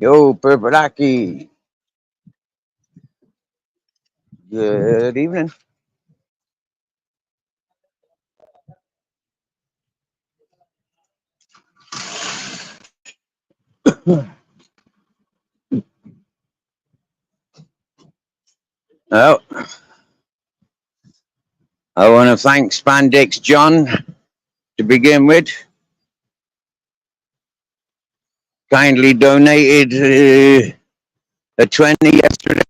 Yo, Purpleaki. Good evening. Oh, I want to thank Spandex John to begin with. Kindly donated a 20 yesterday,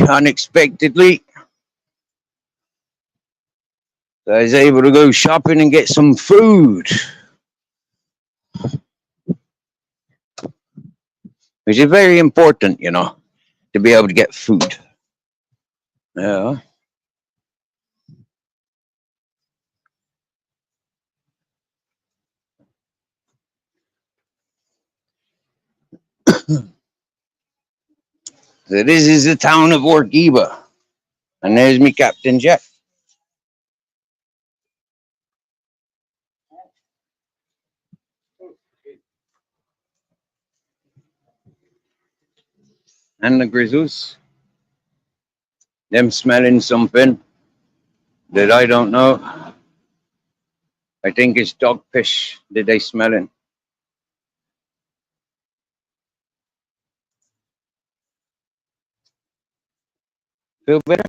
unexpectedly. So I was able to go shopping and get some food, which is very important, to be able to get food. Yeah. So this is the town of Orgiva. And there's me Captain Jack. And the Grizzles. Them smelling something that I don't know. I think it's dog piss that they smelling. Feel better?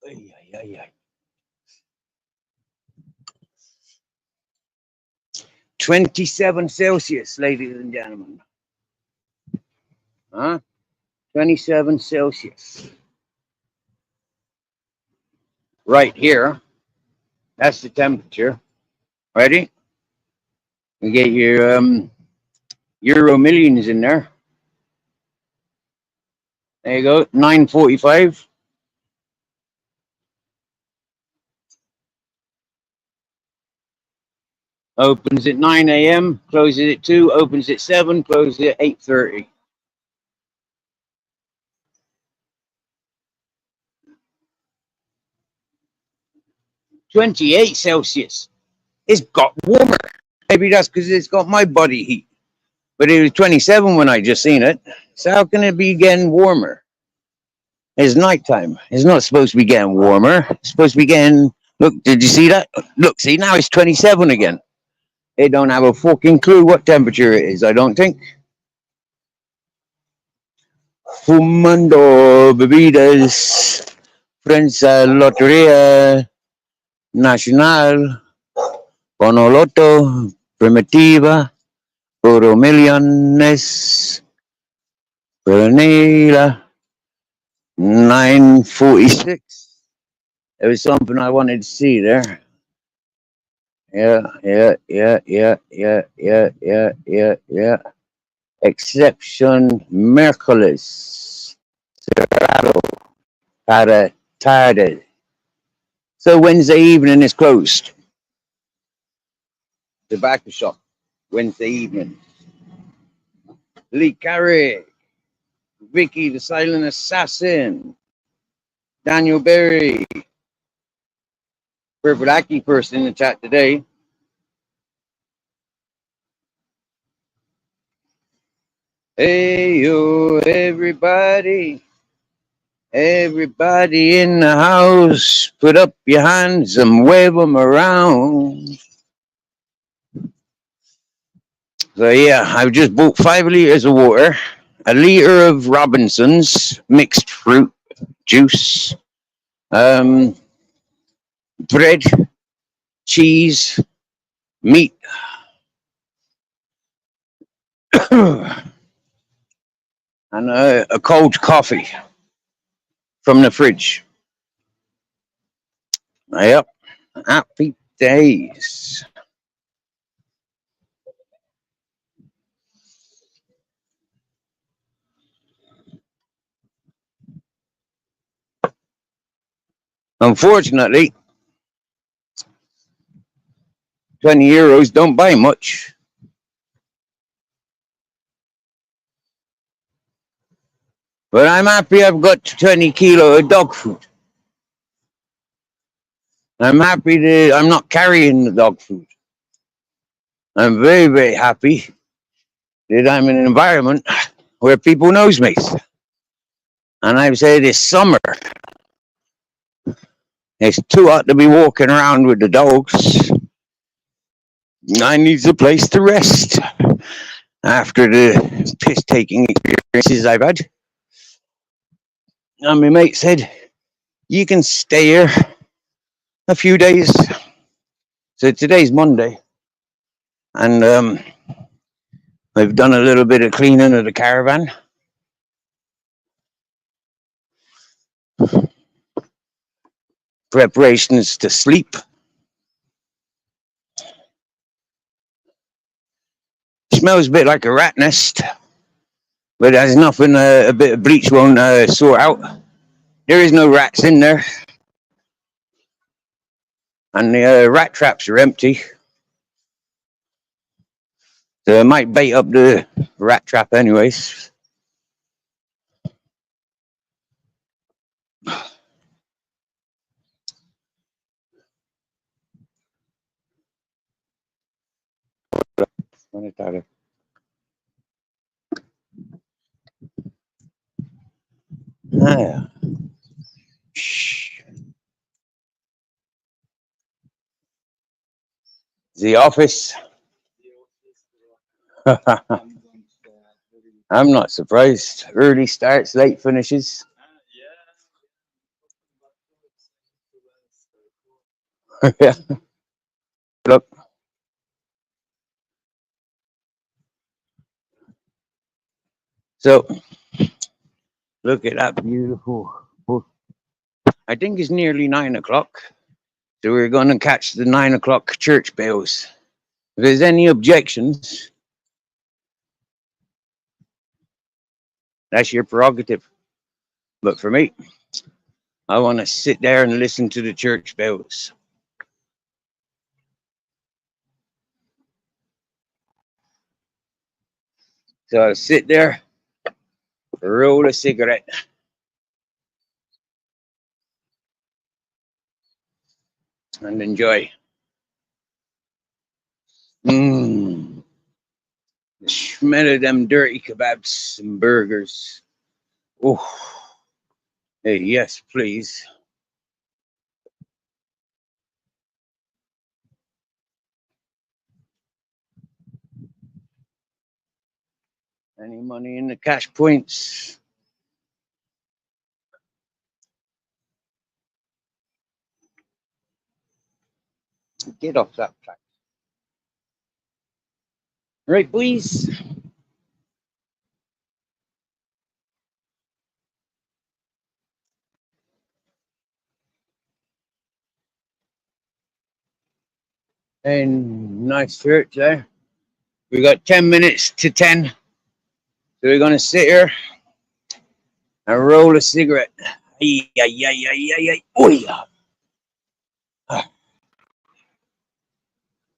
Ay, ay, ay, ay. 27 Celsius, ladies and gentlemen. Huh? 27 Celsius. Right here. That's the temperature. Ready? You get your Euro millions in there. There you go. 9:45. Opens at 9 a.m. Closes at 2. Opens at 7. Closes at 8:30. "28 Celsius. It's got warmer. Maybe that's because it's got my body heat. But it was 27 when I just seen it. So how can it be getting warmer? It's nighttime. It's not supposed to be getting warmer. It's supposed to be getting. Look, did you see that? Look, see, now it's 27 again. They don't have a fucking clue what temperature it is, I don't think. Fumando bebidas, Prensa Loteria Nacional, Bonoloto, Primitiva, Euro Millones, Perenila, 9:46. There was something I wanted to see there. Yeah. Exception Mercolis. Cerrado para tarde. So Wednesday evening is closed. Tobacco shop. Wednesday evening. Lee Carrick. Vicky the Silent Assassin. Daniel Berry. Purpleaki first in the chat today. Hey yo, everybody. Everybody in the house, put up your hands and wave them around. So yeah, I've just bought 5 liters of water, a liter of Robinson's mixed fruit juice, bread, cheese, meat, and a cold coffee from the fridge. Yep, happy days. Unfortunately, 20 euros don't buy much. But I'm happy I've got 20 kilo of dog food. I'm happy that I'm not carrying the dog food. I'm very, very happy that I'm in an environment where people knows me. And I've said this summer, it's too hot to be walking around with the dogs. I need a place to rest after the piss taking experiences I've had. And my mate said, you can stay here a few days. So today's Monday. And I've done a little bit of cleaning of the caravan. Preparations to sleep. Smells a bit like a rat nest, but there's nothing a bit of bleach won't sort out. There is no rats in there. And the rat traps are empty. So I might bait up the rat trap anyways. Ah, shh. The office. I'm not surprised. Early starts, late finishes. Yeah. Look. So look at that beautiful. I think it's nearly 9 o'clock. So we're going to catch the 9 o'clock church bells. If there's any objections, that's your prerogative. But for me, I want to sit there and listen to the church bells. So I'll sit there, roll a cigarette, and enjoy. The smell of them dirty kebabs and burgers. Oh, hey, yes, please. Any money in the cash points? Get off that track. Right, please. And nice church there. We got 10 minutes to 10. So we're going to sit here and roll a cigarette. Ay, ay, ay, ay, ay, ay. Oh, yeah.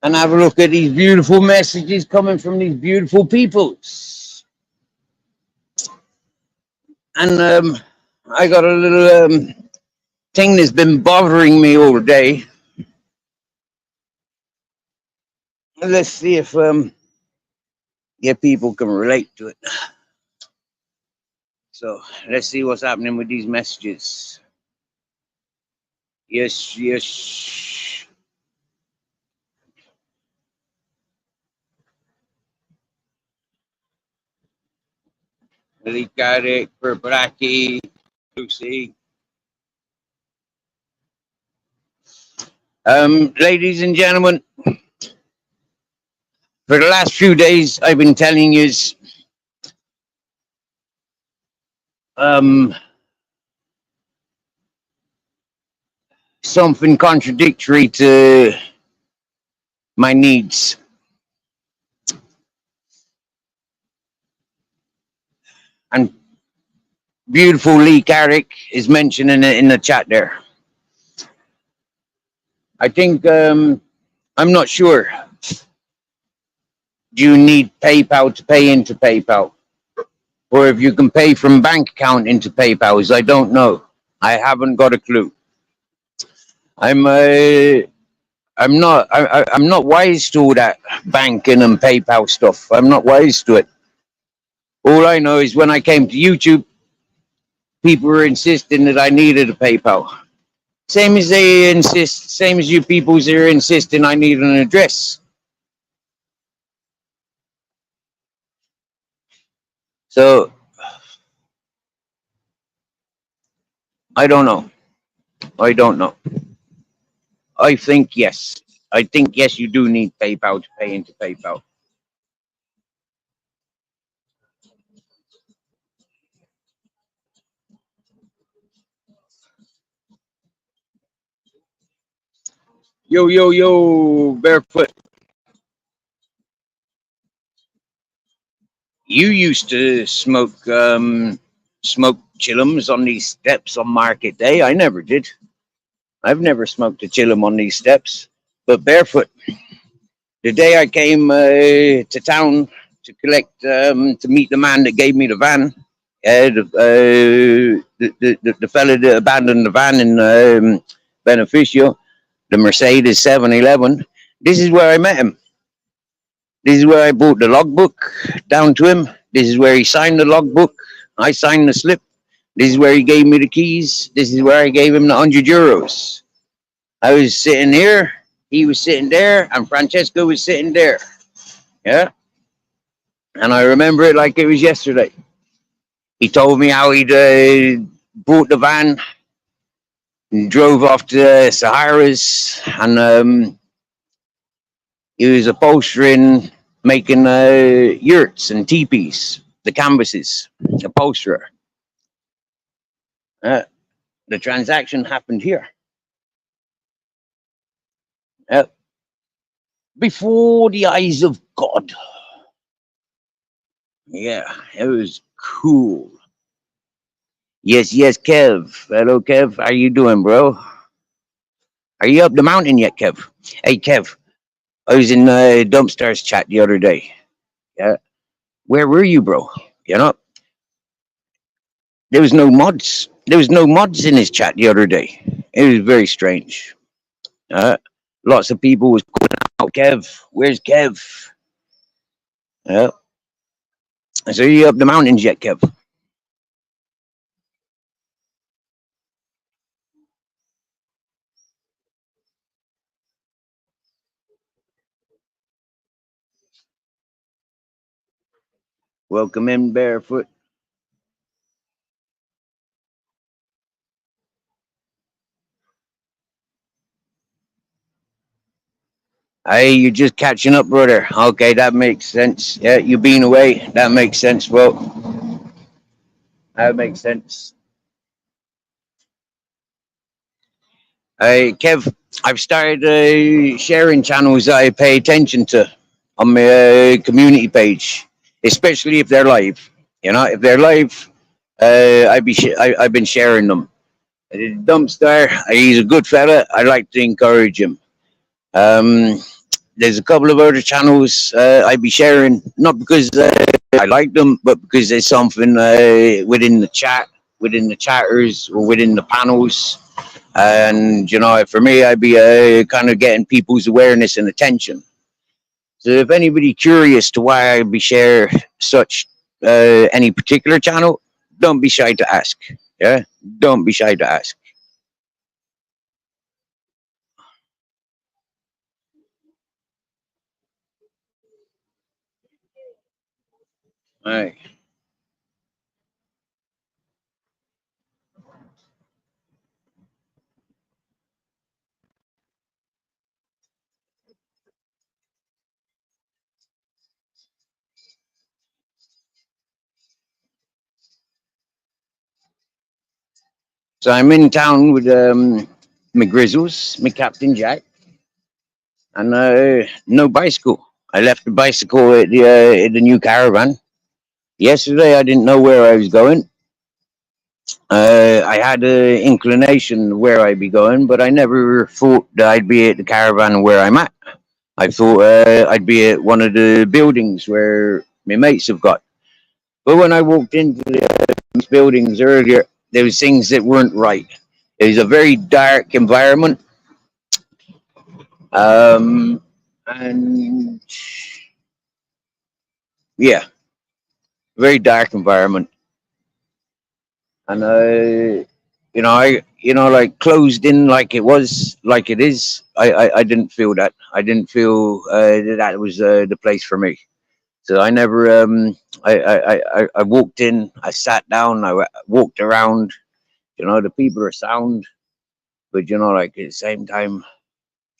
And have a look at these beautiful messages coming from these beautiful peoples. And I got a little thing that's been bothering me all day. Let's see if people can relate to it. So let's see what's happening with these messages. Yes, yes. Likarek, Perbraki, Lucy. Ladies and gentlemen, for the last few days, I've been telling you something contradictory to my needs. And beautiful Lee Carrick is mentioning it in the chat there. I think, I'm not sure. Do you need PayPal to pay into PayPal? Or if you can pay from bank account into PayPal, I don't know. I haven't got a clue. I'm I'm not wise to all that banking and PayPal stuff. I'm not wise to it. All I know is when I came to YouTube, people were insisting that I needed a PayPal. Same as you peoples are insisting I need an address. So I don't know. I don't know. I think yes. I think yes, you do need PayPal to pay into PayPal. Yo, yo, yo, barefoot. You used to smoke chillums on these steps on market day. I never did. I've never smoked a chillum on these steps. But barefoot, the day I came to town to collect to meet the man that gave me the van, the fella that abandoned the van in Beneficio, the Mercedes 711. This is where I met him. This is where I brought the logbook down to him. This is where he signed the logbook. I signed the slip. This is where he gave me the keys. This is where I gave him the €100. I was sitting here, he was sitting there, and Francesco was sitting there. Yeah. And I remember it like it was yesterday. He told me how he'd bought the van and drove off to the Saharas, and he was upholstering, making yurts and teepees, the canvases, upholsterer. Uh, the transaction happened here. Uh, Before the eyes of God. Yeah, it was cool. Yes, yes, Kev. Hello, Kev. How you doing, bro? Are you up the mountain yet, Kev? Hey, Kev. I was in Dumpstars chat the other day. Yeah. Where were you, bro? You know, there was no mods. There was no mods in his chat the other day. It was very strange. Uh, Lots of people was calling out, Kev. Where's Kev? Yeah. So you up the mountains yet, Kev? Welcome in, barefoot. Hey, you're just catching up, brother. Okay, that makes sense. Yeah, you been away. That makes sense. Well, that makes sense. Hey, Kev, I've started sharing channels that I pay attention to on my community page, especially if they're live. You know, if they're live, I've been sharing them. Dumpster, he's a good fella. I like to encourage him. Um, there's a couple of other channels I'd be sharing, not because I like them, but because there's something within the chatters, or within the panels. And, you know, for me, I'd be kind of getting people's awareness and attention. So if anybody curious to why I'd be share such any particular channel, don't be shy to ask. Yeah, don't be shy to ask. All right. So I'm in town with my Grizzles, my Captain Jack, and no bicycle. I left the bicycle at the new caravan. Yesterday, I didn't know where I was going. I had an inclination where I'd be going, but I never thought that I'd be at the caravan where I'm at. I thought I'd be at one of the buildings where my mates have got. But when I walked into these buildings earlier, there was things that weren't right. It was a very dark environment. Um, and yeah, very dark environment. And like closed in like it was, like it is. I didn't feel that. I didn't feel that was the place for me. So I never. I walked in. I sat down. Walked around. The people are sound, but like at the same time,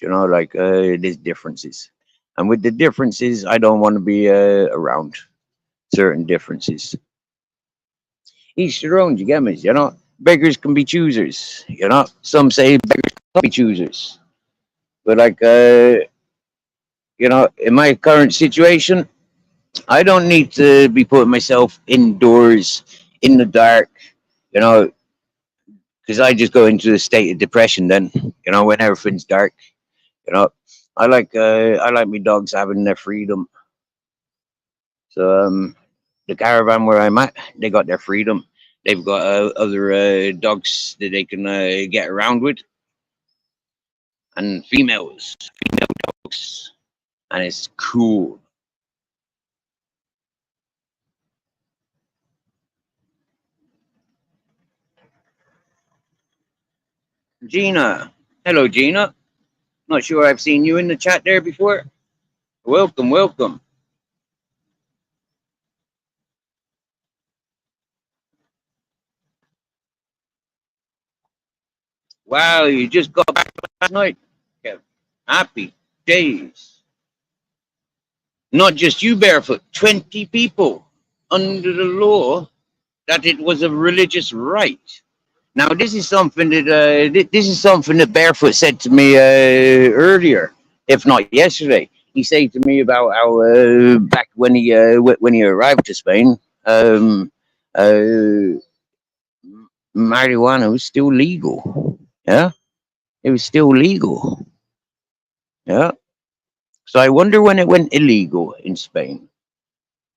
like there's differences, and with the differences, I don't want to be around certain differences. Each their own, you get me? Beggars can be choosers. Some say beggars can't be choosers, but like in my current situation, I don't need to be putting myself indoors in the dark. You know, because I just go into a state of depression then. When everything's dark. You know, I like my dogs having their freedom. So the caravan where I'm at, they got their freedom. They've got other dogs that they can get around with, and female dogs, and it's cool. Gina, hello, Gina. Not sure I've seen you in the chat there before. Welcome, welcome. Wow, you just got back last night. Yeah. Happy days. Not just you barefoot, 20 people under the law that it was a religious right. Now, this is something that Barefoot said to me earlier, if not yesterday. He said to me about how back when he arrived to Spain, uh, marijuana was still legal. Yeah, it was still legal. Yeah. So I wonder when it went illegal in Spain,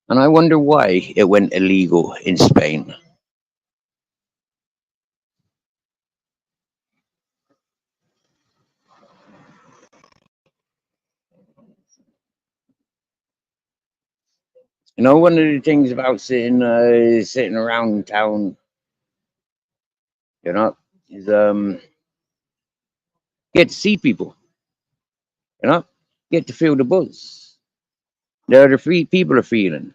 and I wonder why it went illegal in Spain. One of the things about sitting around town, you know, is get to see people, you know, get to feel the buzz. The other three people are feeling.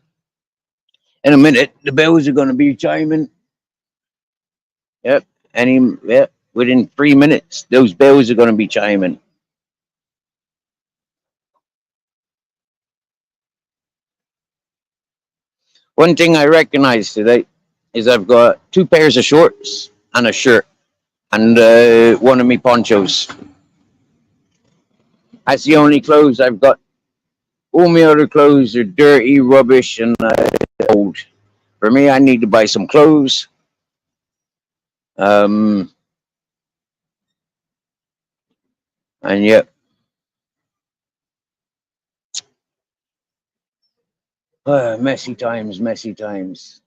In a minute, the bells are going to be chiming. Yep, within 3 minutes, those bells are going to be chiming. One thing I recognize today is I've got two pairs of shorts and a shirt and one of me ponchos. That's the only clothes I've got. All my other clothes are dirty, rubbish, and old. For me, I need to buy some clothes. Um, and yeah, messy times, messy times.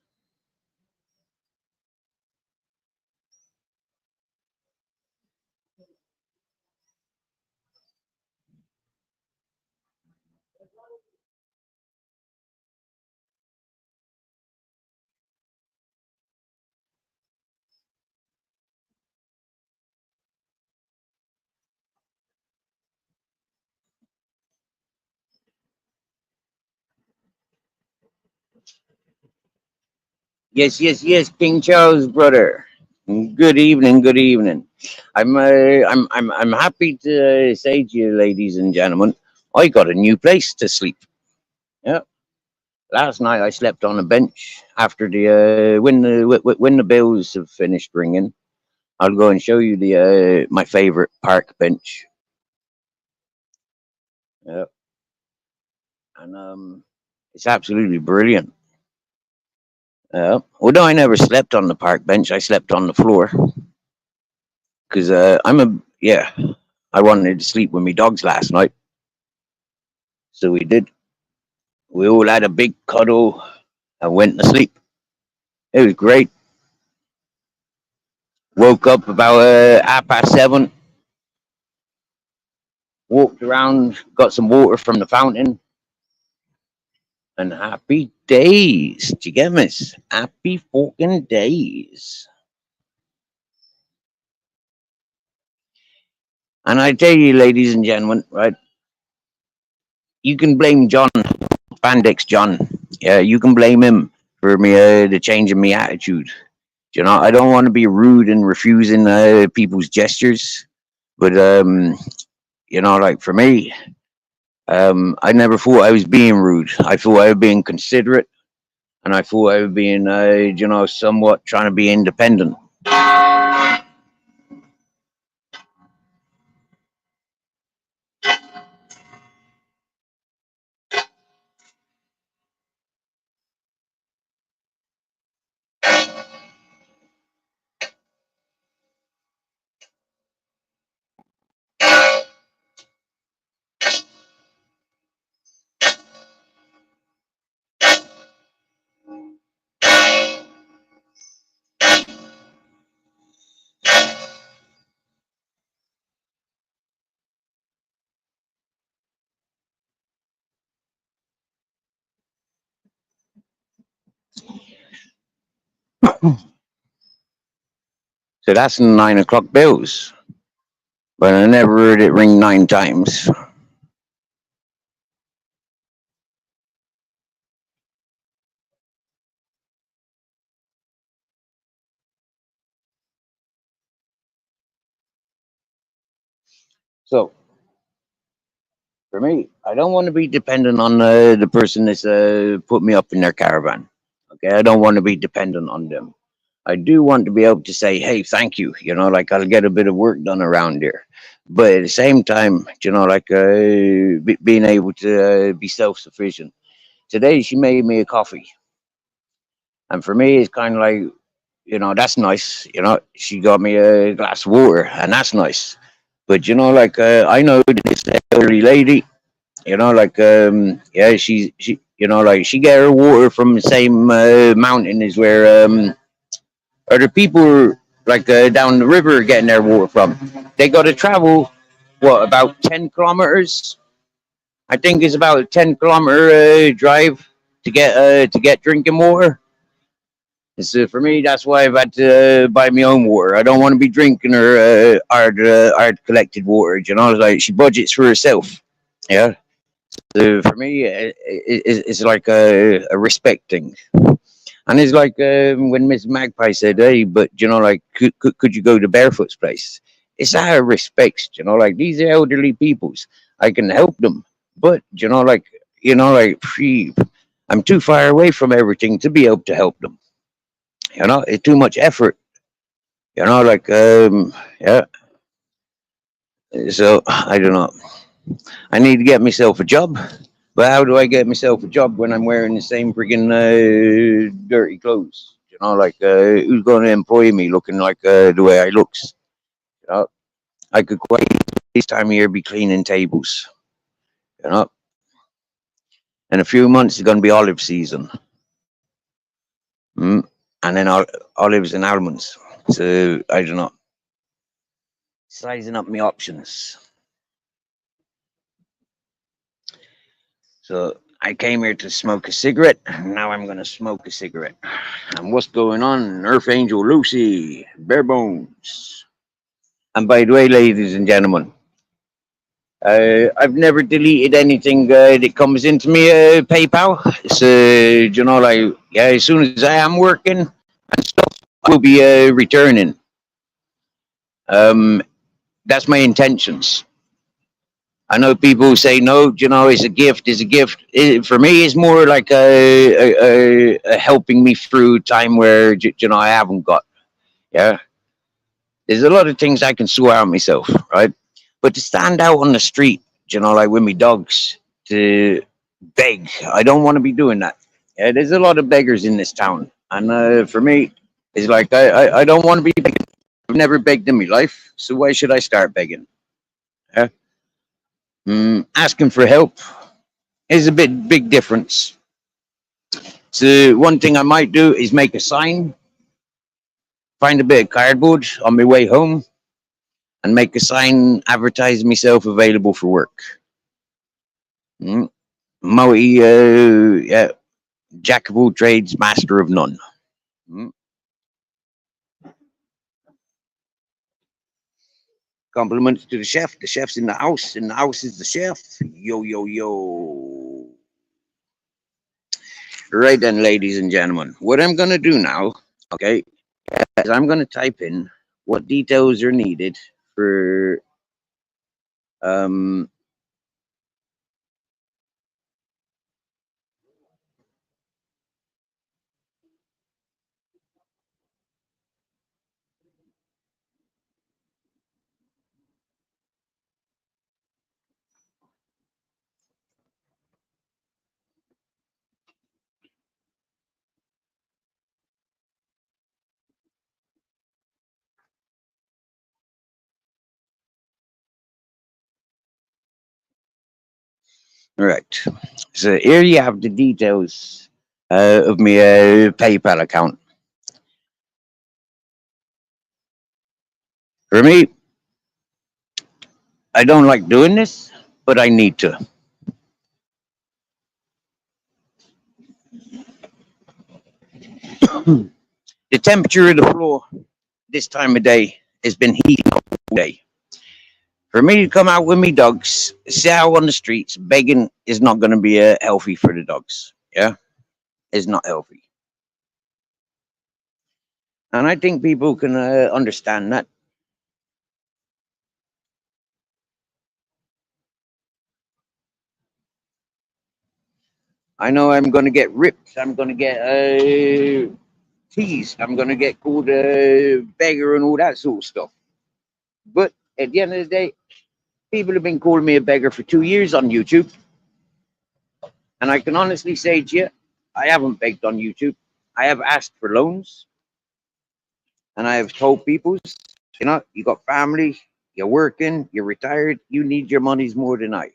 Yes, yes, yes, King Charles, brother. Good evening, good evening. I'm happy to say to you, ladies and gentlemen, I got a new place to sleep. Yeah. Last night I slept on a bench after the when the bells have finished ringing. I'll go and show you the my favorite park bench. Yeah. And it's absolutely brilliant. Although I never slept on the park bench, I slept on the floor because I wanted to sleep with my dogs last night, so we did. We all had a big cuddle and went to sleep. It was great. Woke up about 7:30. walked around, got some water from the fountain, and happy days. Do you get me? Happy fucking days. And I tell you, ladies and gentlemen, right, you can blame John, Spandex John. Yeah, you can blame him for me, the change in my attitude. You know, I don't want to be rude and refusing people's gestures, but you know, like for me, I never thought I was being rude. I thought I was being considerate, and I thought I was being, you know, somewhat trying to be independent. So that's 9 o'clock bells, but I never heard it ring 9 times. So for me, I don't want to be dependent on the person that's put me up in their caravan. Okay, I don't want to be dependent on them. I do want to be able to say, "Hey, thank you." You know, like I'll get a bit of work done around here. But at the same time, you know, like being able to be self-sufficient. Today, she made me a coffee, and for me, it's kind of like, you know, that's nice. You know, she got me a glass of water, and that's nice. But you know, like I know this elderly lady. You know, like yeah, she you know, like she get her water from the same mountain as where other people like down the river getting their water from. They got to travel what about 10 kilometers? I think it's about a 10 kilometer drive to get drinking water. So for me, that's why I've had to buy my own water. I don't want to be drinking her hard collected water. You know, like she budgets for herself. Yeah. So for me, it's like a respect thing. And it's like when Miss Magpie said, "Hey, but you know, like, could you go to Barefoot's place?" It's out of respect, you know, like these are elderly peoples. I can help them, but you know, like, I'm too far away from everything to be able to help them. You know, it's too much effort. You know, like, yeah. So I don't know. I need to get myself a job. But how do I get myself a job when I'm wearing the same friggin' dirty clothes? You know, like who's going to employ me looking like the way I looks? You know, I could quite this time of year be cleaning tables. You know, in a few months it's going to be olive season, mm. And then olives and almonds. So I don't know, sizing up my options. So I came here to smoke a cigarette. Now I'm going to smoke a cigarette. And what's going on? Earth Angel Lucy, bare bones. And by the way, ladies and gentlemen, I've never deleted anything that comes into me PayPal. So, you know, like, yeah, as soon as I am working and stuff, I will be returning. Um, that's my intentions. I know people say no, you know, it's a gift, it's a gift. For me, it's more like a helping me through time where, you know, I haven't got. Yeah. There's a lot of things I can sort out myself, right? But to stand out on the street, you know, like with me dogs, to beg, I don't want to be doing that. Yeah, there's a lot of beggars in this town. And for me, it's like, I don't want to be begging. I've never begged in my life, so why should I start begging? Yeah? Asking for help is a big difference. So one thing I might do is make a sign, find a bit of cardboard on my way home, and make a sign advertising myself available for work. Mm. Multi, yeah, jack of all trades, master of none. Mm. Compliments to the chef. The chef's in the house. In the house is the chef. Yo, yo, yo. Right then, ladies and gentlemen, what I'm going to do now, okay, is I'm going to type in what details are needed for um right. So here you have the details of my PayPal account. For me, I don't like doing this, but I need to. The temperature of the floor this time of day has been heating up all day. For me to come out with me dogs, sit out on the streets begging is not going to be healthy for the dogs. Yeah, it's not healthy, and I think people can understand that. I know I'm going to get ripped. I'm going to get teased. I'm going to get called a beggar and all that sort of stuff. But at the end of the day, people have been calling me a beggar for 2 years on YouTube. And I can honestly say to you, I haven't begged on YouTube. I have asked for loans. And I have told people, you got family, you're working, you're retired, you need your monies more than I.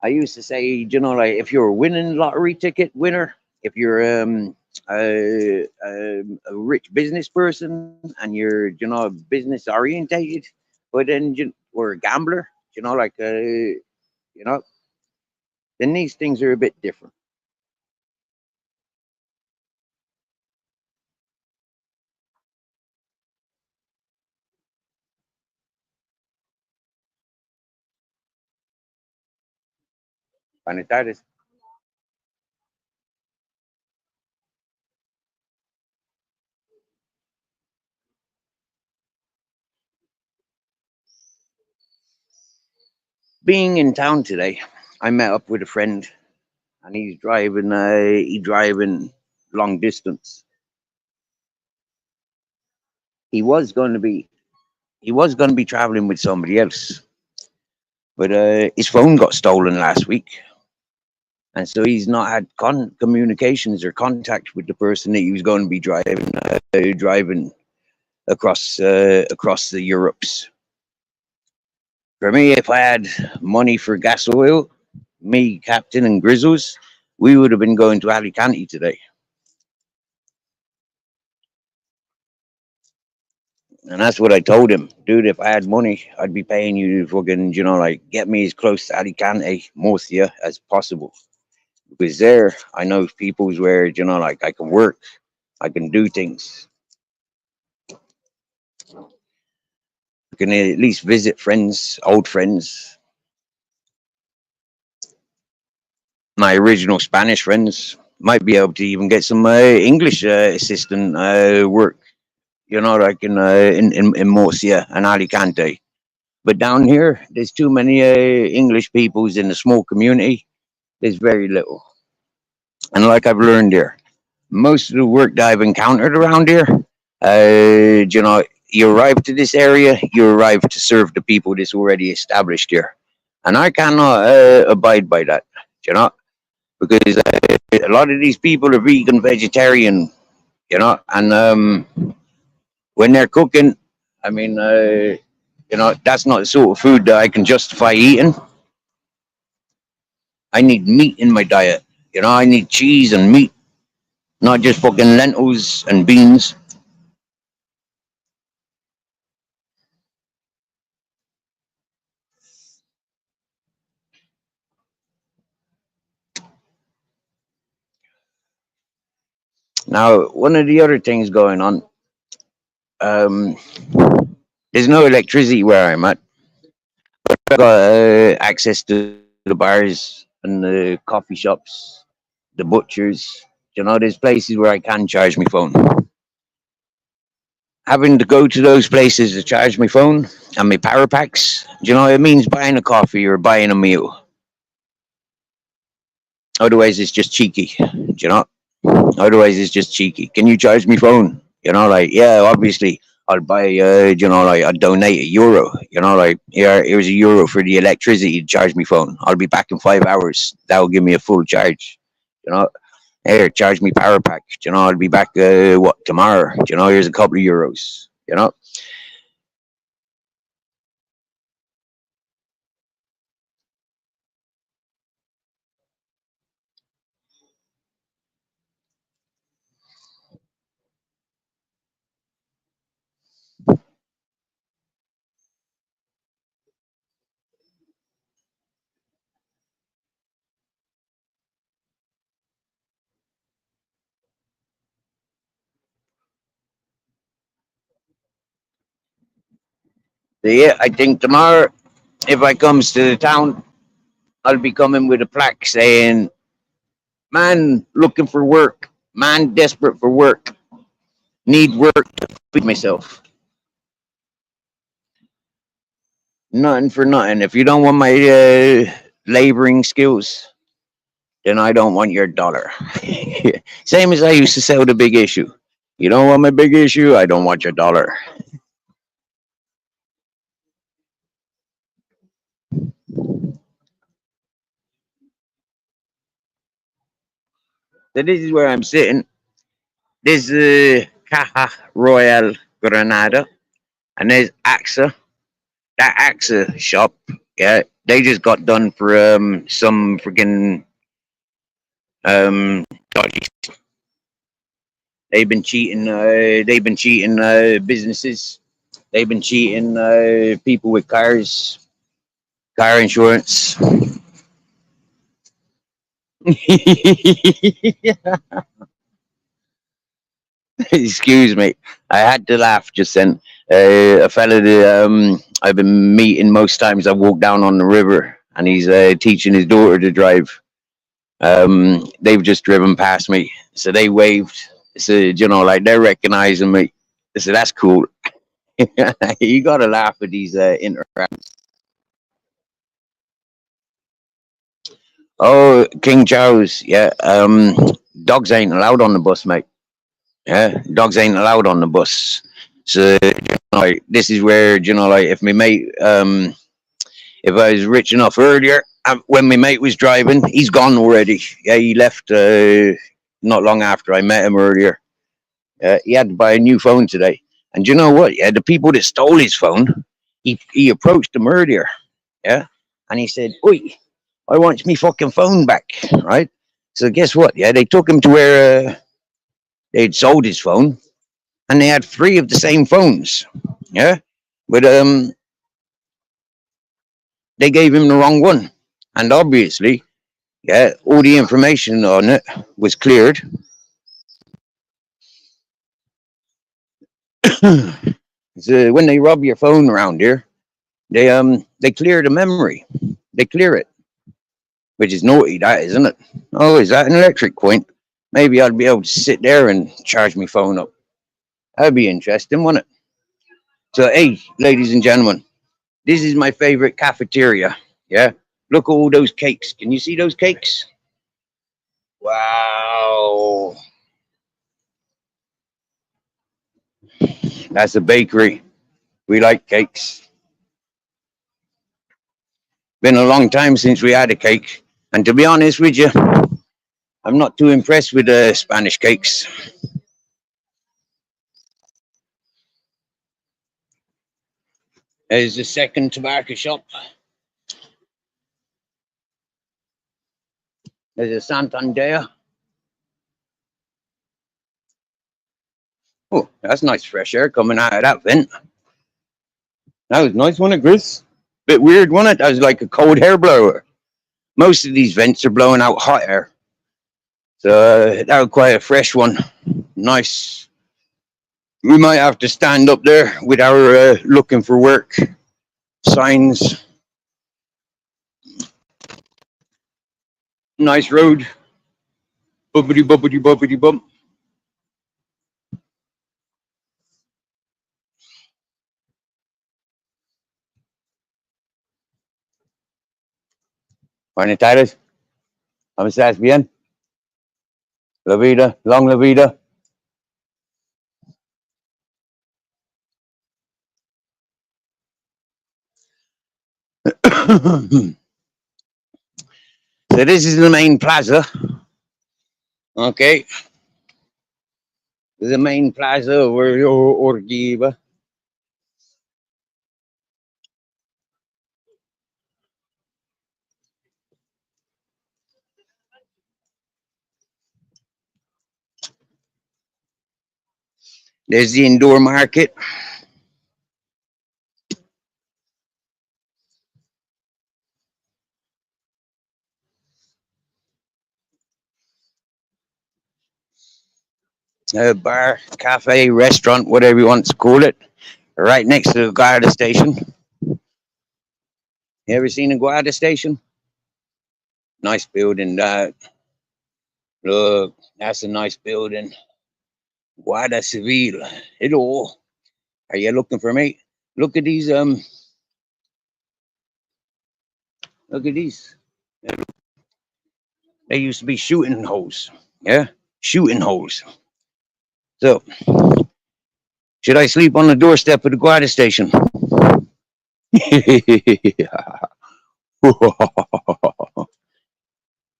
I used to say, like if you're a winning lottery ticket winner, if you're a rich business person and you're, business orientated, but then or a gambler, like then these things are a bit different. And that is being in town today. I met up with a friend, and he's driving. He driving long distance. He was going to be. He was going to be traveling with somebody else, but his phone got stolen last week, and so he's not had communications or contact with the person that he was going to be driving across the Europes. For me, if I had money for gas oil, me, Captain, and Grizzles, we would have been going to Alicante today. And that's what I told him, dude. If I had money, I'd be paying you to fucking, like get me as close to Alicante, Murcia as possible. Because there, I know people's where, like I can work, I can do things. I can at least visit friends, old friends, my original Spanish friends. Might be able to even get some English assistant work, like in Murcia and Alicante. But down here, there's too many English peoples in the small community. There's very little. And like I've learned here, most of the work that I've encountered around here, you arrive to this area, you arrive to serve the people that's already established here. And I cannot abide by that, because a lot of these people are vegan, vegetarian, and when they're cooking, I mean, that's not the sort of food that I can justify eating. I need meat in my diet. I need cheese and meat, not just fucking lentils and beans. Now, one of the other things going on, um, there's no electricity where I'm at. I've got access to the bars and the coffee shops, the butchers. You know, there's places where I can charge my phone. Having to go to those places to charge my phone and my power packs, do you know, it means buying a coffee or buying a meal. Otherwise, it's just cheeky. Do you know? Otherwise, it's just cheeky. Can you charge me phone? You know, like, yeah, obviously, I'll buy, you know, like, I'll donate €1. You know, like, here, here's €1 for the electricity to charge me phone. I'll be back in 5 hours. That will give me a full charge. You know, here, charge me power pack. You know, I'll be back, tomorrow? You know, here's a couple of euros. You know, so, yeah, I think tomorrow, if I comes to the town, I'll be coming with a plaque saying, man looking for work, man desperate for work, need work to feed myself. Nothing for nothing. If you don't want my laboring skills, then I don't want your dollar. Same as I used to sell the big issue. You don't want my big issue, I don't want your dollar. So this is where I'm sitting. This is Caja Royal Granada, and there's AXA. That AXA shop, yeah, they just got done for some freaking dodgy. They've been cheating. They've been cheating businesses. They've been cheating people with cars, car insurance. Excuse me, I had to laugh just then. A fella that I've been meeting most times I walk down on the river, and he's teaching his daughter to drive. They've just driven past me, so they waved. So you know, like they're recognizing me. So that's cool. You gotta laugh at these interactions. Oh, King Charles, yeah. Dogs ain't allowed on the bus, mate. Yeah, dogs ain't allowed on the bus. So, you know, like, this is where, you know, like, if my mate, if I was rich enough earlier, when my mate was driving, he's gone already. Yeah, he left not long after I met him earlier. He had to buy a new phone today. And you know what? Yeah, the people that stole his phone, he approached them earlier. Yeah, and he said, "Oi, I want me fucking phone back." Right. So guess what? Yeah, they took him to where they'd sold his phone, and they had three of the same phones. Yeah, but they gave him the wrong one, and obviously, yeah, all the information on it was cleared. So when they rob your phone around here, they clear the memory. They clear it, which is naughty, that isn't it? Oh, is that an electric point? Maybe I'd be able to sit there and charge my phone up. That'd be interesting, wouldn't it? So, hey, ladies and gentlemen, this is my favorite cafeteria. Yeah, look at all those cakes. Can you see those cakes? Wow, that's a bakery. We like cakes. Been a long time since we had a cake, and to be honest with you, I'm not too impressed with the Spanish cakes. There's a second tobacco shop. There's a Santander. Oh, that's nice fresh air coming out of that vent. That was nice, wasn't it, Chris? Bit weird, wasn't it? That was like a cold hair blower. Most of these vents are blowing out hot air. So that was quite a fresh one. Nice. We might have to stand up there with our looking for work signs. Nice road. Bubbity bubbity bubbity bump. Buenas tardes. ¿Cómo estás? Bien. La vida, long la vida. So this is the main plaza. Okay. The main plaza over Orgiva. There's the indoor market. Bar, cafe, restaurant, whatever you want to call it. Right next to the Guarda station. You ever seen a Guarda station? Nice building that. Look, that's a nice building. Guarda Civil. Hello. Are you looking for me? Look at these look at these. They used to be shooting holes. Yeah? Shooting holes. So should I sleep on the doorstep of the Guarda station?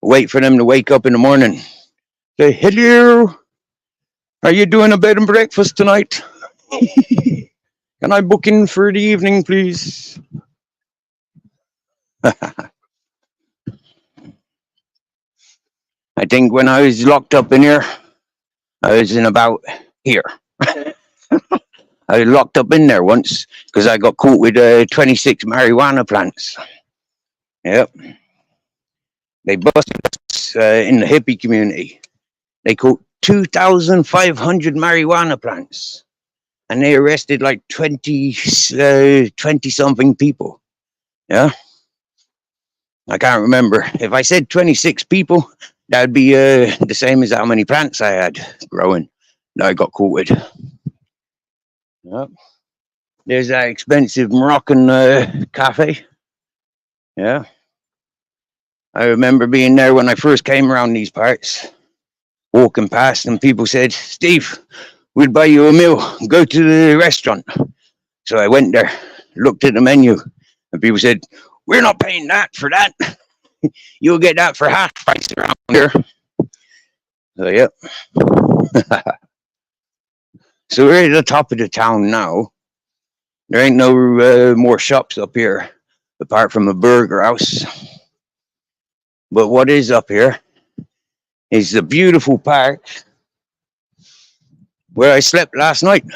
Wait for them to wake up in the morning. Say, hello. Are you doing a bed and breakfast tonight? Can I book in for the evening, please? I think when I was locked up in here, I was in about here. I was locked up in there once because I got caught with 26 marijuana plants. Yep. They busted us in the hippie community. They caught 2,500 marijuana plants. And they arrested like 20 something people. Yeah. I can't remember. If I said 26 people, that would be the same as how many plants I had growing that I got caught with. Yep. There's that expensive Moroccan cafe. Yeah. I remember being there when I first came around these parts, walking past, and people said, Steve, we'll buy you a meal. Go to the restaurant. So I went there, looked at the menu, and people said, we're not paying that for that. You'll get that for half price around here. So, yep. So we're at the top of the town now. There ain't no more shops up here, apart from a burger house. But what is up here is the beautiful park where I slept last night. Do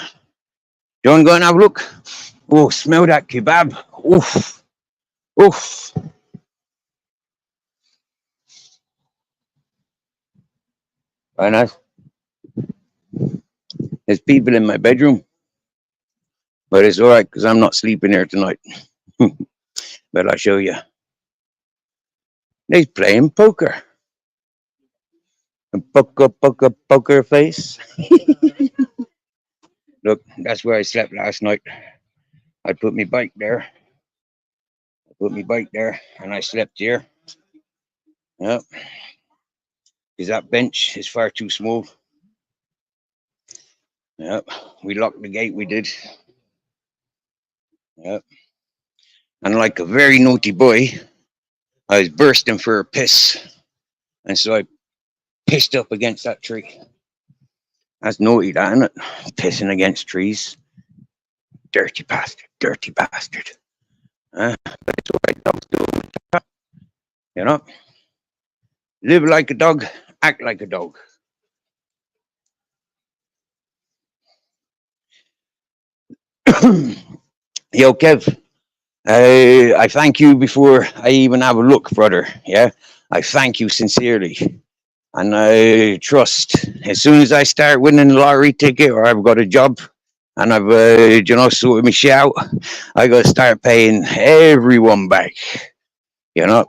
you want to go and have a look? Oh, smell that kebab. Oof. Oof. Very nice. There's people in my bedroom. But it's all right because I'm not sleeping here tonight. But I'll show you. They're playing poker. A poker face. Look, that's where I slept last night. I put my bike there. And I slept here. Yep. Because that bench is far too small. Yep. We locked the gate, we did. Yep. And like a very naughty boy, I was bursting for a piss. And so I pissed up against that tree. That's naughty, that, isn't it? Pissing against trees. Dirty bastard, dirty bastard. But it's all right, dogs do. You know? Live like a dog, act like a dog. Yo, Kev, I thank you before I even have a look, brother. Yeah, I thank you sincerely. And I trust as soon as I start winning the lottery ticket or I've got a job and I've, sorted my shit out, I got to start paying everyone back, you know,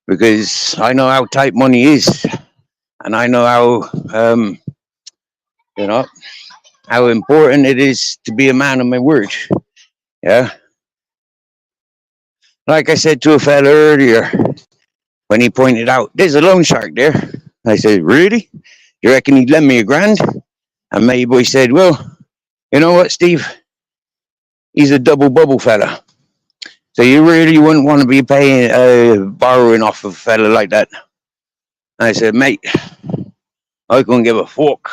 because I know how tight money is and I know you know, how important it is to be a man of my word. Yeah. Like I said to a fella earlier when he pointed out, there's a loan shark there. I said, really? You reckon he'd lend me $1,000? And my boy said, well, you know what, Steve? He's a double bubble fella. So you really wouldn't want to be paying, borrowing off of a fella like that. And I said, mate, I couldn't give a fuck.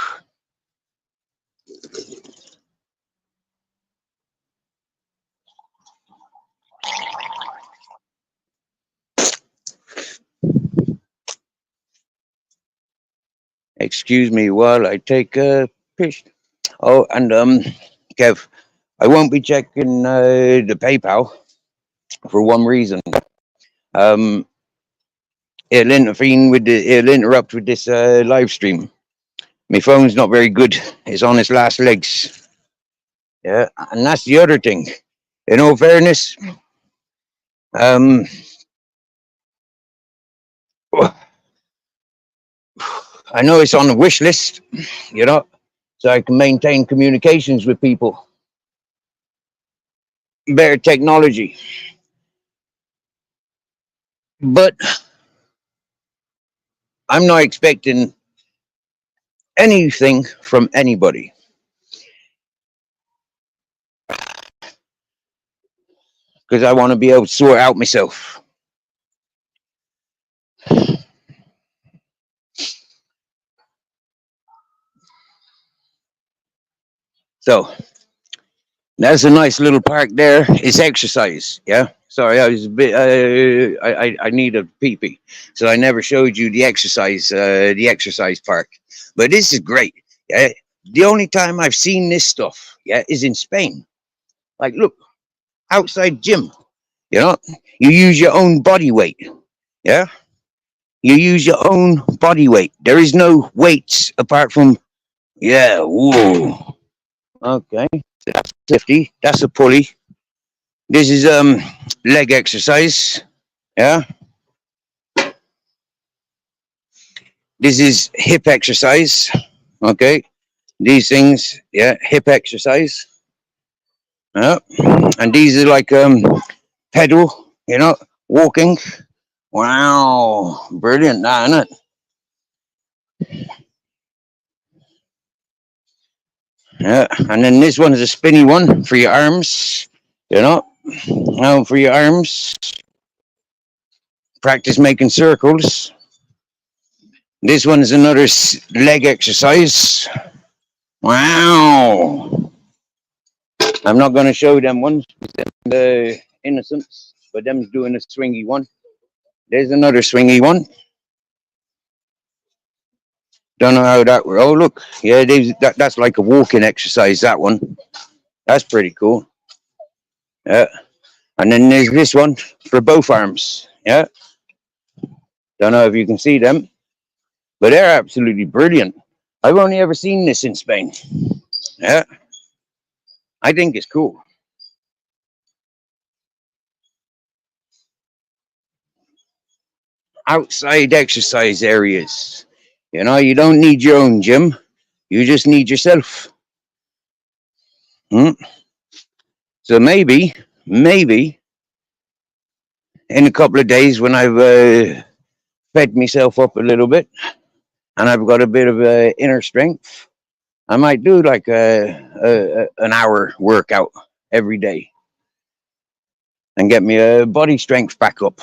Excuse me while I take a piss. Oh, and Kev, I won't be checking the PayPal for one reason. Um, it'll interrupt with this live stream. My phone's not very good. It's on its last legs. Yeah, and that's the other thing. In all fairness, um, I know it's on the wish list, you know, so I can maintain communications with people. Better technology. But I'm not expecting anything from anybody because I want to be able to sort out myself. So that's a nice little park there. It's exercise. Yeah. Sorry, I was a bit. I need a pee pee, so I never showed you the exercise park. But this is great. Yeah. The only time I've seen this stuff, yeah, is in Spain. Like, look, outside gym. You know, you use your own body weight. Yeah, you use your own body weight. There is no weights apart from. Yeah. Whoa. Okay. That's 50. That's a pulley. This is leg exercise. Yeah. This is hip exercise. Okay. These things, yeah, hip exercise. Yeah. And these are like pedal, walking. Wow. Brilliant, that, isn't it? Yeah. And then this one is a spinny one for your arms. You know. Now for your arms. Practice making circles. This one is another leg exercise. Wow. I'm not going to show them ones, the innocents, but them's doing a swingy one. There's another swingy one. Don't know how that works. Oh, look. Yeah, that's like a walking exercise, that one. That's pretty cool. Yeah. And then there's this one for both arms. Yeah. Don't know if you can see them, but they're absolutely brilliant. I've only ever seen this in Spain. Yeah. I think it's cool. Outside exercise areas. You don't need your own gym. You just need yourself. Hmm? So maybe in a couple of days when I've fed myself up a little bit and I've got a bit of inner strength, I might do like an hour workout every day and get me a body strength back up.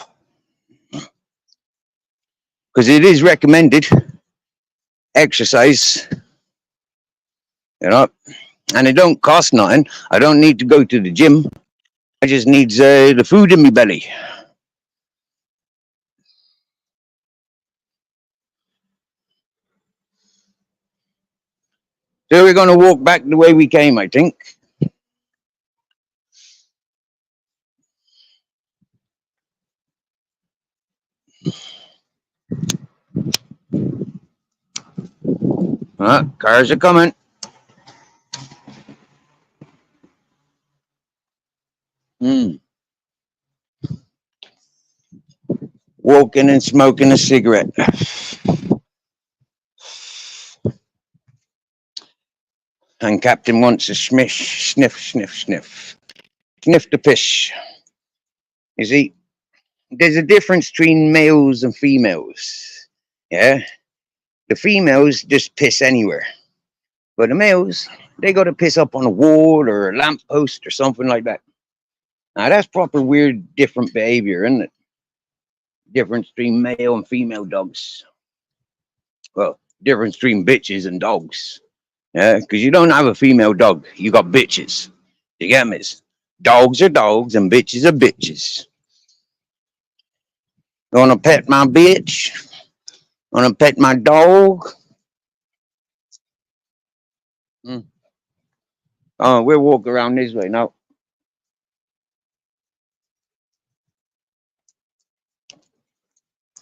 Because it is recommended exercise, you know, and it don't cost nothing. I don't need to go to the gym. I just needs the food in my belly. So we're going to walk back the way we came, I think. Cars are coming. Mm. Walking and smoking a cigarette. And Captain wants a smish, sniff, sniff, sniff. Sniff the piss. You see, there's a difference between males and females. Yeah? The females just piss anywhere. But the males, they got to piss up on a wall or a lamppost or something like that. Now, that's proper weird, different behavior, isn't it? Difference between male and female dogs. Well, difference between bitches and dogs. Yeah, because you don't have a female dog. You got bitches. You get me? Dogs are dogs and bitches are bitches. You want to pet my bitch? Want to pet my dog? Hmm. Oh, we'll walk around this way now.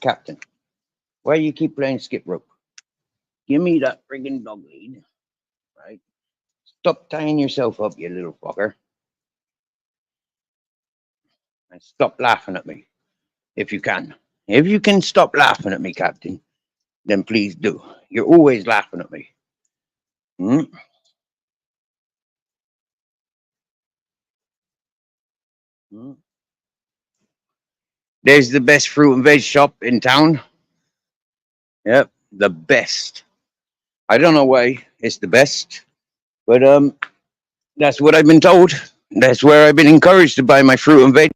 Captain, why you keep playing skip rope? Give me that friggin' dog lead, right? Stop tying yourself up, you little fucker. And stop laughing at me, if you can. If you can stop laughing at me, Captain, then please do. You're always laughing at me. Hmm? Hmm? There's the best fruit and veg shop in town. Yep, the best. I don't know why it's the best, but that's what I've been told. That's where I've been encouraged to buy my fruit and veg.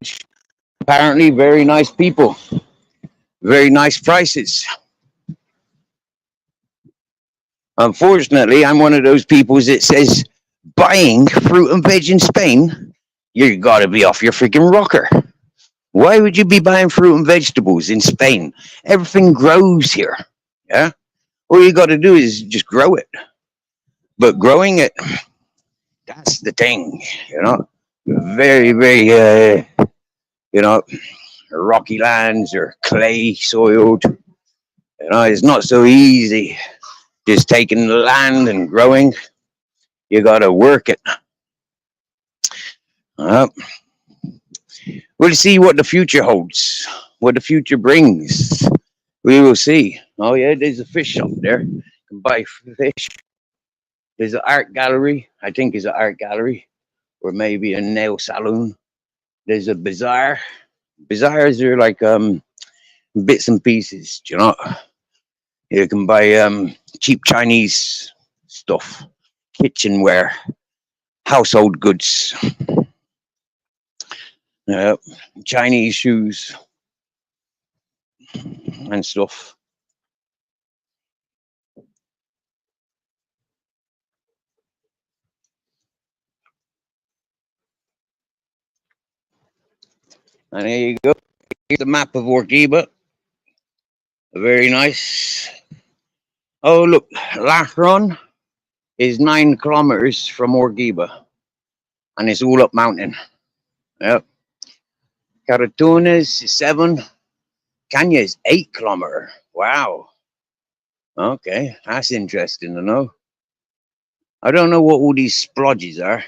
Apparently, very nice people, very nice prices. Unfortunately, I'm one of those people that says buying fruit and veg in Spain, you got to be off your freaking rocker. Why would you be buying fruit and vegetables in Spain? Everything grows here. Yeah, all you got to do is just grow it. But growing it, that's the thing. You know, very, very, you know, rocky lands or clay soiled. You know, it's not so easy just taking the land and growing. You got to work it. Uh, we'll see what the future holds, what the future brings. We will see. Oh, yeah, there's a fish shop there. You can buy fish. There's an art gallery. I think it's an art gallery or maybe a nail salon. There's a bazaar. Bazaars are like bits and pieces, you know. You can buy cheap Chinese stuff, kitchenware, household goods, uh, Chinese shoes and stuff. And there you go. Here's the map of Orgiva. Very nice. Oh, look, Lachron is 9 kilometers from Orgiva, and it's all up mountain. Yep. Caratunas is 7. Kenya is 8 kilometer. Wow. Okay, that's interesting to know. I don't know what all these splodges are.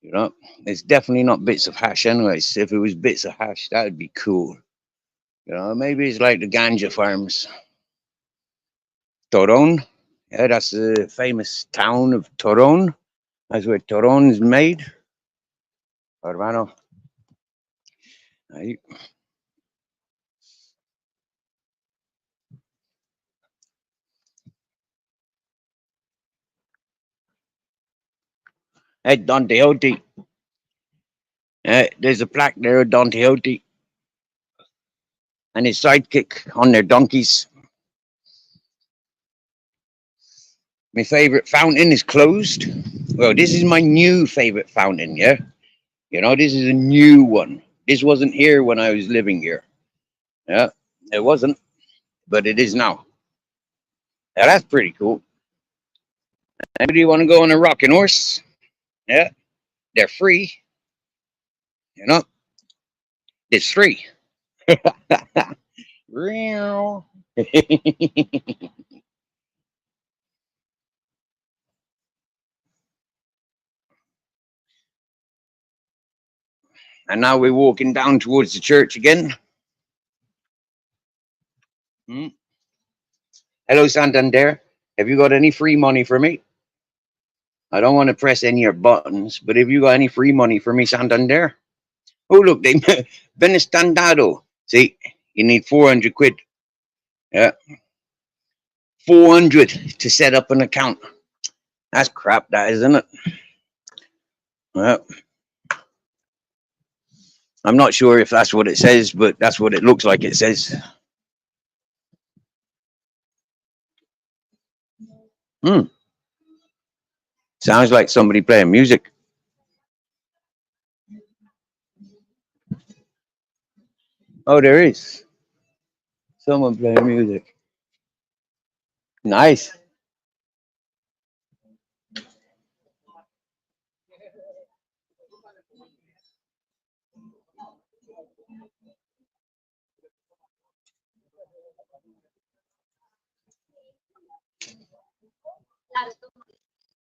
You know, it's definitely not bits of hash, anyways. If it was bits of hash, that would be cool. You know, maybe it's like the ganja farms. Toron, yeah, that's the famous town of Toron. That's where Toron is made. Hermano. Ahí. Hey, Don Quixote. There's a plaque there of Don Quixote and his sidekick on their donkeys. My favorite fountain is closed. Well, this is my new favorite fountain, yeah? You know, this is a new one. This wasn't here when I was living here. Yeah, it wasn't, but it is now. Yeah, that's pretty cool. Anybody want to go on a rocking horse? Yeah, they're free. You know, it's free. Real. And now we're walking down towards the church again. Hmm. Hello, Santander. Have you got any free money for me? I don't want to press any of your buttons, but have you got any free money for me, Santander? Oh, look, they Benestandado. See, you need 400 quid. Yeah, 400 to set up an account. That's crap, that isn't it? Yeah. I'm not sure if that's what it says, but that's what it looks like it says. Hmm. Sounds like somebody playing music. Oh, there is someone playing music. Nice.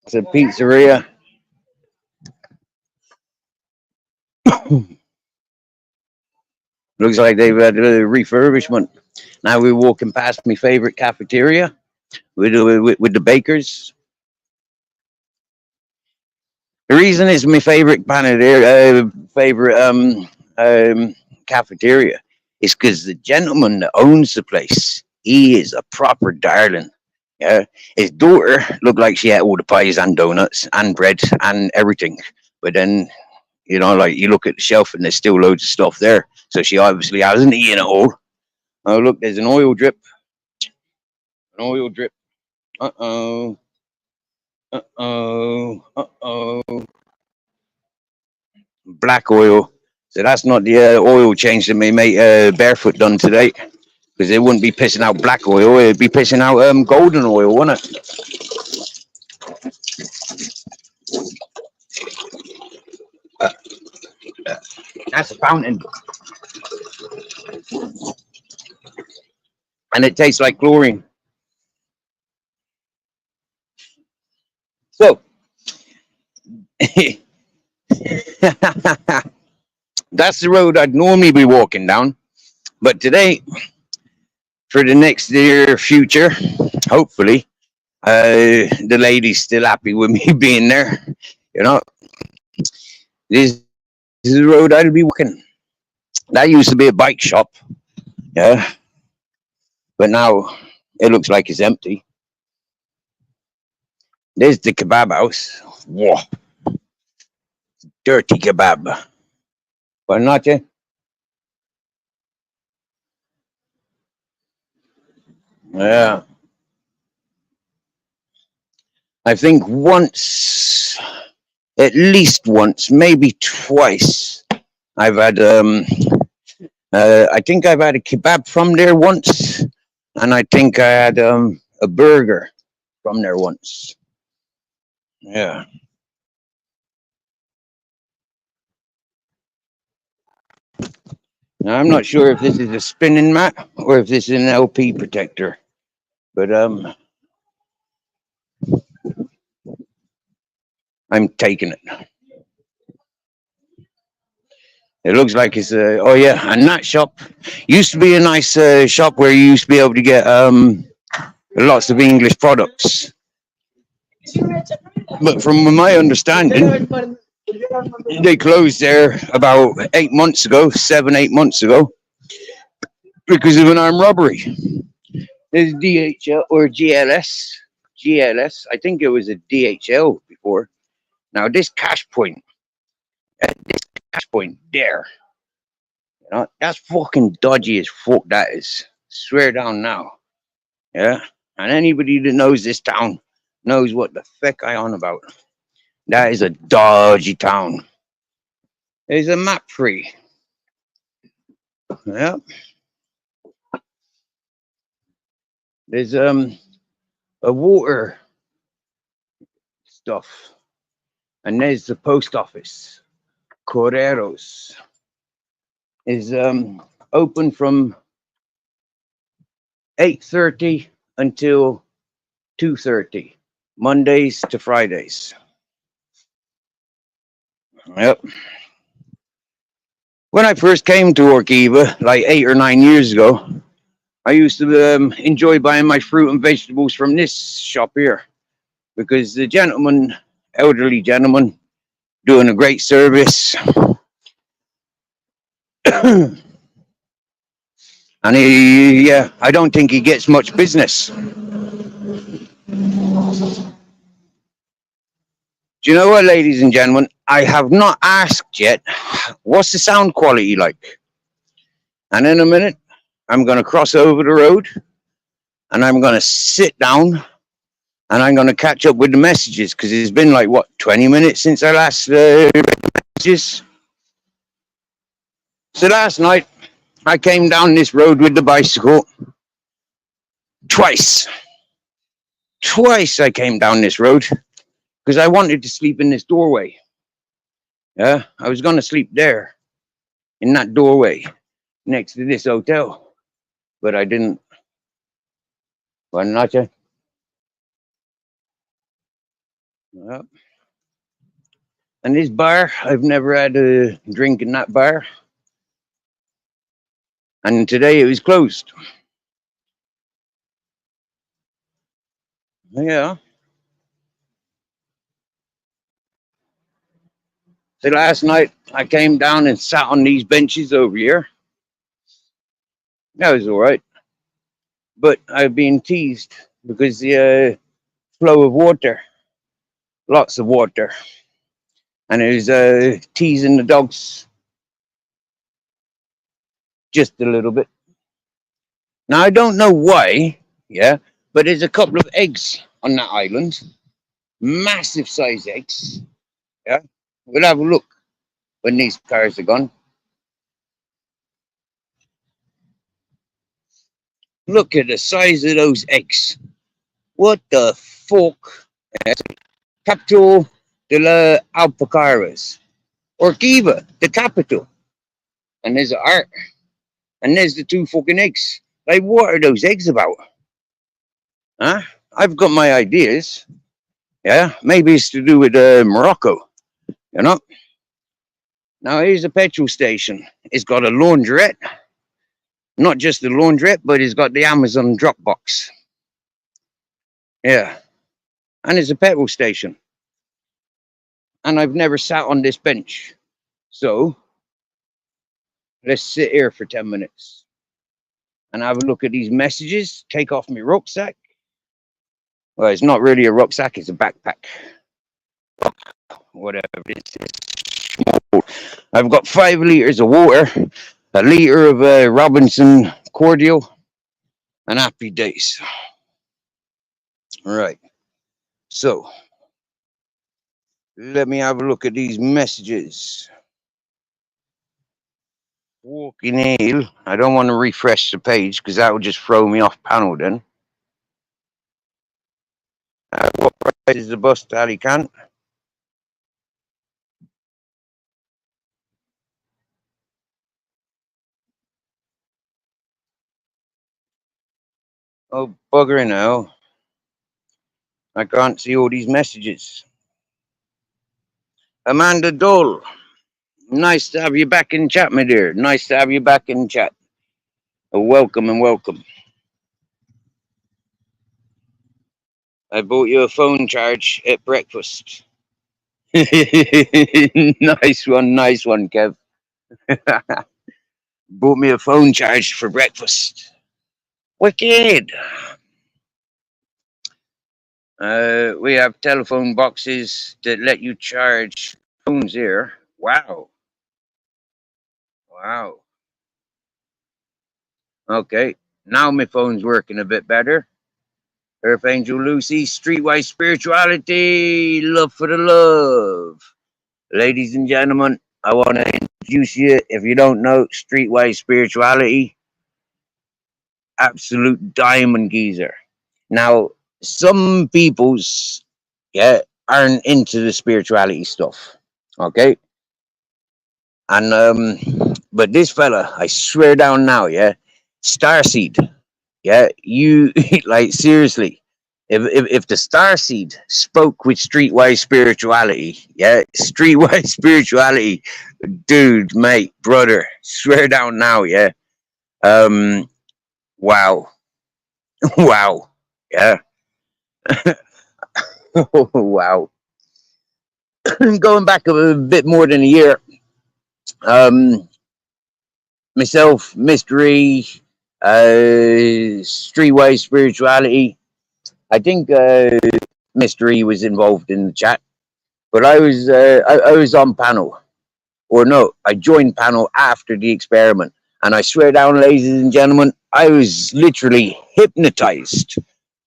It's a pizzeria. Looks like they've had a refurbishment. Now we're walking past my favorite cafeteria with the bakers. The reason it's my favorite favorite cafeteria is because the gentleman that owns the place, he is a proper darling. Yeah, his daughter looked like she ate all the pies and donuts and bread and everything, but then like you look at the shelf and there's still loads of stuff there, so she obviously hasn't eaten it all. Oh, look, there's an oil drip. An oil drip. Uh oh. Uh oh. Uh oh. Black oil. So that's not the oil change that my mate Barefoot done today. Because it wouldn't be pissing out black oil, it'd be pissing out golden oil, wouldn't it? That's a fountain. And it tastes like chlorine. So, that's the road I'd normally be walking down. But today, for the next near future, hopefully, the lady's still happy with me being there. You know, this is the road I'll be walking. That used to be a bike shop, yeah, but now it looks like it's empty. There's the kebab house. Whoa, dirty kebab. But not you. Yeah, I think once, at least once, maybe twice, I've had I think I've had a kebab from there once, and I think I had a burger from there once. Yeah. Now, I'm not sure if this is a spinning mat or if this is an LP protector, but I'm taking it. It looks like it's oh yeah, and that shop used to be a nice shop where you used to be able to get lots of English products. But from my understanding, they closed there about 8 months ago, 7, 8 months ago, because of an armed robbery. There's DHL or GLS. GLS. I think it was a DHL before. Now this cash point there, that's fucking dodgy as fuck. That is. Swear down now. Yeah. And anybody that knows this town knows what the fuck I on about. That is a dodgy town. There's a map free. Yeah. There's a water stuff. And there's the post office. Correros is open from 8:30 until 2:30, Mondays to Fridays. Yep. When I first came to Orgiva, like 8 or 9 years ago, I used to enjoy buying my fruit and vegetables from this shop here because the gentleman, elderly gentleman, doing a great service, and yeah, I don't think he gets much business. Do you know what, ladies and gentlemen? I have not asked yet. What's the sound quality like? And in a minute, I'm going to cross over the road and I'm going to sit down and I'm going to catch up with the messages because it's been like, what, 20 minutes since I last read the messages? So last night, I came down this road with the bicycle twice. Twice I came down this road because I wanted to sleep in this doorway. Yeah, I was going to sleep there in that doorway next to this hotel, but I didn't. Why not? Well, and this bar, I've never had a drink in that bar, and today it was closed. Yeah. So last night I came down and sat on these benches over here. That was all right, but I've been teased because the flow of water, lots of water, and it was teasing the dogs just a little bit. Now I don't know why, yeah, but there's a couple of eggs on that island, massive size eggs. Yeah, we'll have a look when these cars are gone. Look at the size of those eggs. What the fuck? Capital de la Alpacaras. Orgiva, the capital. And there's an art. And there's the two fucking eggs. Like, what are those eggs about? Huh? I've got my ideas. Yeah, maybe it's to do with Morocco. You know? Now, here's a petrol station. It's got a laundrette. Not just the laundrette, but it's got the Amazon drop box. Yeah. And it's a petrol station. And I've never sat on this bench. So, let's sit here for 10 minutes and have a look at these messages, take off my rucksack. Well, it's not really a rucksack, it's a backpack. Whatever it is. I've got 5 liters of water, a liter of Robinson cordial, and happy days. All right. So, let me have a look at these messages. Walking hell. I don't want to refresh the page because that would just throw me off panel then. What price is the bus to Alicante? Oh, bugger now. I can't see all these messages. Amanda Dole. Nice to have you back in chat, my dear. Nice to have you back in chat. Welcome and welcome. I bought you a phone charge at breakfast. Nice one, Kev. Bought me a phone charge for breakfast. Wicked. We have telephone boxes that let you charge phones here. Wow. Wow. Okay. Now my phone's working a bit better. Earth Angel Lucy, Streetwise Spirituality, love for the love. Ladies and gentlemen, I want to introduce you, if you don't know, Streetwise Spirituality, absolute diamond geezer. Now, some people's, yeah, aren't into the spirituality stuff, okay? And, but this fella, I swear down now, yeah, Starseed, yeah, you, like, seriously, if the starseed spoke with streetwise spirituality, yeah, streetwise spirituality, dude, mate, brother, swear down now, yeah. Um, wow, wow, yeah, wow. Going back a bit more than a year, um, myself, mystery, streetwise spirituality. I think mystery was involved in the chat, but I was on panel. Or no, I joined panel after the experiment. And I swear down, ladies and gentlemen, I was literally hypnotized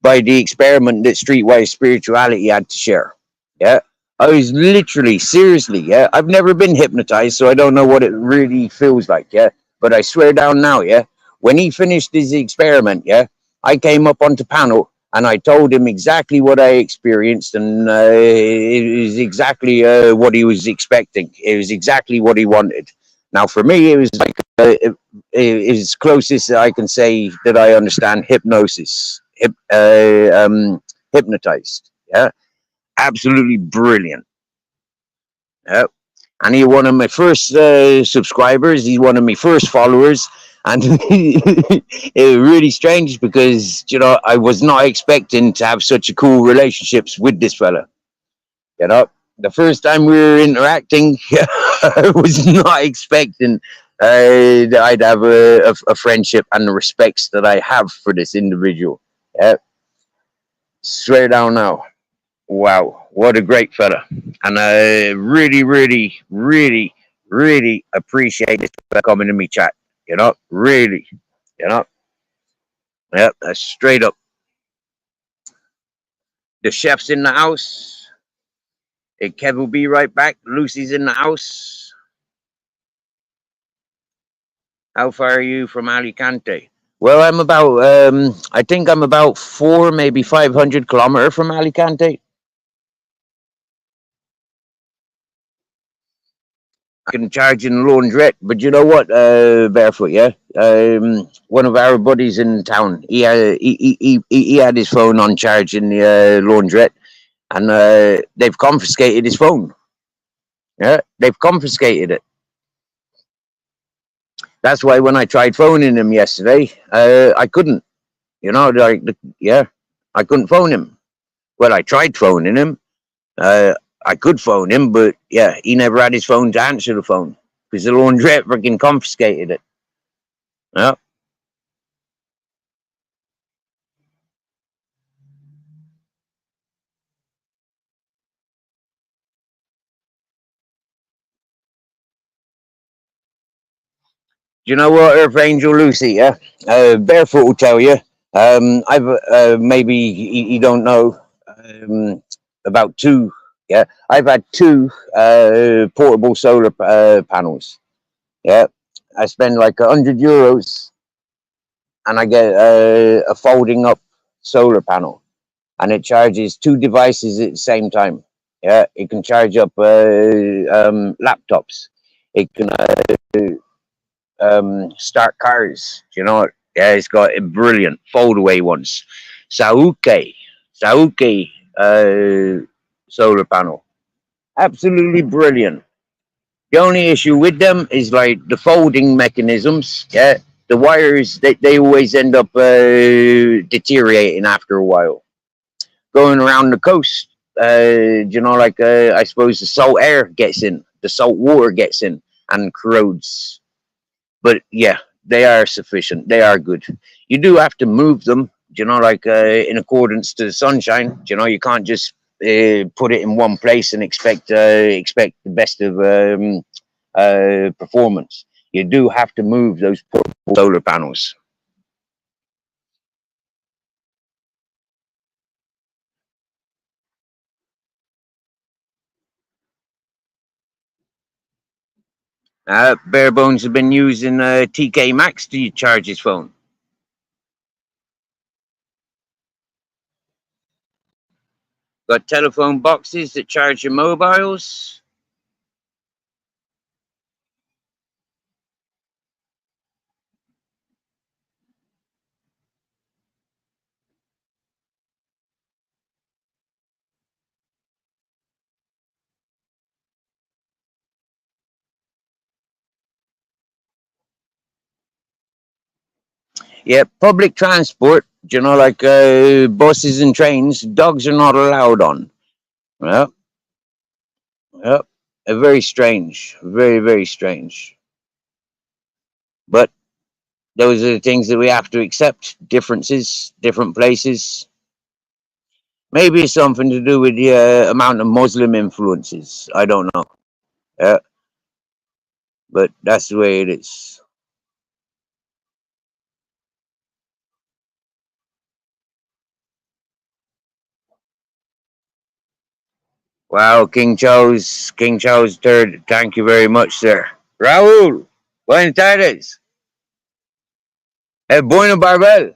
by the experiment that Streetwise Spirituality had to share. Yeah. I was literally, seriously, yeah. I've never been hypnotized, so I don't know what it really feels like, yeah. But I swear down now, yeah. When he finished his experiment, yeah, I came up onto panel and I told him exactly what I experienced, and it was exactly what he was expecting. It was exactly what he wanted. Now, for me, it was like it is closest I can say that I understand hypnosis, hypnotized. Yeah, absolutely brilliant. Yeah, and he's one of my first subscribers. He's one of my first followers, and it was really strange because I was not expecting to have such a cool relationships with this fella. The first time we were interacting, I was not expecting that I'd have a friendship and the respects that I have for this individual. Yeah, swear down now. Wow, what a great fella. And I really, really, really, really appreciate this fella coming to me chat. Really, you know, yeah, straight up. The chef's in the house. Kev will be right back. Lucy's in the house. How far are you from Alicante? Well, I think I'm about four, maybe 500 kilometers from Alicante. I can charge in laundrette, but you know what, Barefoot, yeah? One of our buddies in town, he had his phone on charge in the laundrette, and they've confiscated his phone. Yeah, they've confiscated it. That's why when I tried phoning him yesterday, I couldn't. Yeah, I couldn't phone him. Well, I tried phoning him. Uh, I could phone him, but yeah, he never had his phone to answer the phone because the laundrette freaking confiscated it. Yeah. Do you know what, Earth Angel Lucy? Yeah, Barefoot will tell you. I've maybe you don't know about two. Yeah, I've had two portable solar panels. Yeah, I spend like €100, and I get a folding up solar panel, and it charges two devices at the same time. Yeah, it can charge up laptops. It can start cars. Yeah, it's got a brilliant foldaway ones. Sauke, Sauke solar panel, absolutely brilliant. The only issue with them is like the folding mechanisms. Yeah, the wires they always end up deteriorating after a while. Going around the coast, like I suppose the salt air gets in, the salt water gets in and corrodes. But yeah, they are sufficient. They are good. You do have to move them, like in accordance to the sunshine. You can't just put it in one place and expect the best of performance. You do have to move those portable solar panels. Bare Bones have been using TK Maxx to charge his phone. Got telephone boxes that charge your mobiles. Yeah, public transport, like buses and trains, dogs are not allowed on. Yeah, yeah. Very strange. Very, very strange. But those are the things that we have to accept. Differences, different places. Maybe it's something to do with the amount of Muslim influences. I don't know. Yeah, but that's the way it is. Wow, King Charles III. Thank you very much, sir. Raúl, buenas tardes. Bueno Barbel.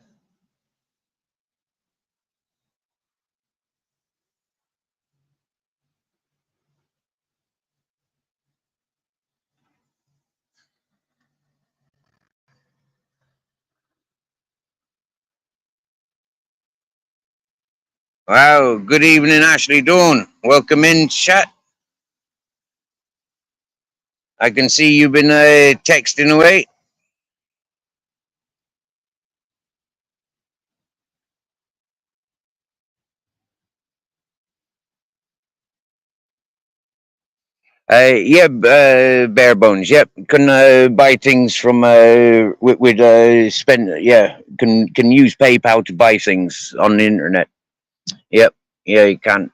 Wow, good evening, Ashley Dawn. Welcome in, chat. I can see you've been texting away. Yeah, bare bones. Yep, can buy things from with spend. Yeah, can use PayPal to buy things on the internet. Yep, yeah, you can.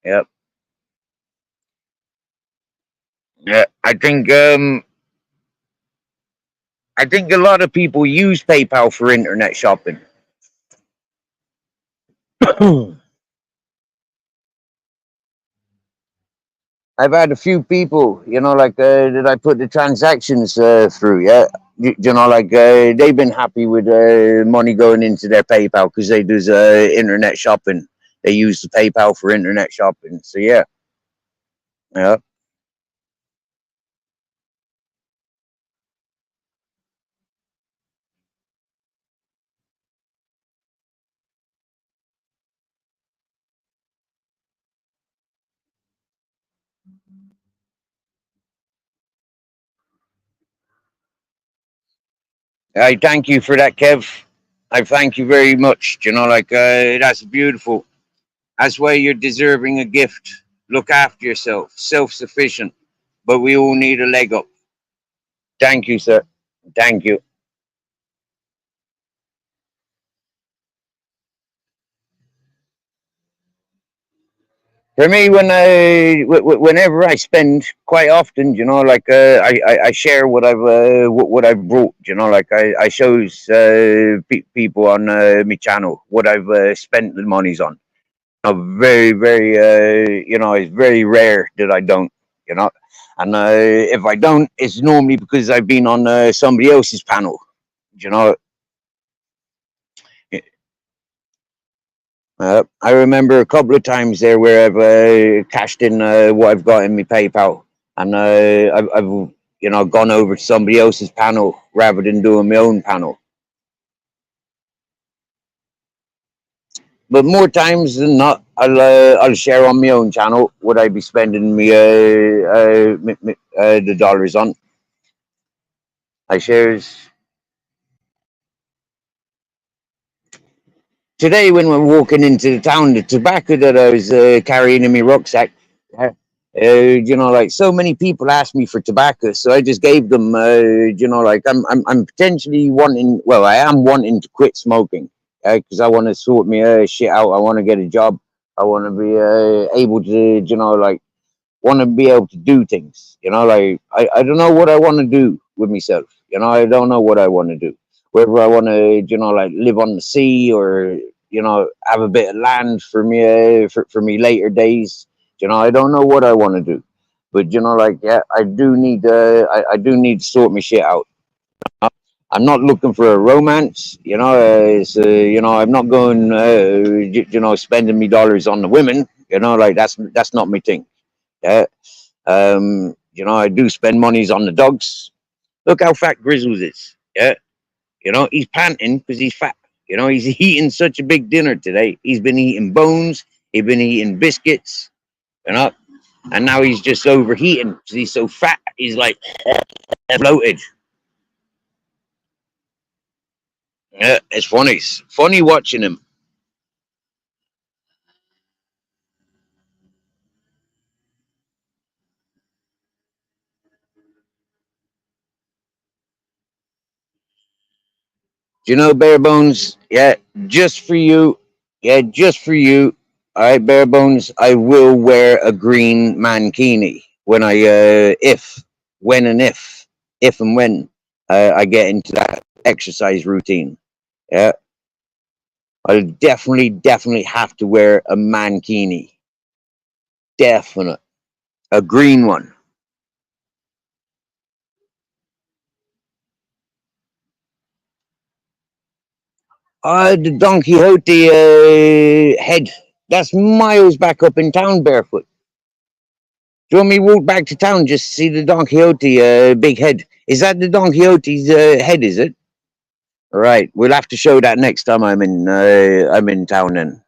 Yep, yeah. I think a lot of people use PayPal for internet shopping. I've had a few people, like that I put the transactions through. Yeah, like they've been happy with money going into their PayPal because they do internet shopping. They use the PayPal for internet shopping. So yeah, yeah. I thank you for that, Kev. I thank you very much. Like that's beautiful. That's why you're deserving a gift. Look after yourself, self-sufficient. But we all need a leg up. Thank you, sir. Thank you. For me, whenever I spend, quite often, like I share what I've brought. Like I shows people on my channel what I've spent the monies on. Very, very, it's very rare that I don't. You know, and if I don't, it's normally because I've been on somebody else's panel. You know, I remember a couple of times there where I've cashed in what I've got in my PayPal, and I've gone over to somebody else's panel rather than doing my own panel. But more times than not, I'll share on my own channel what I be spending the dollars on. I shares today when we're walking into the town, the tobacco that I was carrying in my rucksack. Like so many people asked me for tobacco, so I just gave them. Like I'm potentially wanting. Well, I am wanting to quit smoking because I want to sort me shit out. I want to get a job. I want to be able to, like want to be able to do things. Like I don't know what I want to do with myself. I don't know what I want to do. Whether I want to, like live on the sea or have a bit of land for me for me later days. I don't know what I want to do, but like yeah, I do need to sort my shit out. I'm not looking for a romance, I'm not going, spending me dollars on the women, like that's not my thing. Yeah. I do spend monies on the dogs. Look how fat Grizzles is. Yeah. He's panting because he's fat. He's eating such a big dinner today. He's been eating bones. He's been eating biscuits. You know, and now he's just overheating because he's so fat. He's like bloated. Yeah, it's funny. It's funny watching him. Do you know Bare Bones? Yeah, just for you. Yeah, just for you. All right, Bare Bones. I will wear a green mankini when if and when I get into that exercise routine. Yeah, I'll definitely have to wear a mankini. Definite, a green one. The Don Quixote head. That's miles back up in town, barefoot. Do you want me to walk back to town just to see the Don Quixote big head? Is that the Don Quixote's head? Is it? Right. We'll have to show that next time I'm in town. Then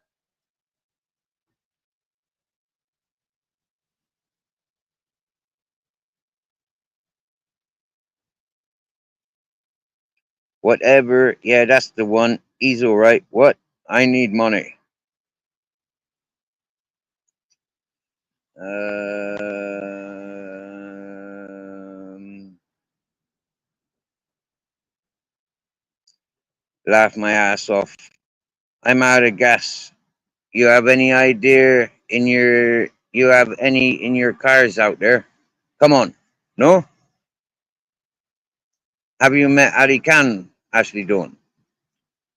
whatever. Yeah, that's the one. He's all right. What? I need money. Laugh my ass off. I'm out of gas. You have any idea in your you have any in your cars out there? Come on. No? Have you met Ali Khan, Ashley Dawn?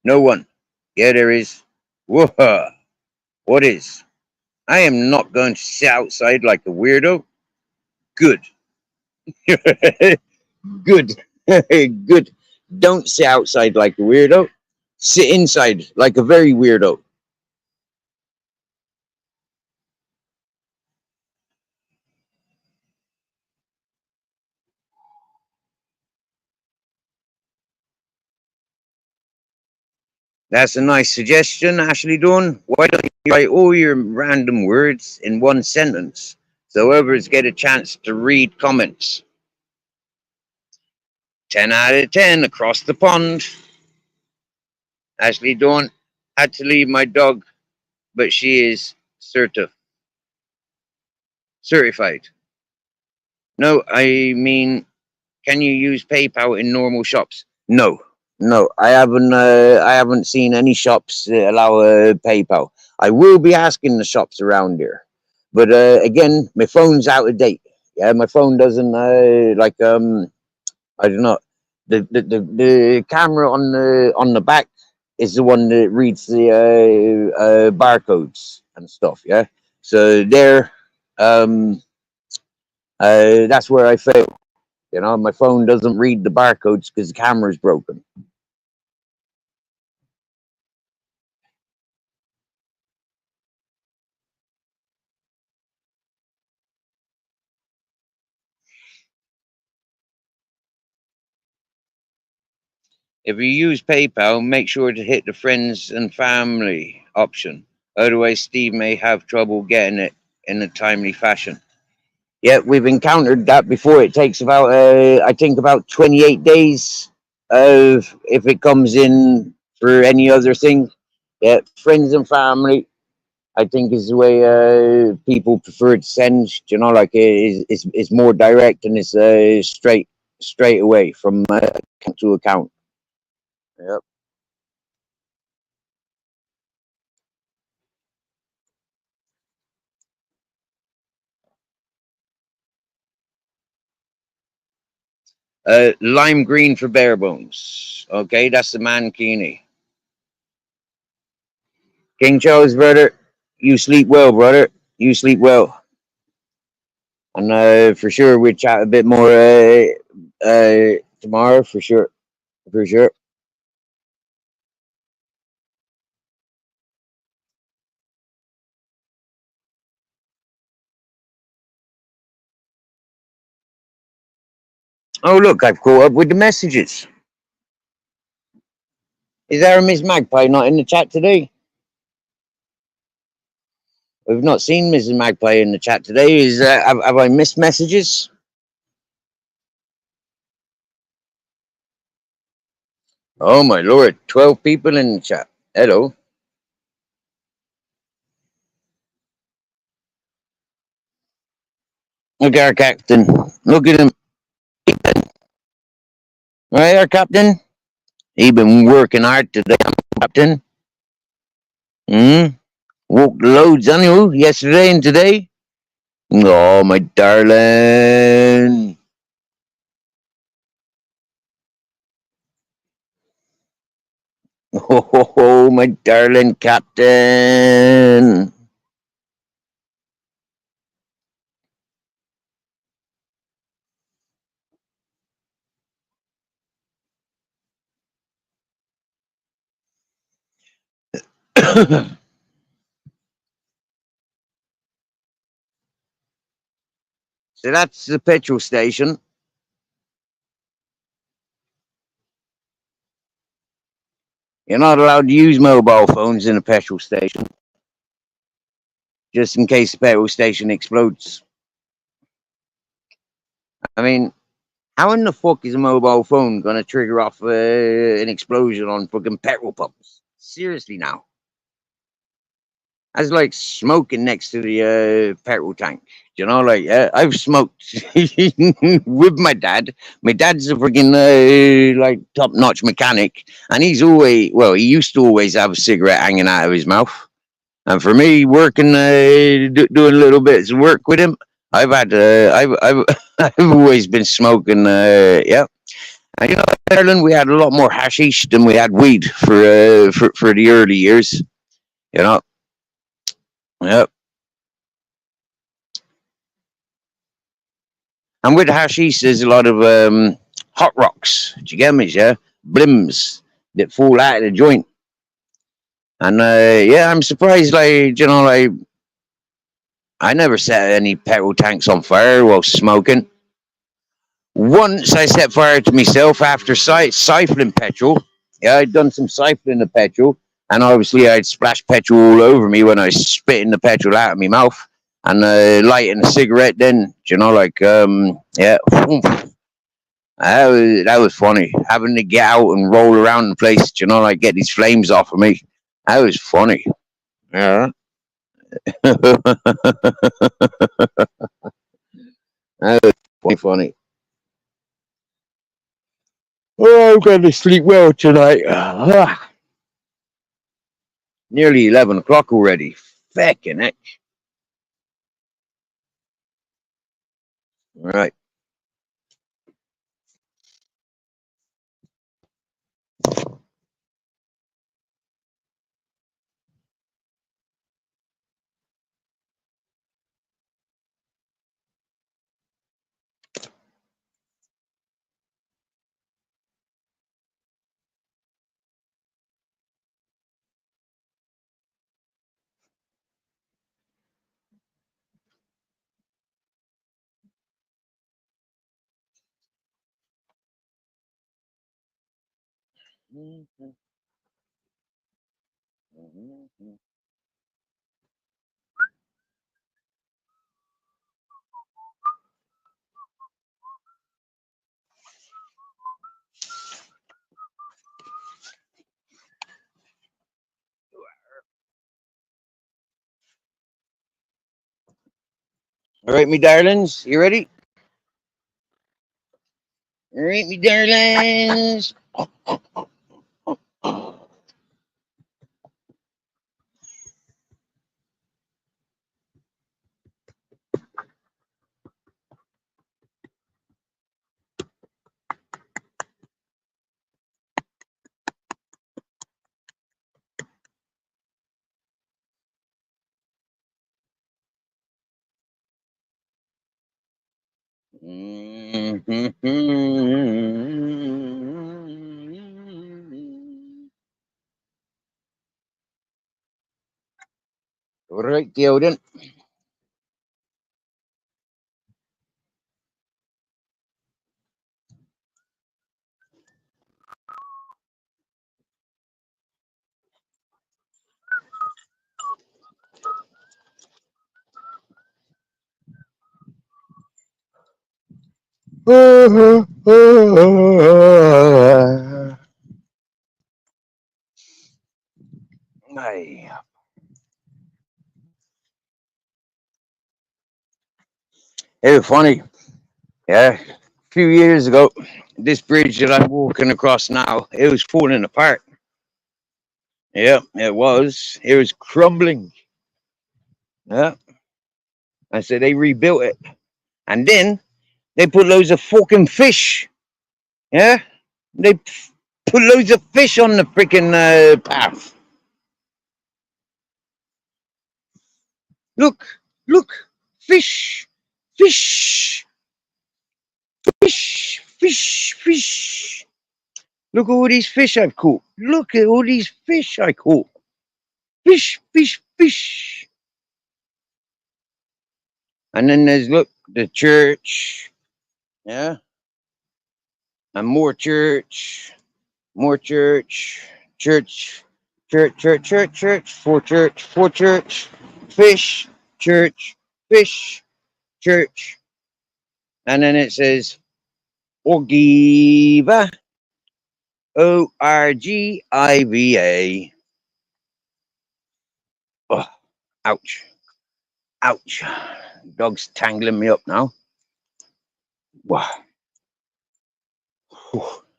No one. Yeah, there is. Whoa. What is? I am not going to sit outside like a weirdo. Good. Good. Good. Don't sit outside like a weirdo. Sit inside like a very weirdo. That's a nice suggestion, Ashley Dawn. Why don't you write all your random words in one sentence so others get a chance to read comments? 10 out of 10 across the pond. Ashley Dawn had to leave my dog, but she is certified. No, I mean, can you use PayPal in normal shops? No, no, I haven't. I haven't seen any shops allow PayPal. I will be asking the shops around here, but again, my phone's out of date. Yeah, my phone doesn't I don't know. The camera on the back is the one that reads the barcodes and stuff. Yeah, so there, um, that's where I fail. You know, my phone doesn't read the barcodes because the camera's broken. If you use PayPal, make sure to hit the friends and family option. Otherwise, Steve may have trouble getting it in a timely fashion. Yeah, we've encountered that before. It takes about, I think, about 28 days of if it comes in for any other thing. Yeah, friends and family, I think, is the way people prefer to send. You know, like it's more direct and it's straight away from account to account. Yep. Lime green for bare bones. Okay, that's the mankini. King Charles, brother, you sleep well, brother. You sleep well. And for sure, we'll chat a bit more tomorrow, for sure. For sure. Oh, look, I've caught up with the messages. Is there a Miss Magpie not in the chat today? We've not seen Mrs. Magpie in the chat today. Have I missed messages? Oh my lord, 12 people in the chat. Hello. Look at our captain. Look at him. Right, our captain. He been working hard today, captain. Hmm? Walked loads on you yesterday and today. Oh, my darling. Oh, my darling captain. So that's the petrol station. You're not allowed to use mobile phones in a petrol station, just in case the petrol station explodes. I mean, how in the fuck is a mobile phone gonna trigger off an explosion on fucking petrol pumps? Seriously now. That's like smoking next to the petrol tank. You know, like I've smoked with my dad. My dad's a freaking like top-notch mechanic, and he's always well. He used to always have a cigarette hanging out of his mouth. And for me, working doing little bits of work with him, I've I've always been smoking. Yeah, and you know, in Ireland we had a lot more hashish than we had weed for the early years. You know, yeah. And with hashish, there's a lot of hot rocks. Do you get me? Yeah, blims that fall out of the joint. And yeah, I'm surprised. Like you know, like I never set any petrol tanks on fire while smoking. Once I set fire to myself after siphoning petrol. Yeah, I'd done some siphoning of petrol, and obviously I'd splashed petrol all over me when I was spitting the petrol out of my mouth and lighting a cigarette. Then, you know, like yeah, that was funny. Having to get out and roll around the place, you know, like get these flames off of me. That was funny. Yeah, that was funny. Oh, I'm going to sleep well tonight. Nearly 11 o'clock already. Feckin' heck. All right. All right, me darlings. You ready? All right, me darlings. All right, Gilden. It was funny. Yeah. A few years ago, this bridge that I'm walking across now, it was falling apart. Yeah, it was. It was crumbling. Yeah. I said they rebuilt it. And then they put loads of fucking fish. Yeah. They put loads of fish on the freaking path. Look, look, fish, fish, fish, fish, fish. Look at all these fish I've caught. Look at all these fish I caught. Fish, fish, fish. And then there's, look, the church. Yeah. And more church. More church. Church. Church, church, church, church. Four church. Fish. Church. Fish. Church. And then it says Orgiva. Orgiva. Oh, ouch. Ouch. Dog's tangling me up now. Wow.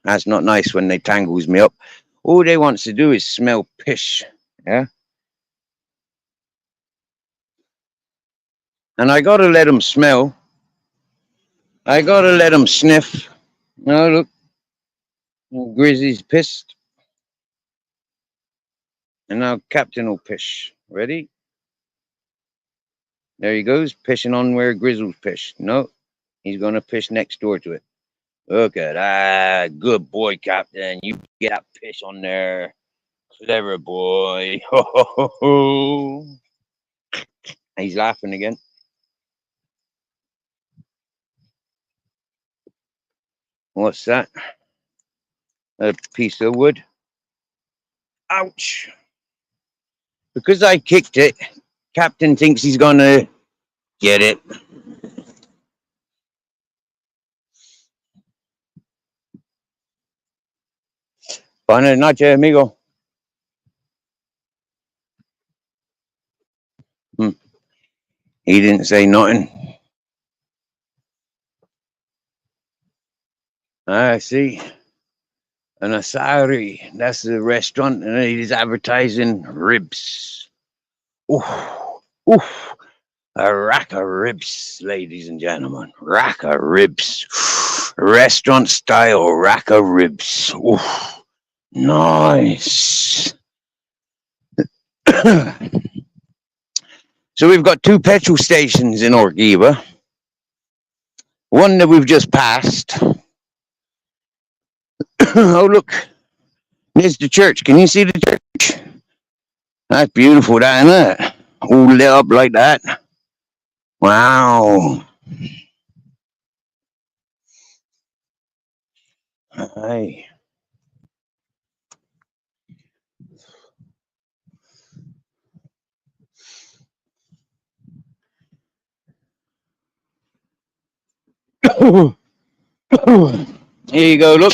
That's not nice when they tangles me up. All they wants to do is smell piss. Yeah. And I gotta let them smell. I gotta let them sniff. Oh, look. Grizzly's pissed. And now Captain will piss. Ready? There he goes, pissing on where Grizzle's pissed. No, he's gonna piss next door to it. Look at that. Good boy, Captain. You get that piss on there. Clever boy. Ho, ho, ho, ho. He's laughing again. What's that? A piece of wood. Ouch. Because I kicked it, Captain thinks he's gonna get it. Buenas noches, amigo. He didn't say nothing. I see. An asari. That's the restaurant, and he's advertising ribs. Oof, oof. A rack of ribs, ladies and gentlemen. Rack of ribs. Restaurant style rack of ribs. Oof. Nice. So we've got two petrol stations in Orgiva. One that we've just passed. Oh, look. There's the church. Can you see the church? That's beautiful, that, isn't it? All lit up like that. Wow. Hey. Here you go, look.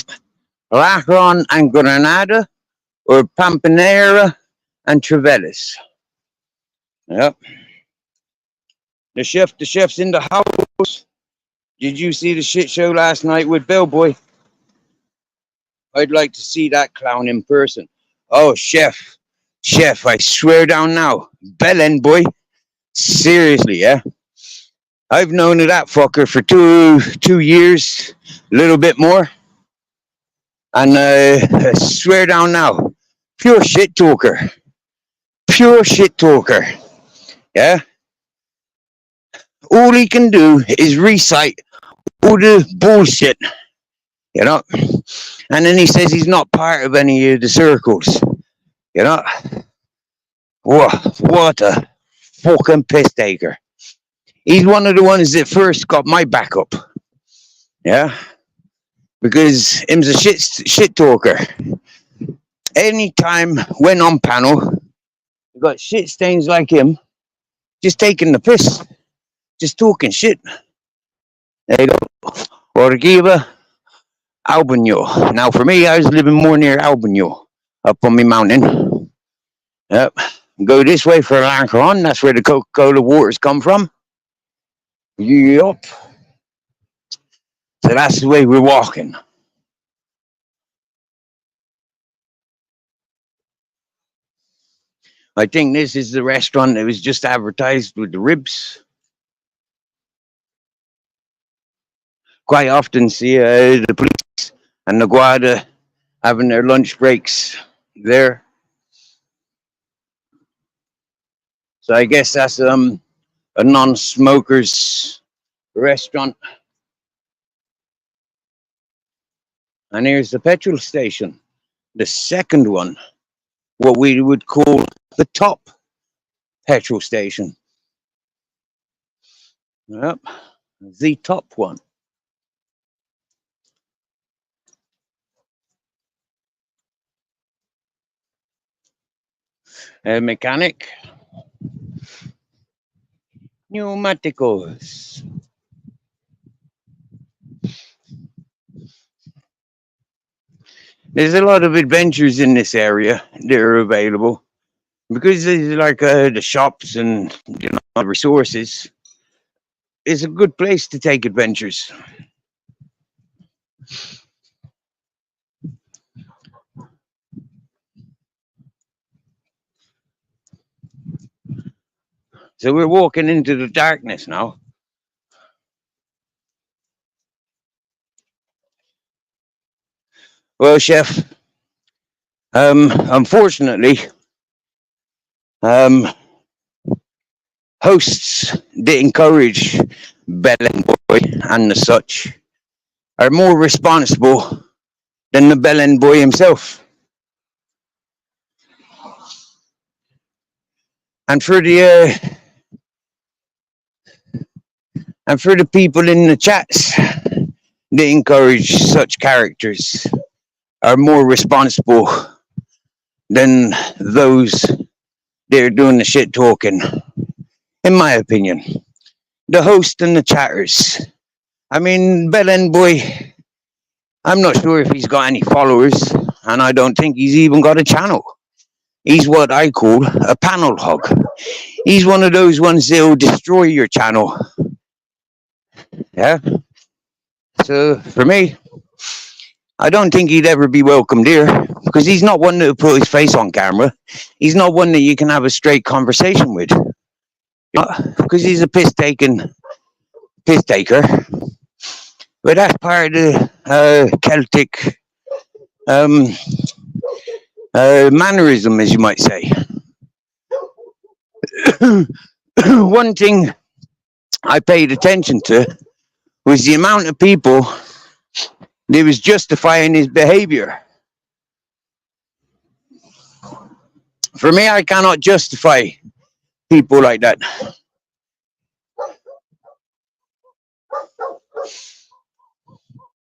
Lacron and Granada, or Pampanera and Trevellis. Yep. The chef's in the house. Did you see the shit show last night with Bellboy? I'd like to see that clown in person. Oh, chef, I swear down now, Bellend boy. Seriously, yeah. I've known that fucker for two years, a little bit more. And I swear down now, pure shit talker. Pure shit talker. Yeah? All he can do is recite all the bullshit, you know? And then he says he's not part of any of the circles, you know? What a fucking piss taker. He's one of the ones that first got my backup. Yeah? Because him's a shit talker. Anytime when on panel, you got shit stains like him, just taking the piss, just talking shit. There you go. Orgiva, Albano. Now for me, I was living more near Albano, up on my mountain. Yep. Go this way for Lancron, that's where the Coca-Cola waters come from. Yup. So that's the way we're walking. I think this is the restaurant that was just advertised with the ribs. Quite often see the police and the Guarda having their lunch breaks there. So I guess that's a non-smokers restaurant. And here's the petrol station, the second one, what we would call the top petrol station. Yep, the top one. Mechanic. Pneumáticos. There's a lot of adventures in this area that are available because there's like the shops and the resources. It's a good place to take adventures. So we're walking into the darkness now. Well, chef, unfortunately, hosts that encourage Bellend Boy and the such are more responsible than the Bellend Boy himself. And for the people in the chats that encourage such characters are more responsible than those that are doing the shit talking, in my opinion. The host and the chatters. I mean, Bellend Boy, I'm not sure if he's got any followers, and I don't think he's even got a channel. He's what I call a panel hog. He's one of those ones that will destroy your channel. Yeah? So, for me, I don't think he'd ever be welcomed here because he's not one that will put his face on camera. He's not one that you can have a straight conversation with. Because he's a piss taker. But that's part of the Celtic mannerism, as you might say. One thing I paid attention to was the amount of people that was justifying his behavior. For me, I cannot justify people like that.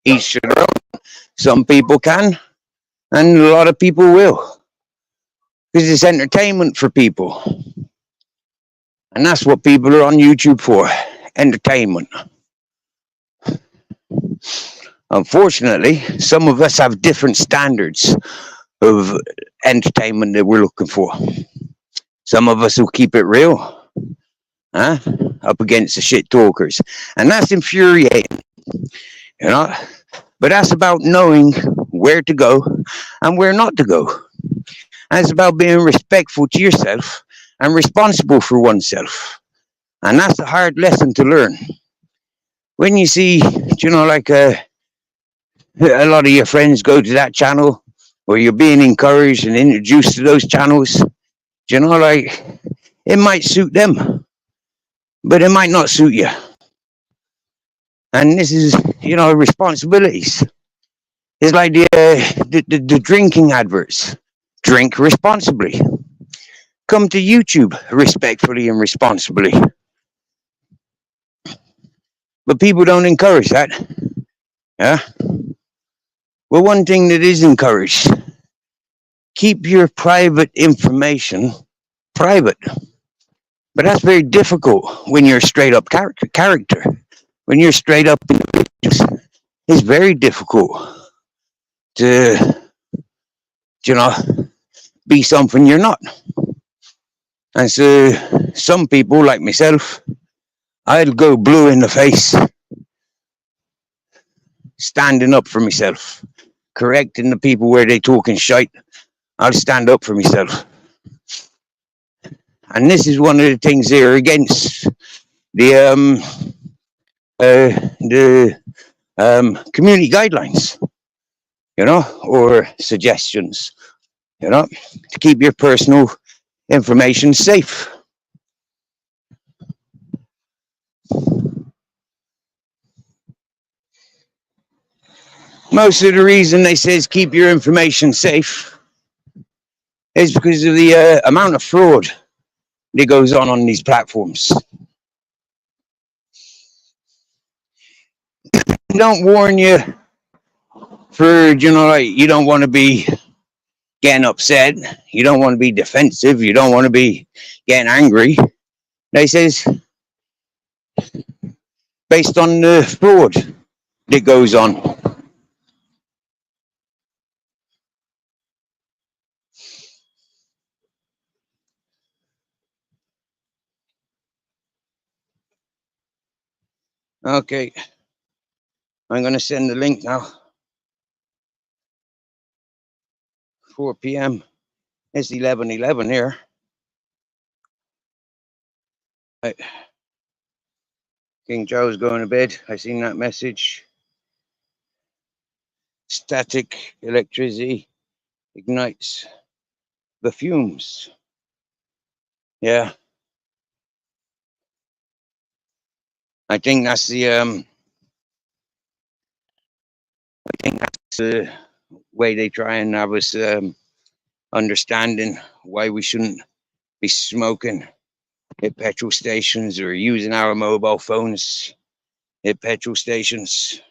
Each their own. Some people can, and a lot of people will. Because it's entertainment for people. And that's what people are on YouTube for, entertainment. Unfortunately, some of us have different standards of entertainment that we're looking for. Some of us will keep it real, up against the shit talkers. And that's infuriating, But that's about knowing where to go and where not to go. And it's about being respectful to yourself and responsible for oneself. And that's a hard lesson to learn. When you see, like a lot of your friends go to that channel, or you're being encouraged and introduced to those channels, it might suit them, but it might not suit you. And this is, responsibilities. It's like the drinking adverts. Drink responsibly. Come to YouTube respectfully and responsibly. But people don't encourage that. Yeah? Well, one thing that is encouraged, keep your private information private. But that's very difficult when you're a straight up character. When you're straight up individuals, it's very difficult to, be something you're not. And so some people like myself I'll go blue in the face, standing up for myself, correcting the people where they talking shite. I'll stand up for myself. And this is one of the things they're against the community guidelines, or suggestions, to keep your personal information safe. Most of the reason they says keep your information safe is because of the amount of fraud that goes on these platforms. They don't warn you for, like, you don't want to be getting upset, you don't want to be defensive, you don't want to be getting angry. They says based on the fraud that goes on. Okay, I'm going to send the link now. 4 p.m. It's 11:11 here. Right. King Joe's going to bed. I seen that message. Static electricity ignites the fumes. Yeah. I think that's the way they try and have us understanding why we shouldn't be smoking at petrol stations or using our mobile phones at petrol stations.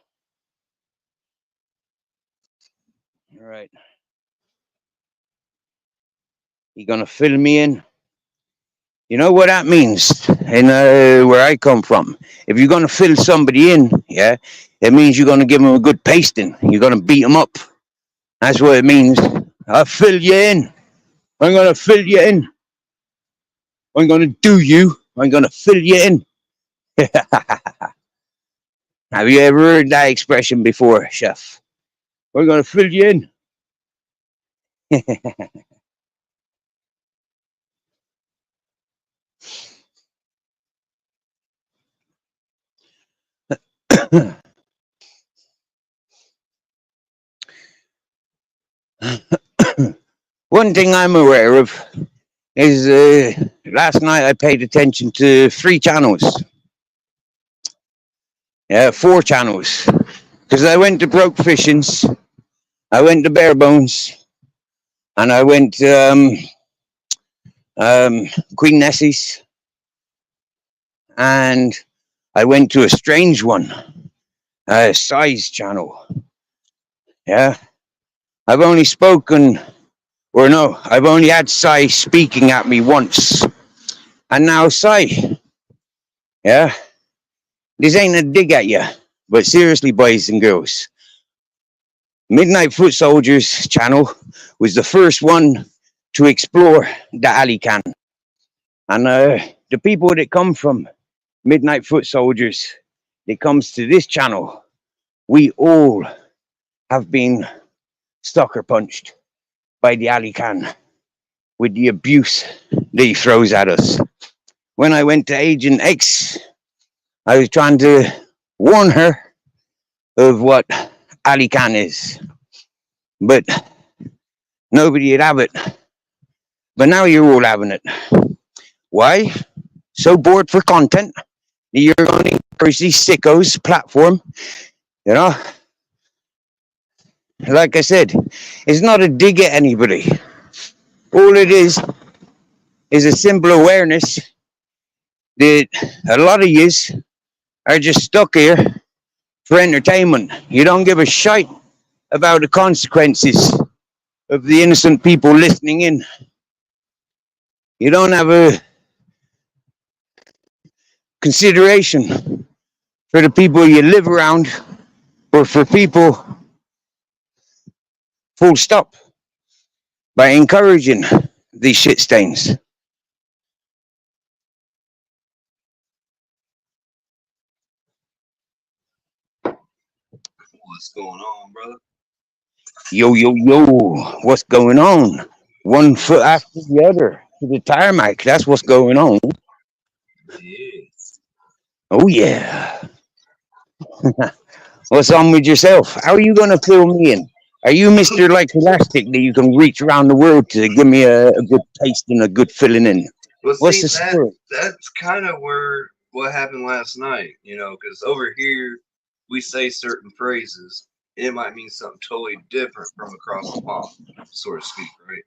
All right. You gonna fill me in? You know what that means in where I come from. If you're gonna fill somebody in, yeah, it means you're gonna give them a good pasting. You're gonna beat them up. That's what it means. I'll fill you in. I'm gonna fill you in. I'm gonna do you. I'm gonna fill you in. Have you ever heard that expression before, Chef? We're gonna fill you in. One thing I'm aware of is last night I paid attention to 3 channels. Yeah, 4 channels. Because I went to Broke Fishings, I went to Bare Bones, and I went to Queen Nessie's, and I went to a strange one, Size channel. Yeah, I've only spoken, or no, I've only had Sai speaking at me once, and now Sai. Yeah, this ain't a dig at you, but seriously, boys and girls, Midnight Foot Soldiers channel was the first one to explore the Alican. And the people that come from Midnight Foot Soldiers that comes to this channel, we all have been sucker punched by the Alican with the abuse that he throws at us. When I went to Agent X, I was trying to warn her of what Alican is, but nobody would have it. But now you're all having it. Why? So bored for content that you're going to encourage these sickos platform. Like I said, it's not a dig at anybody. All it is a simple awareness that a lot of yous are just stuck here for entertainment. You don't give a shite about the consequences of the innocent people listening in. You don't have a consideration for the people you live around or for people, full stop, by encouraging these shit stains. What's going on, brother? Yo, yo, yo, what's going on? One Not foot much. after the other to the tarmac. That's what's going on. Yeah. Oh, yeah. What's on with yourself? How are you going to fill me in? Are you Mr. Like Elastic that you can reach around the world to give me a good taste and a good filling in? Well, What's see, the story? that's kind of where what happened last night, because over here we say certain phrases. It might mean something totally different from across the pond, so to speak, right?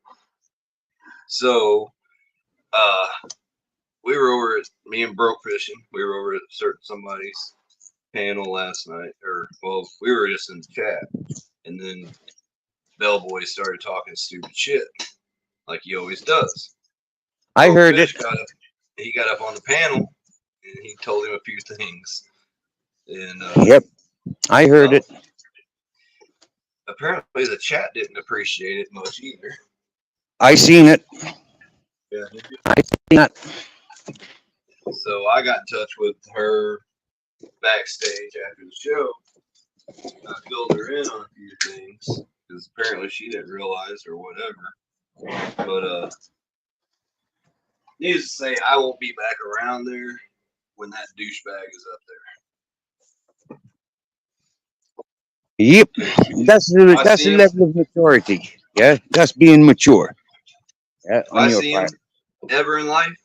So, uh, we were over at me and Broke Fishing. We were over at certain somebody's panel last night, or well, we were just in the chat, and then Bellboy started talking stupid shit like he always does. I Broke heard it. Fish got up. He got up on the panel and he told him a few things. And Yep, I heard it. well, apparently the chat didn't appreciate it much either. I seen it. Yeah. I seen that. So I got in touch with her backstage after the show. I filled her in on a few things because apparently she didn't realize or whatever. But needless to say, I won't be back around there when that douchebag is up Yep, there. I that's the see him. level of maturity. Yeah, that's being mature. Yeah, If on I your see part. him ever in life,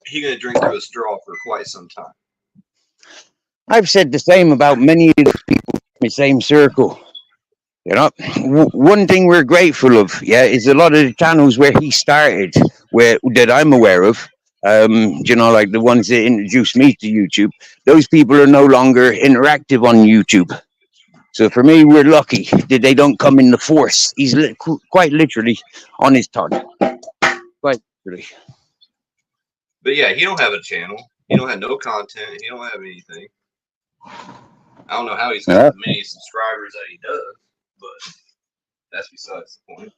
he gonna drink through a straw for quite some time. I've said the same about many of the people in the same circle. You know, one thing we're grateful of, yeah, is a lot of the channels where he started, where that I'm aware of. Like the ones that introduced me to YouTube. Those people are no longer interactive on YouTube. So for me, we're lucky that they don't come in the force. He's quite literally on his tongue. Quite literally. But yeah, he don't have a channel. He don't have no content. He don't have anything. I don't know how he's got Yeah. as many subscribers that he does, but that's besides the point.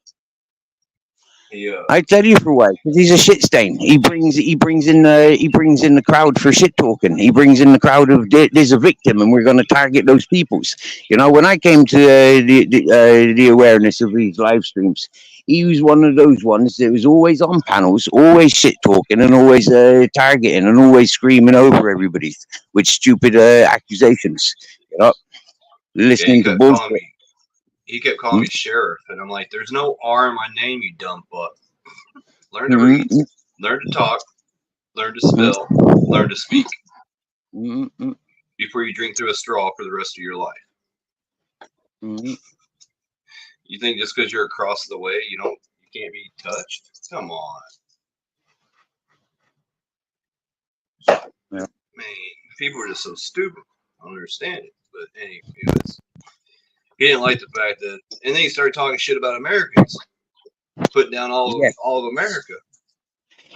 He I tell you for why, because he's a shit stain. He brings in the crowd for shit talking. He brings in the crowd of there's a victim, and we're going to target those peoples. You know, when I came to the awareness of these live streams, he was one of those ones that was always on panels, always shit talking, and always targeting, and always screaming over everybody with stupid accusations. You know, yeah, he listening to kept calling bullshit. me. He kept calling Hmm? me sheriff, and I'm like, "There's no R in my name, you dumb fuck. Learn to Hmm. read, learn to talk, learn to Hmm. spell, learn to speak Hmm. Hmm. before you drink through a straw for the rest of your life. Hmm. You think just because you're across the way, you can't be touched? Come on, Yeah. man. People are just so stupid. I don't understand it. But anyways, he didn't like the fact that, and then he started talking shit about Americans, putting down Yeah. all of America.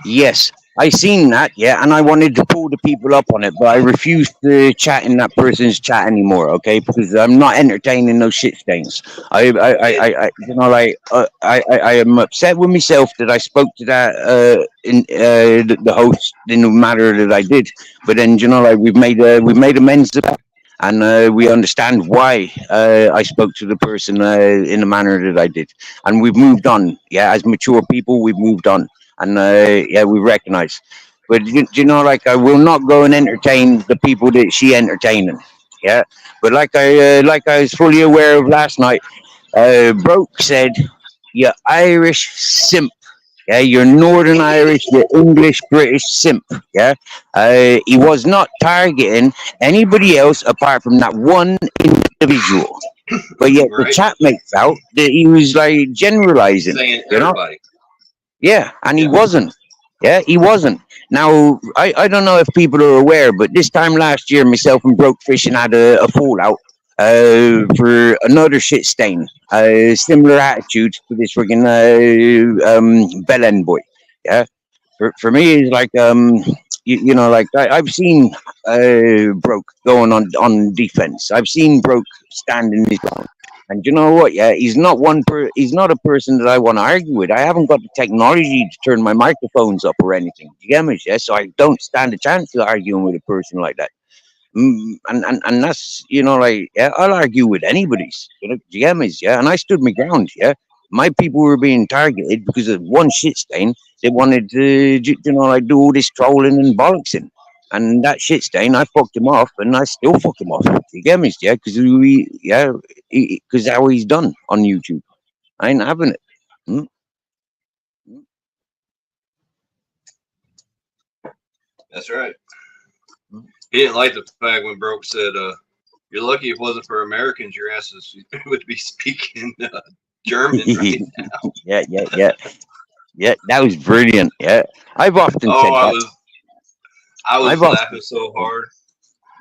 Yes, I seen that, yeah, and I wanted to pull the people up on it, but I refused to chat in that person's chat anymore, okay? Because I'm not entertaining those shit stains. And I am upset with myself that I spoke to that the host in the matter that I did, but then like we've made amends about it, and we understand why I spoke to the person in the manner that I did, and we've moved on. Yeah, as mature people, we've moved on, and yeah, we recognize. But like I will not go and entertain the people that she entertaining. Yeah, but like I was fully aware of last night. Broke said, "You Irish simp." Yeah, you're Northern Irish, you're English, British simp. Yeah, he was not targeting anybody else apart from that one individual. But yet the right, chat makes out that he was like generalizing. saying You know, everybody. yeah, and he Yeah, wasn't. Yeah, he wasn't. Now, I don't know if people are aware, but this time last year, myself and Broke Fishing had a fallout for another shit stain. Similar attitude to this friggin' Belen boy. Yeah, for me, it's like like I've seen Broke going on defense. I've seen Broke standing his ground. And you know what? Yeah, he's not a person that I want to argue with. I haven't got the technology to turn my microphones up or anything. You get me? Yeah, so I don't stand a chance of arguing with a person like that. And that's, you know, like, yeah, I'll argue with anybody's, you know, GMs, yeah, and I stood my ground, yeah. My people were being targeted because of one shit stain. They wanted to, you know, like, do all this trolling and bollocksing. And that shit stain, I fucked him off, and I still fuck him off. You get me, yeah? Because yeah, because how he's done on YouTube. I ain't having it. Mm, mm, That's right. mm. He didn't like the fact when Broke said, "You're lucky if it wasn't for Americans, your ass would be speaking German right now." Yeah, yeah, yeah, yeah. That was brilliant. Yeah, I've often Oh, said that. I I've was often laughing so hard.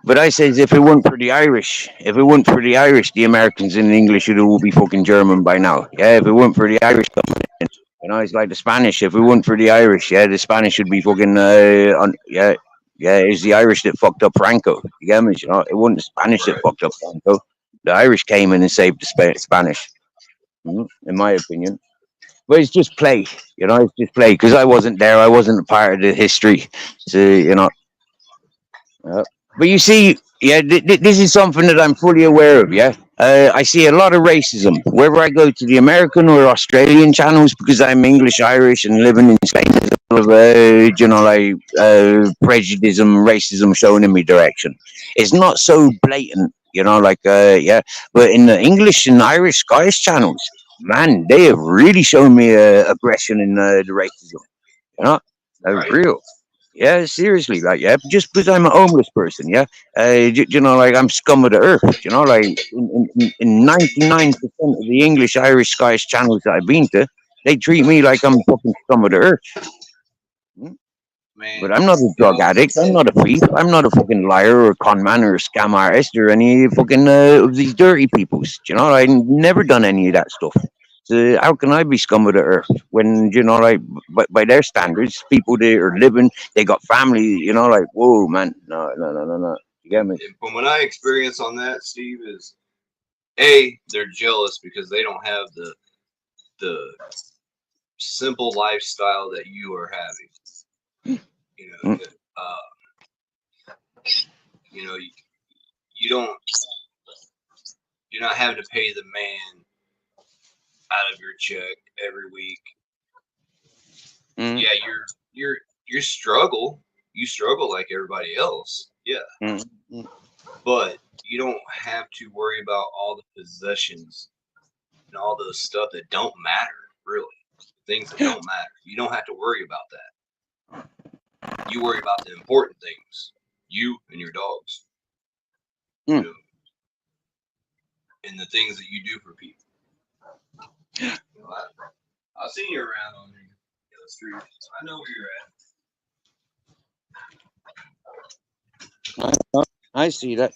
But I says if it weren't for the Irish, if it weren't for the Irish, the Americans and the English would all be fucking German by now. Yeah, if it weren't for the Irish coming in, you know, it's like the Spanish. If it weren't for the Irish, yeah, the Spanish would be fucking yeah, yeah. It's the Irish that fucked up Franco. You get me? You know, it wasn't the Spanish that Right. fucked up Franco. The Irish came in and saved the Spanish, in my opinion. But it's just play, you know. It's just play because I wasn't there. I wasn't a part of the history, so you know. Uh, but you see, yeah, this is something that I'm fully aware of. Yeah, I see a lot of racism wherever I go to the American or Australian channels because I'm English Irish and living in Spain. There's a lot of you know, like prejudice, racism shown in me direction. It's not so blatant, you know, like yeah, but in the English and Irish Scottish channels, man, they have really shown me aggression in the racism. You know, Right. real. Yeah, seriously, like, yeah, just because I'm a homeless person, yeah, you know, like, I'm scum of the earth, you know, like, in 99% of the English, Irish, Scottish channels that I've been to, they treat me like I'm fucking scum of the earth. Mm. But Man, I'm not a you drug know, addict, I'm not a thief, I'm not a fucking liar or a con man or a scam artist or any fucking of these dirty peoples, you know, I've never done any of that stuff. So how can I be scum of the earth when, you know, like, by their standards, people they are living, they got family, you know, like, whoa, man, no, no, no, no, no. You get me? from what I experience on that, Steve, is A, they're jealous because they don't have the simple lifestyle that you are having. You know, Mm, you know, you don't, you're not having to pay the man out of your check every week. mm, Yeah, you struggle. You struggle like everybody else. Yeah, mm, mm, but you don't have to worry about all the possessions and all those stuff that don't matter. Really, things that don't matter. You don't have to worry about that. You worry about the important things. You and your dogs. You mm. know, and the things that you do for people. You know, I've seen you around on the street. I know where you're at. I see that.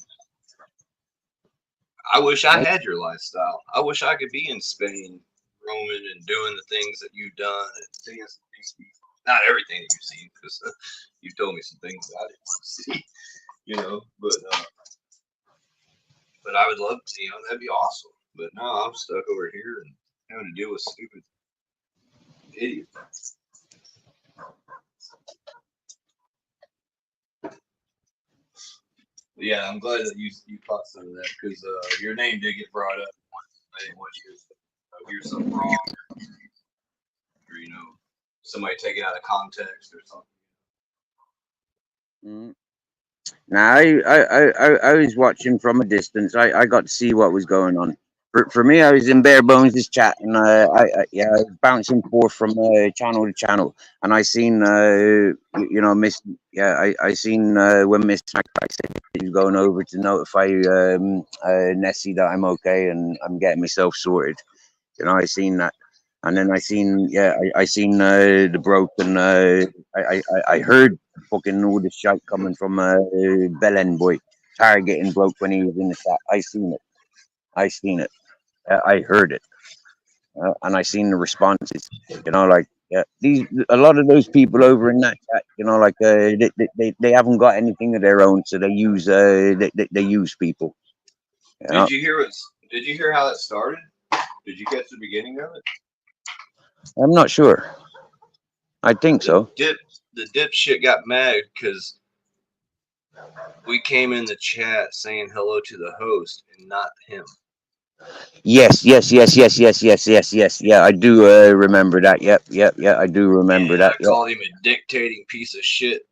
I wish I I, had your lifestyle. I wish I could be in Spain, roaming and doing the things that you've done and seeing some things. Not everything that you've seen, because you've told me some things that I didn't want to see. You know, but I would love to. You know, that'd be awesome. But no, I'm stuck over here and having to deal with stupid idiots. But yeah, I'm glad that you caught some of that because your name did get brought up. I didn't want you to hear something wrong or somebody take it out of context or something. mm. Now, I was watching from a distance. I got to see what was going on. For me, I was in bare bones just chatting. Yeah, I was bouncing forth from channel to channel, and I seen you know, Miss, yeah, I seen when Miss McCrack said he was going over to notify Nessie that I'm okay and I'm getting myself sorted. You know, I seen that, and then I seen, yeah, I seen the broken. I heard fucking all the shite coming from Belen boy targeting bloke when he was in the chat. I seen it. I seen it. I heard it, and I seen the responses. You know, like, yeah, these, a lot of those people over in that chat. You know, like they haven't got anything of their own, so they use they use people. You know, Did you hear it? Did you hear how it started? Did you catch the beginning of it? I'm not sure. I think The so. dip, the dipshit got mad because We came in the chat saying hello to the host and not him. Yes. Yeah, I do remember that. Yep. Yeah, I do remember And I that. Yep. called him a dictating piece of shit.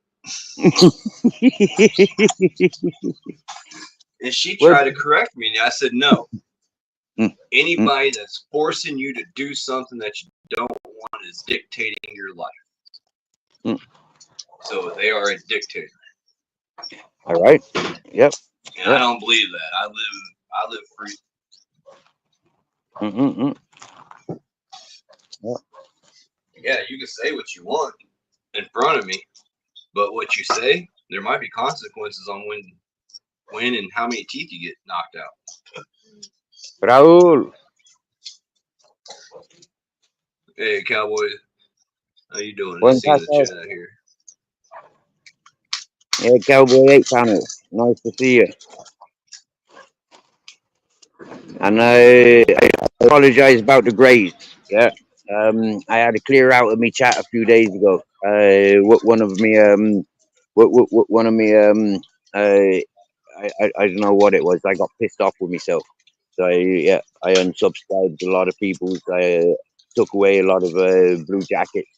And she Well, tried to correct me, and I said, no. mm, mm, Anybody that's forcing you to do something that you don't want is dictating your life. mm. So they are a dictator. All right. Yep. And I Yep. don't believe that. I live free. Mm. Yep. Yeah, you can say what you want in front of me, but what you say, there might be consequences on when and how many teeth you get knocked out. Raul. Hey, cowboy, how you doing? Buen Let's see in the pasado. chat here. Yeah, Cowboy 8 panel. Nice to see you. And I apologize about the grades. Yeah. I had to clear out of me chat a few days ago. One of me one of me I don't know what it was. I got pissed off with myself. So I unsubscribed a lot of people. I took away a lot of blue jackets.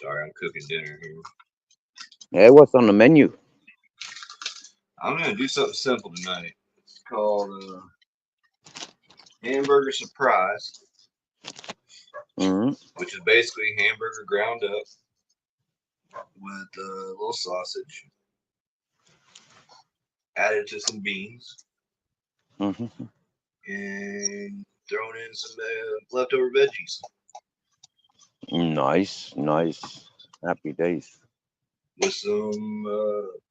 Sorry, I'm cooking dinner here. Yeah, what's on the menu? I'm gonna do something simple tonight. It's called hamburger surprise, Mm-hmm. which is basically hamburger ground up with a little sausage, added to some beans, Mm-hmm. and thrown in some leftover veggies Nice. Happy days. with some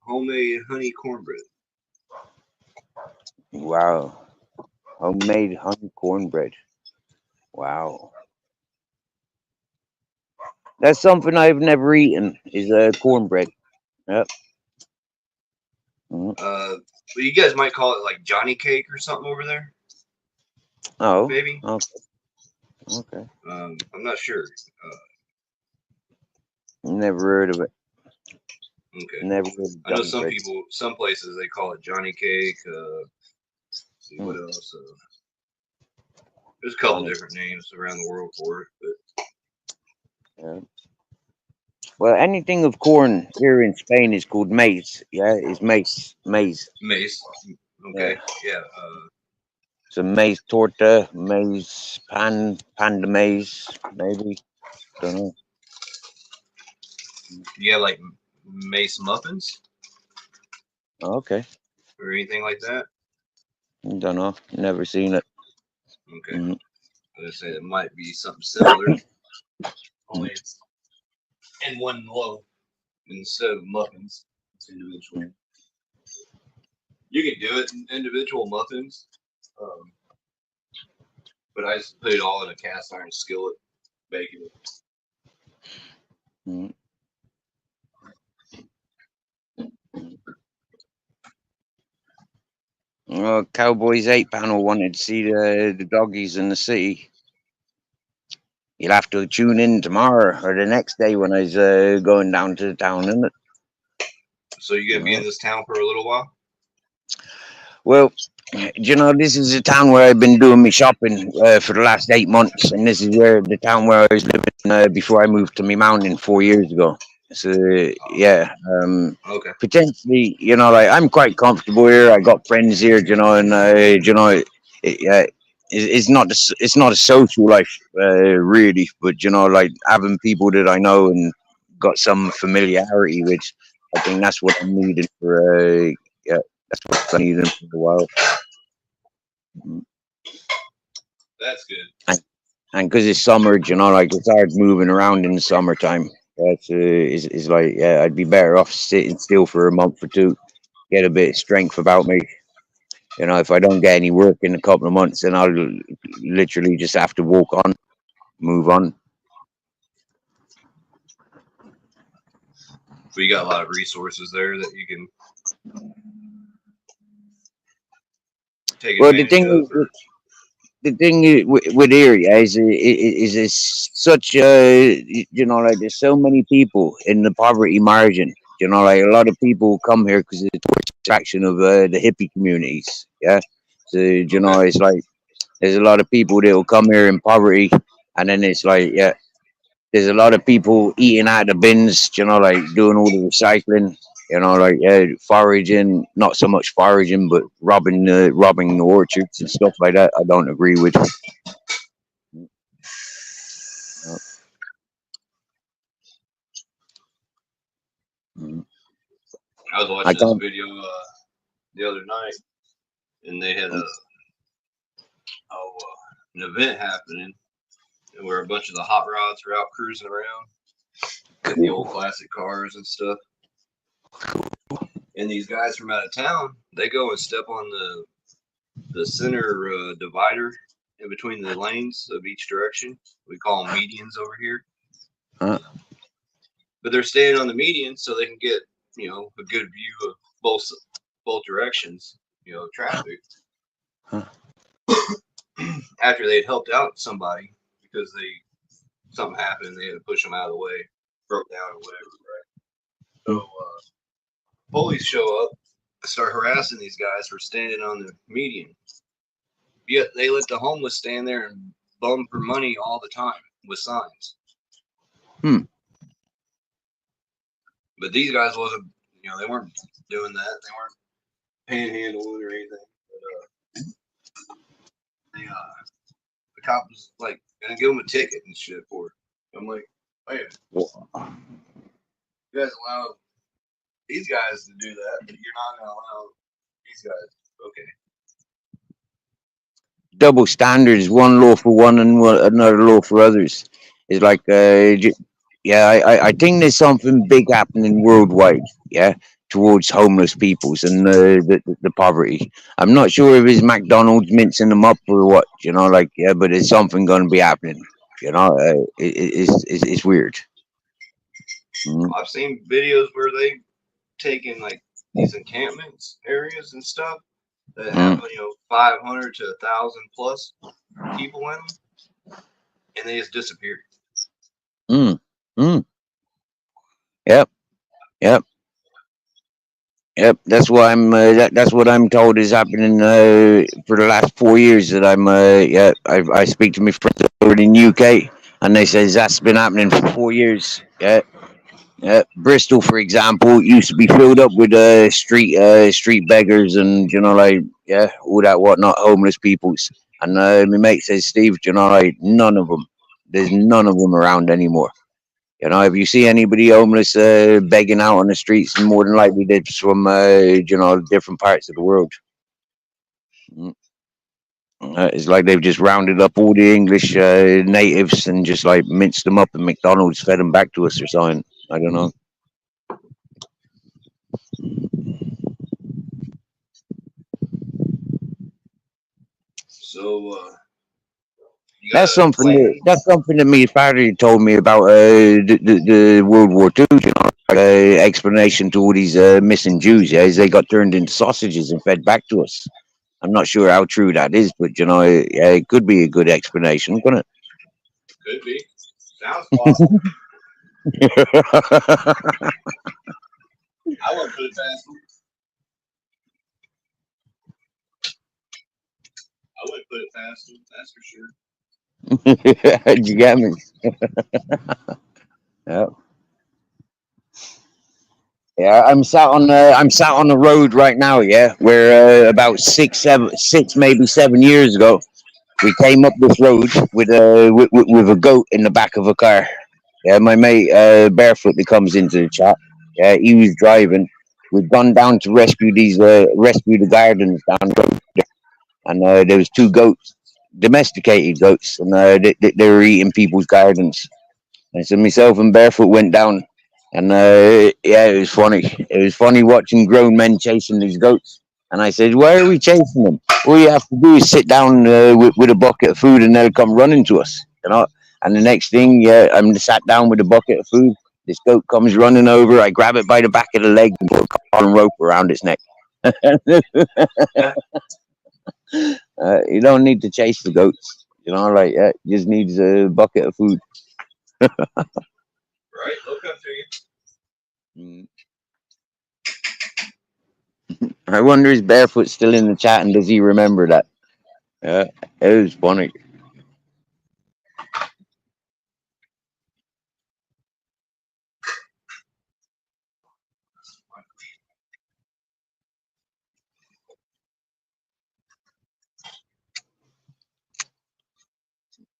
homemade honey cornbread. Wow. Homemade honey cornbread. Wow. That's something I've never eaten is cornbread. Yep. Mhm. But you guys might call it like Johnny cake or something over there, Oh, maybe. okay. I'm not sure. Never heard of it. Okay. Never heard of I know Johnny some bread. people, some places they call it Johnny cake. See what Mm, else? There's a couple Johnny. different names around the world for it, but Yeah. Well, anything of corn here in Spain is called maize. Yeah, it's maize. Maize. mace. Yeah. Okay, yeah. So maize torta, maize pan de maize, maybe. Don't know. You have like mace muffins Okay. or anything like that? Don't know. Never seen it. Okay, Mm, I was gonna say it might be something similar, mm, only it's in one loaf instead of muffins. It's individual. mm. You can do it in individual muffins, um, but I just put it all in a cast iron skillet, baking it. Mm. Oh, Cowboys 8 panel wanted to see the doggies in the city. You'll have to tune in tomorrow or the next day when I was going down to the town, isn't it? So you're gonna be in this town for a little while? Well, this is a town where I've been doing my shopping for the last 8 months, and this is where the town where I was living before I moved to my mountain 4 years ago. So yeah, Okay. potentially, like I'm quite comfortable here. I got friends here, and it's not a social life really, but like having people that I know and got some familiarity with, I think that's what I'm needing for yeah, that's what I'm needing for a while. That's good. And because it's summer, like it's hard moving around in the summertime. That's is like I'd be better off sitting still for a month or two, get a bit of strength about me. If I don't get any work in a couple of months, then I'll literally just have to walk on, move on. But you got a lot of resources there that you can take Well, the advantage thing of, is, or the thing with area is it's such like there's so many people in the poverty margin. Like a lot of people come here because it's tourist attraction of the hippie communities. Yeah, so Okay. it's like there's a lot of people that will come here in poverty, and then it's like yeah, there's a lot of people eating out the bins. Like doing all the recycling. Like yeah, foraging, not so much foraging, but robbing the orchards and stuff like that. I don't agree with. Uh, mm. I was I watching this can't. video the other night, and they had an event happening where a bunch of the hot rods were out cruising around in the old Cool. classic cars and stuff. And these guys from out of town, they go and step on the center divider in between the lanes of each direction. We call them medians over here. Huh? But they're staying on the median so they can get a good view of both directions, traffic. Huh? After they'd helped out somebody because something happened and they had to push them out of the way, broke down or whatever, right? So police show up, start harassing these guys for standing on the median. Yet they let the homeless stand there and bum for money all the time with signs. Hmm. But these guys wasn't, they weren't doing that. They weren't panhandling or anything. But the cop was like gonna give them a ticket and shit for it. I'm like, wait a minute, you guys allow these guys to do that, but you're not gonna allow these guys. Okay. Double standards, one law for one and another law for others. It's like, yeah, I think there's something big happening worldwide, yeah, towards homeless peoples and the poverty. I'm not sure if it's McDonald's mincing them up or what, like, yeah, but it's something going to be happening. It's weird. Mm, I've seen videos where they taken like these encampments areas and stuff that have mm, 500 to 1,000 plus people in them, and they just disappeared. mm, mm. Yep, yep. Yep, that's why that's what I'm told is happening for the last 4 years. That yeah, I speak to my friends over in UK, and they says that's been happening for 4 years. Yeah, yeah. Bristol, for example, used to be filled up with street beggars and like yeah, all that whatnot, homeless peoples. And my mate says, Steve, like none of them. There's none of them around anymore. If you see anybody homeless begging out on the streets, more than likely they're from different parts of the world. Mm. It's like they've just rounded up all the English natives and just like minced them up in McDonald's, fed them back to us or something. I don't know. So you got That's a something plan? that my father told me about the World War II. Explanation to all these missing Jews. Yeah, is they got turned into sausages and fed back to us. I'm not sure how true that is, but yeah, it could be a good explanation, couldn't Could be. Sounds plausible. it? I wouldn't put it past them. I wouldn't put it past them. That's for sure. You get me? Yeah. Yeah, I'm sat on the road right now. Yeah, where about 6, maybe 7 years ago, we came up this road with a goat in the back of a car. Yeah, my mate barefoot that comes into the chat. Yeah, he was driving. We'd gone down to rescue the gardens down the road, and there was two goats, domesticated goats, and they were eating people's gardens. And so myself and Barefoot went down, and yeah, it was funny. It was funny watching grown men chasing these goats. And I said, "Why are we chasing them? All you have to do is sit down with a bucket of food, and they'll come running to us." And the next thing, yeah, I'm sat down with a bucket of food. This goat comes running over. I grab it by the back of the leg and put a cotton rope around its neck. You don't need to chase the goats. Like that. Just needs a bucket of food. Right? They'll come to you. Mm. I wonder is Barefoot still in the chat and does he remember that? Yeah, it was funny.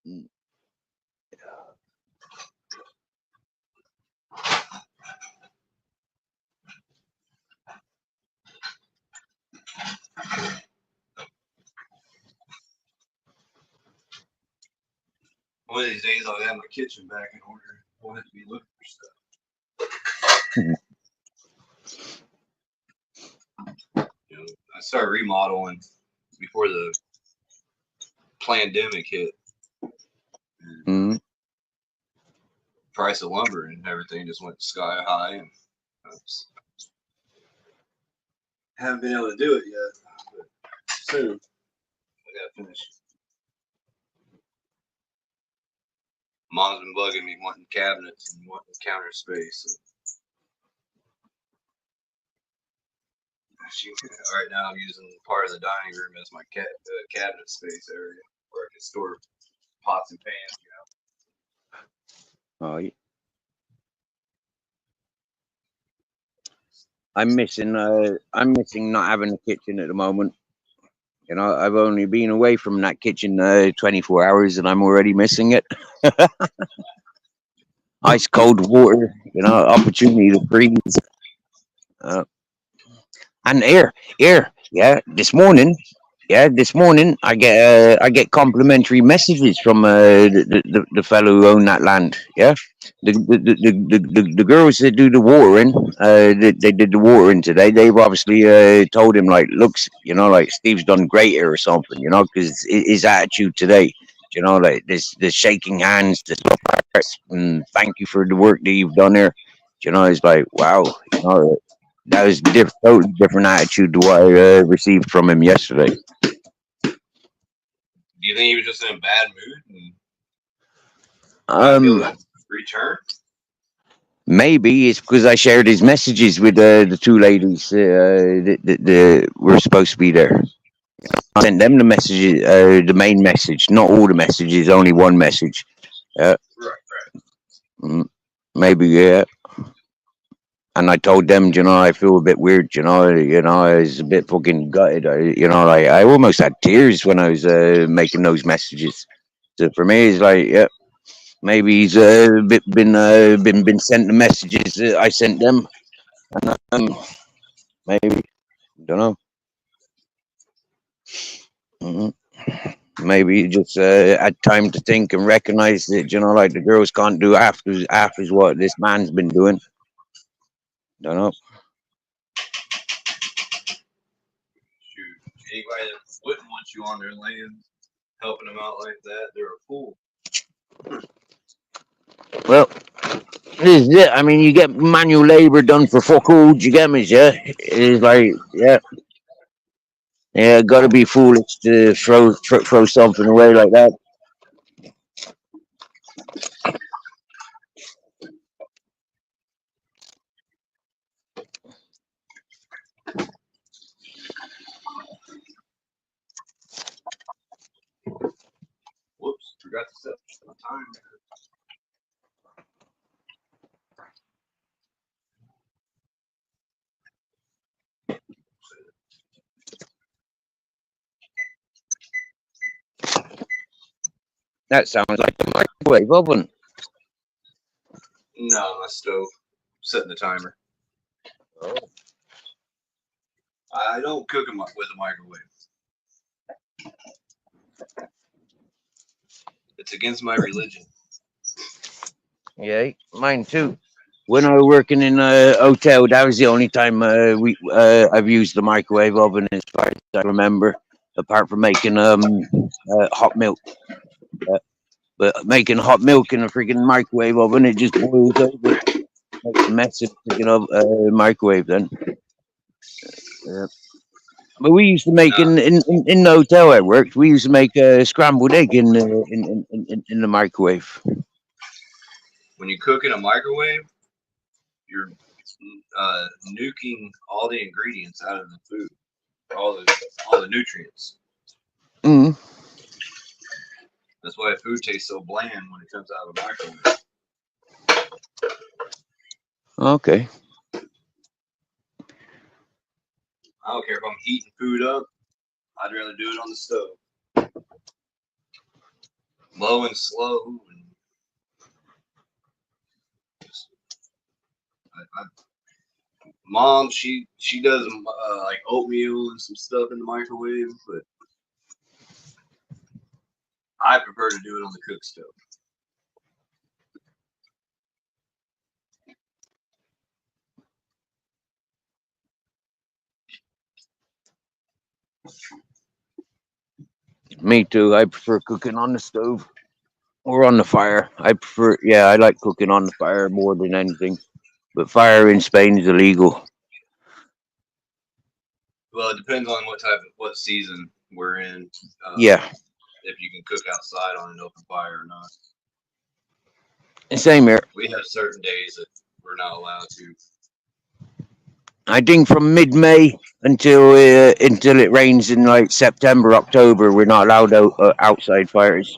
Mm. One of these days I'll have my kitchen back in order. I won't have to be looking for stuff. I started remodeling before the pandemic hit. Mm. Price of lumber and everything just went sky high, and I haven't been able to do it yet. But soon, I gotta finish. Mom's been bugging me wanting cabinets and wanting counter space. So right now I'm using part of the dining room as my cabinet space area where I can store pots and pans. Oh, yeah. I'm missing not having a kitchen at the moment. I've only been away from that kitchen 24 hours and I'm already missing it. Ice cold water, opportunity to breathe. And air. Yeah, this morning I get complimentary messages from the fellow who owned that land. Yeah, the girls that do the watering, they did the watering today. They've obviously told him like, looks, like Steve's done great here or something, because his attitude today, like this shaking hands, this love hearts, and thank you for the work that you've done here. It's like wow, that was totally different attitude to what I received from him yesterday. Do you think he was just in a bad mood and not feel that return? Maybe it's because I shared his messages with the two ladies that were supposed to be there. I sent them the messages, the main message, not all the messages, only one message. Right. Maybe, yeah. And I told them, I feel a bit weird, I was a bit fucking gutted. I almost had tears when I was making those messages. So for me, it's like, yeah, maybe he's been sent the messages that I sent them. And, maybe, don't know. Maybe he just had time to think and recognize that, like the girls can't do half as what this man's been doing. Don't know. Shoot, anybody that wouldn't want you on their land, helping them out like that, they're a fool. Well, this is it. I mean, you get manual labor done for fuck all. Do you get me? Yeah, it's like, yeah, got to be foolish to throw something away like that. Whoops, forgot to set the time. That sounds like a microwave oven. No, my stove. Setting the timer. Oh. I don't cook them with a microwave. It's against my religion. Yeah, mine too. When I was working in a hotel, that was the only time I've used the microwave oven, as far as I remember, apart from making hot milk. But making hot milk in a freaking microwave oven, it just boils over. Makes a mess of freaking microwave then. Yeah. But we used to make Nah, in the hotel I worked. We used to make a scrambled egg in the microwave. when you cook in a microwave, you're nuking all the ingredients out of the food, all the nutrients. Mm, That's why food tastes so bland when it comes out of a microwave. okay. I don't care if I'm heating food up. I'd rather do it on the stove, low and slow. And just, Mom, she does like oatmeal and some stuff in the microwave, but I prefer to do it on the cook stove. Me too. I prefer cooking on the stove or on the fire. I prefer. Yeah, I like cooking on the fire more than anything. But fire in Spain is illegal. Well, it depends on what season we're in. Yeah, If you can cook outside on an open fire or not. same here. We have certain days that we're not allowed to. I think from mid-May until it rains in like September, October, we're not allowed outside fires.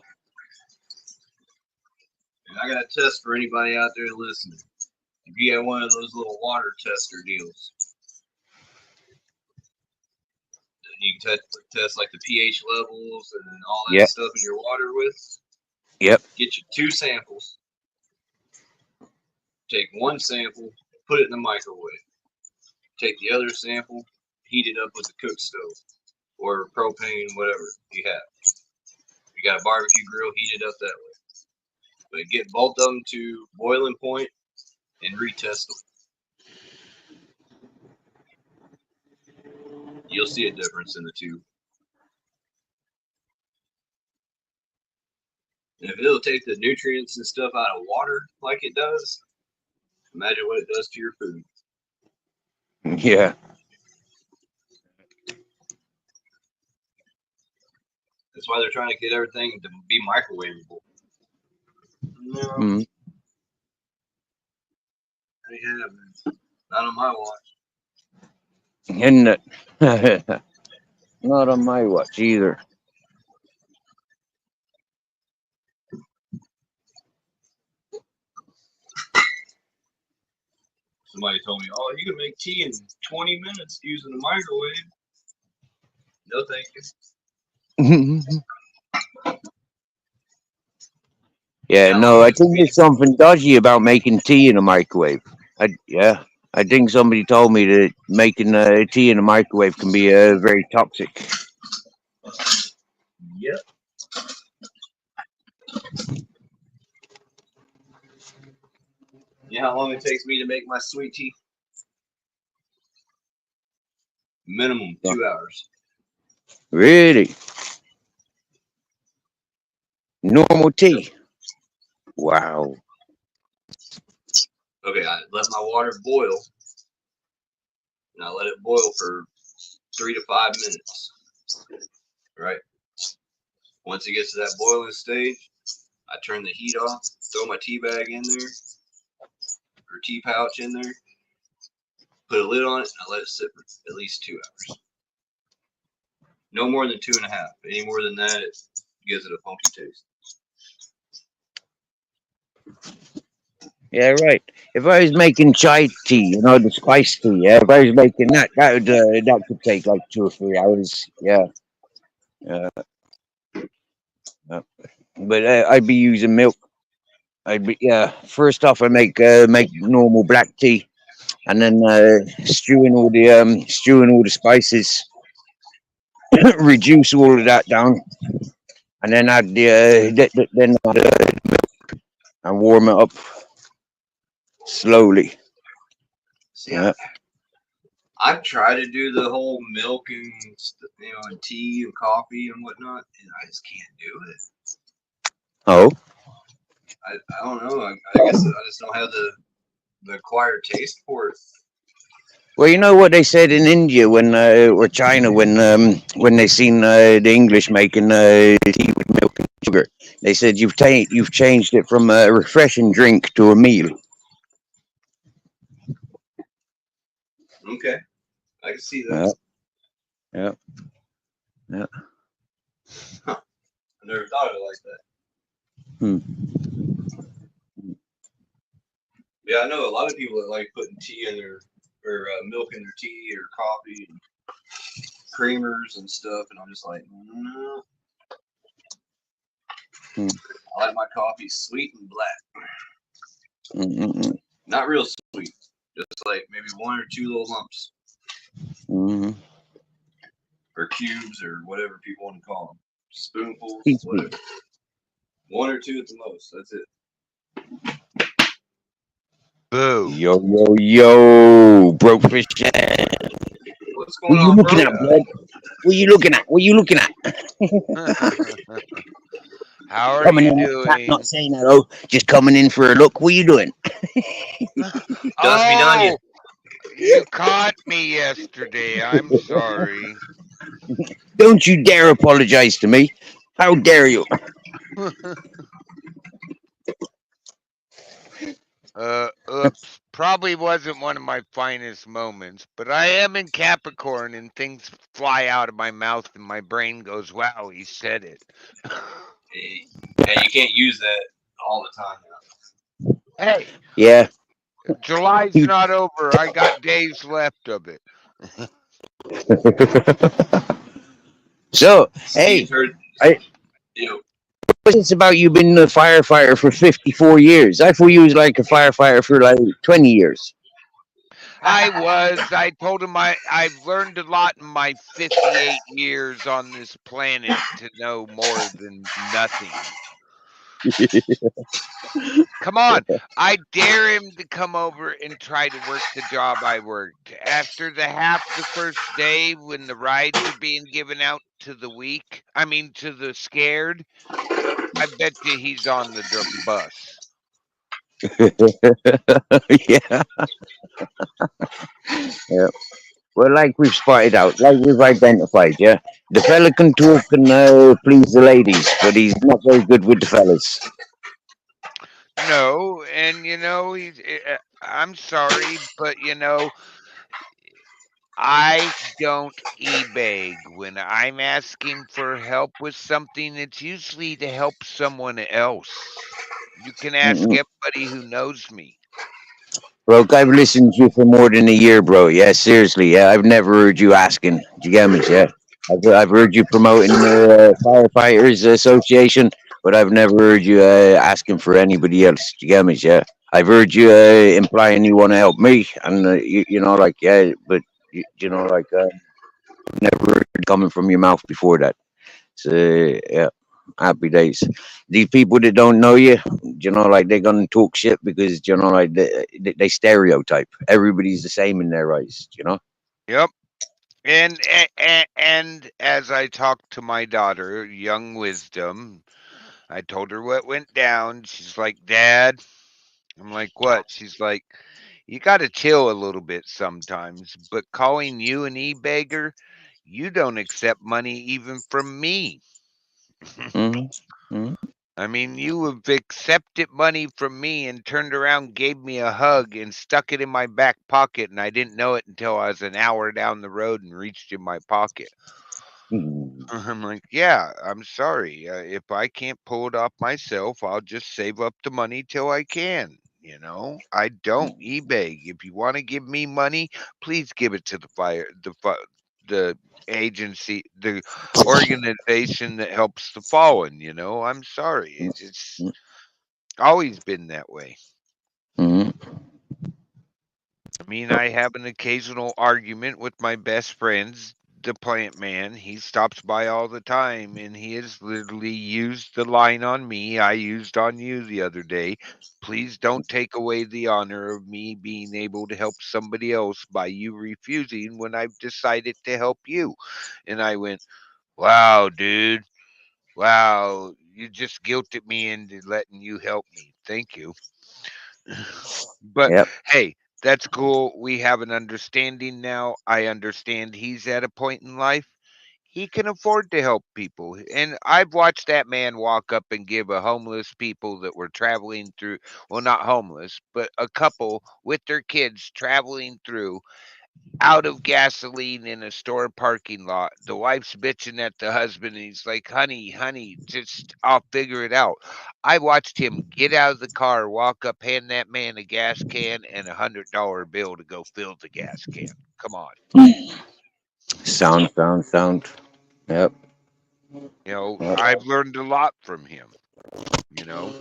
And I got a test for anybody out there listening. If you get one of those little water tester deals, you can test like the pH levels and all that Yep, stuff in your water with. yep. Get you 2 samples. Take one sample, put it in the microwave. Take the other sample, heat it up with the cook stove or propane, whatever you have. If you got a barbecue grill, heat it up that way. But get both of them to boiling point and retest them. You'll see a difference in the two. And if it'll take the nutrients and stuff out of water like it does, imagine what it does to your food. Yeah. That's why they're trying to get everything to be microwavable. No, Mm. they haven't. Not on my watch. Isn't it? Not on my watch either. Somebody told me, "Oh, you can make tea in 20 minutes using the microwave." No, thank you. Yeah, How no, long I does it think be? there's something dodgy about making tea in a microwave. Yeah, I think somebody told me that making tea in a microwave can be very toxic. Yep. You know how long it takes me to make my sweet tea? Minimum 2 hours. Really? Normal Yep. tea? Wow. Okay, I let my water boil, and I let it boil for 3 to 5 minutes. Right. Once it gets to that boiling stage, I turn the heat off, throw my tea bag in there, or tea pouch in there, put a lid on it, and I let it sit for at least 2 hours. No more than 2.5. Any more than that, it gives it a funky taste. Yeah, right. If I was making chai tea, the spice tea, yeah, if I was making that, that could take like 2 or 3 hours. Yeah, yeah. Yeah. But I'd be using milk. Yeah. First off, I make normal black tea, and then stewing all the spices, reduce all of that down, and then add then add, and warm it up slowly. See, Yeah. I've tried to do the whole milk and and tea and coffee and whatnot, and I just can't do it. Oh. I don't know. I guess I just don't have the acquired taste for it. Well, you know what they said in India when or China when they seen the English making tea with milk and sugar. They said you've changed it from a refreshing drink to a meal. Okay, I can see that. Yeah, yeah, yeah. Huh. I never thought of it like that. Hmm. Yeah, I know a lot of people that like putting tea in their or milk in their tea or coffee and creamers and stuff, and I'm just like, no, Hmm. I like my coffee sweet and black, Mm-mm-mm. not real sweet, just like maybe one or two little lumps Mhm. or cubes or whatever people want to call them, spoonfuls, Teaspoon. whatever. One or two at the most. That's it. Boo. Yo, yo, yo, broke fish. What's What going you on, looking bro? at, blood? What you looking at? What you looking at? How are Coming you in like that, not doing? saying hello, just coming in for a look. What you doing? Dust me done you. Oh, you caught me yesterday. I'm sorry. Don't you dare apologize to me. How dare you? Oops. Probably wasn't one of my finest moments, but I am in Capricorn and things fly out of my mouth and my brain goes, wow, he said it. Hey, hey, you can't use that all the time Hey, Yeah. July's You. not over. I got days left of it. So, Steve's hey, heard, I, you know, what's this about you been a firefighter for 54 years? I thought you was like a firefighter for like 20 years. I told him I've learned a lot in my 58 years on this planet to know more than nothing. Come on. I dare him to come over and try to work the job I worked. After the first day when the rides are being given out to the weak, I mean to the scared, I bet you he's on the bus. Yeah. Yeah. Well, like we've spotted out, like we've identified, yeah. The fella can talk and please the ladies, but he's not very good with the fellas. No, and I'm sorry, but I don't e-beg. When I'm asking for help with something, it's usually to help someone else. You can ask Mm-mm. everybody who knows me. Bro, I've listened to you for more than a year, bro. Yeah, seriously. Yeah, I've never heard you asking. Do you get me? Yeah, I've heard you promoting the firefighters association, but I've never heard you asking for anybody else. Do you get me? Yeah, I've heard you implying you want to help me, and you know, like yeah, but you know, like never heard it coming from your mouth before that. So yeah, happy days. These people that don't know you, you know, like they're gonna talk shit because you know, like they stereotype. Everybody's the same in their eyes, you know. Yep. And as I talked to my daughter, young wisdom, I told her what went down. She's like, "Dad," I'm like, "What?" She's like, "You got to chill a little bit sometimes, but calling you an e-beggar, you don't accept money even from me." Hmm. Hmm. I mean, you have accepted money from me and turned around, gave me a hug, and stuck it in my back pocket, and I didn't know it until I was an hour down the road and reached in my pocket. I'm like, yeah, I'm sorry. If I can't pull it off myself, I'll just save up the money till I can. I don't e-beg. If you want to give me money, please give it to the agency, the organization that helps the fallen. I'm sorry. It's always been that way. Hmm. I mean, I have an occasional argument with my best friends, the plant man. He stops by all the time, and he has literally used the line on me I used on you the other day. Please don't take away the honor of me being able to help somebody else by you refusing when I've decided to help you. And I went, wow, dude. Wow, you just guilted me into letting you help me. Thank you. But Yep. hey, That's cool. We have an understanding now. I understand he's at a point in life he can afford to help people. And I've watched that man walk up and give a homeless people that were traveling through, well, not homeless, but a couple with their kids traveling through out of gasoline in a store parking lot. The wife's bitching at the husband, and he's like, "Honey, honey, just I'll figure it out." I watched him get out of the car, walk up, hand that man a gas can and $100 bill to go fill the gas can. Come on. Sound. Yep. Yep. I've learned a lot from him. You know,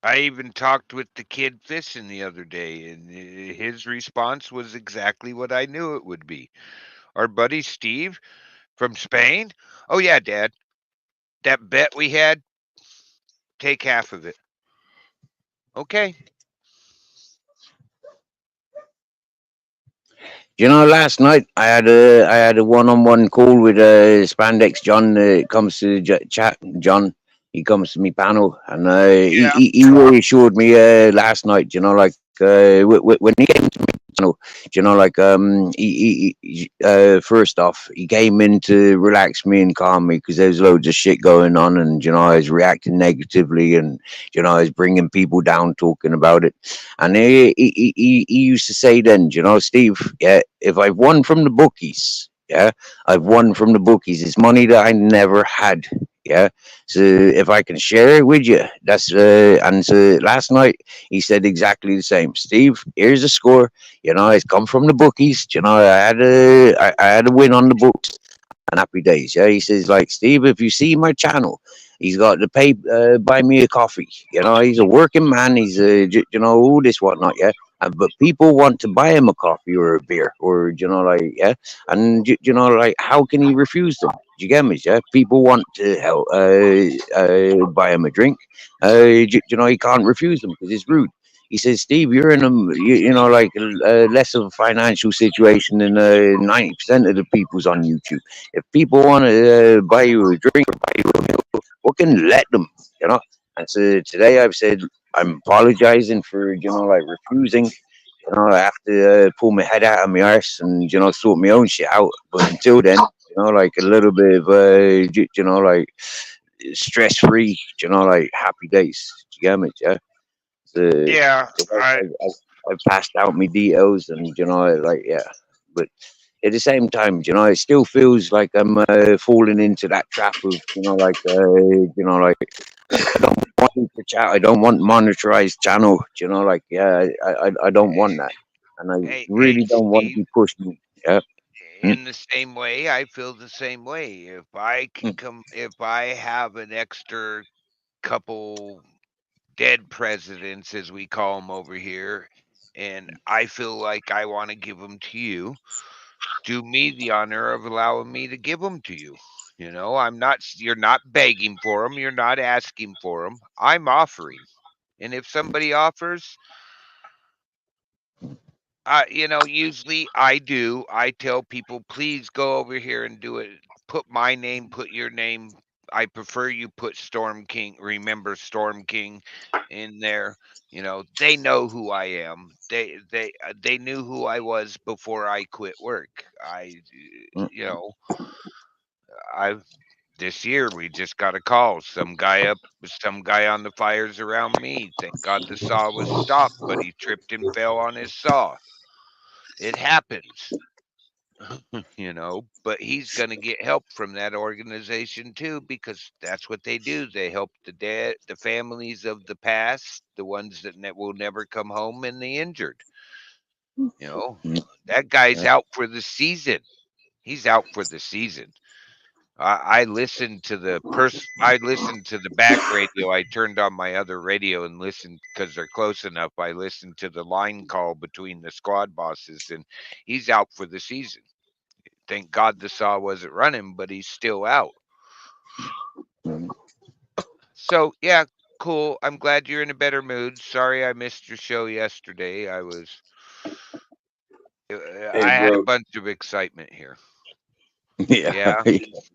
I even talked with the kid fishing the other day, and his response was exactly what I knew it would be. Our buddy Steve from Spain. Oh, yeah, Dad. That bet we had, take half of it. Okay. You know, last night I had a one-on-one call with Spandex John. It comes to chat. John, he comes to me panel, and Yeah. he reassured me last night. You know, like when he came to me panel, you know, like first off, he came in to relax me and calm me because there's loads of shit going on, and you know, I was reacting negatively, and you know, I was bringing people down talking about it. And he used to say then, you know, Steve, yeah, if I've won from the bookies, yeah, I've won from the bookies. It's money that I never had. Yeah. So if I can share it with you, that's and so last night he said exactly the same. Steve, here's the score. You know, it's come from the bookies. You know, I had a win on the books and happy days. Yeah, he says like Steve, if you see my channel, he's got to pay buy me a coffee. You know, he's a working man. He's you know all this whatnot. Yeah. But people want to buy him a coffee or a beer, or you know, like yeah, and you know, like how can he refuse them? Do you get me? Yeah, people want to help buy him a drink. You know, he can't refuse them because it's rude. He says, Steve, you're in a you know like less of a financial situation than 90% of the people's on YouTube. If people want to buy you a drink or buy you a meal, fucking let them, you know. And so today I've said I'm apologizing for you know like refusing. You know, I have to pull my head out of my arse and you know sort my own shit out. But until then, you know, like a little bit of you know like stress free, you know, like happy days. Do you get me? Yeah. So Yeah. I passed out my details and you know like yeah, but at the same time, you know, it still feels like I'm falling into that trap of, you know, like I don't want it to chat. I don't want monetized channel. You know, like yeah, I don't want that, and I Hey, really don't want to Steve. be pushing. Yeah, mm, In the same way, I feel the same way. If I have an extra couple dead presidents, as we call them over here, and I feel like I want to give them to you, do me the honor of allowing me to give them to you. You're not begging for them, you're not asking for them. I'm offering. And if somebody offers, usually I do. I tell people, please go over here and do it. Put my name, put your name. I prefer you put Storm King, remember Storm King in there. They know who I am. They knew who I was before I quit work. mm, You know, I this year we just got a call. Some guy on the fires around me. Thank God the saw was stopped, but he tripped and fell on his saw. It happens. But he's going to get help from that organization too, because that's what they do. They help the families of the past, the ones that will never come home, and the injured. You know, mm, that guy's yeah, out for the season. He's out for the season. I listened to I listened to the back radio. I turned on my other radio and listened because they're close enough. I listened to the line call between the squad bosses, and he's out for the season. Thank God the saw wasn't running, but he's still out. mm. So yeah, cool. I'm glad you're in a better mood. Sorry I missed your show yesterday. Hey, I had a bro, bunch of excitement here. Yeah, Yeah,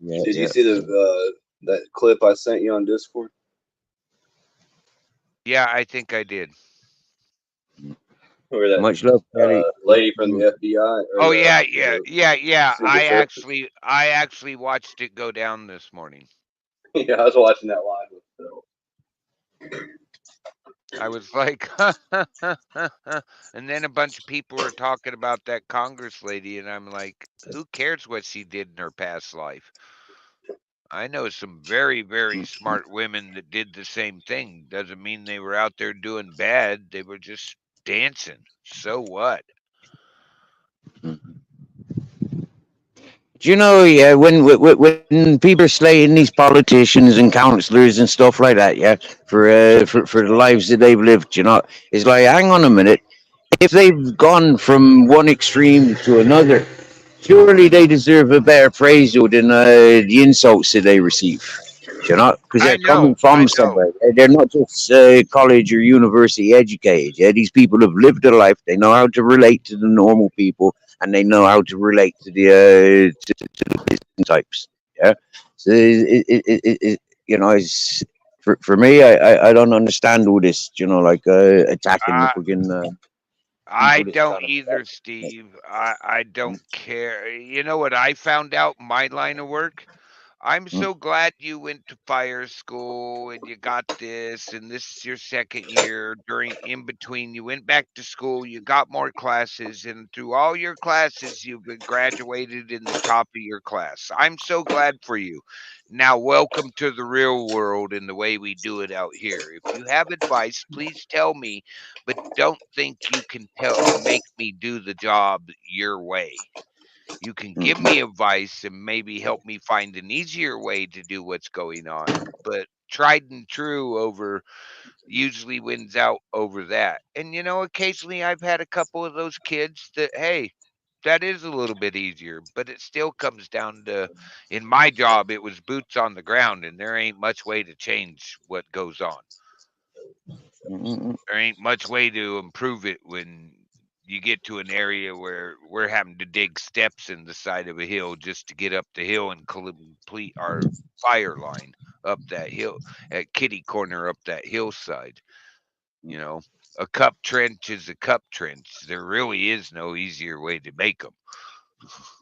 yeah, did you yeah. see the that clip I sent you on Discord? yeah, I think I did. Where that Much love, Kelly. lady from the FBI or Oh the yeah, yeah, yeah, yeah. Secret Service. I actually watched it go down this morning. Yeah, I was watching that live with Phil. I was like, and then a bunch of people were talking about that Congress lady, and I'm like, who cares what she did in her past life? I know some very, very smart women that did the same thing. Doesn't mean they were out there doing bad. They were just dancing. So what? Do you know, yeah, when people are slaying these politicians and councillors and stuff like that, yeah, for the lives that they've lived, you know, it's like, hang on a minute, if they've gone from one extreme to another, surely they deserve a better praise than the insults that they receive. You know, because I they're coming know, I from know. somewhere. They're not just college or university educated. Yeah, these people have lived a life. They know how to relate to the normal people, and they know how to relate to to the business types. Yeah, so you know, it's for me. I don't understand all this. You know, like attacking the I freaking I people that's don't trying to either, Steve. I don't care. You know what I found out in my line of work? I'm Mm, so glad you went to fire school and you got this, and this is your second year. During in between, you went back to school, you got more classes, and through all your classes, you've been graduated in the top of your class. I'm so glad for you. Now, welcome to the real world and the way we do it out here. If you have advice, please tell me, but don't think you can make me do the job your way. You can mm, give me advice and maybe help me find an easier way to do what's going on, but tried and true over usually wins out over that. And occasionally I've had a couple of those kids that, hey, that is a little bit easier, but it still comes down to, in my job, it was boots on the ground, and there ain't much way to change what goes on. mm, There ain't much way to improve it when you get to an area where we're having to dig steps in the side of a hill just to get up the hill and complete our fire line up that hill at kitty corner up that hillside. You know, a cup trench is a cup trench. There really is no easier way to make them.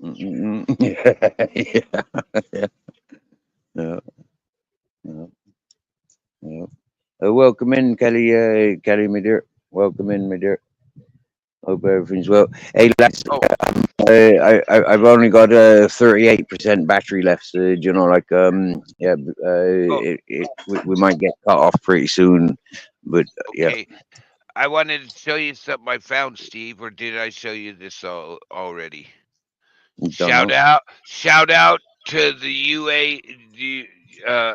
yeah, yeah, yeah, yeah, yeah. Welcome in, Kelly. Kelly, my dear. Welcome in, my dear. Hope everything's well. Hey, lads, Oh, I've only got 38% battery left. So, you know, like yeah, oh, we might get cut off pretty soon, but yeah, okay. I wanted to show you something I found, Steve, or did I show you this already? don't know. Shout out to the the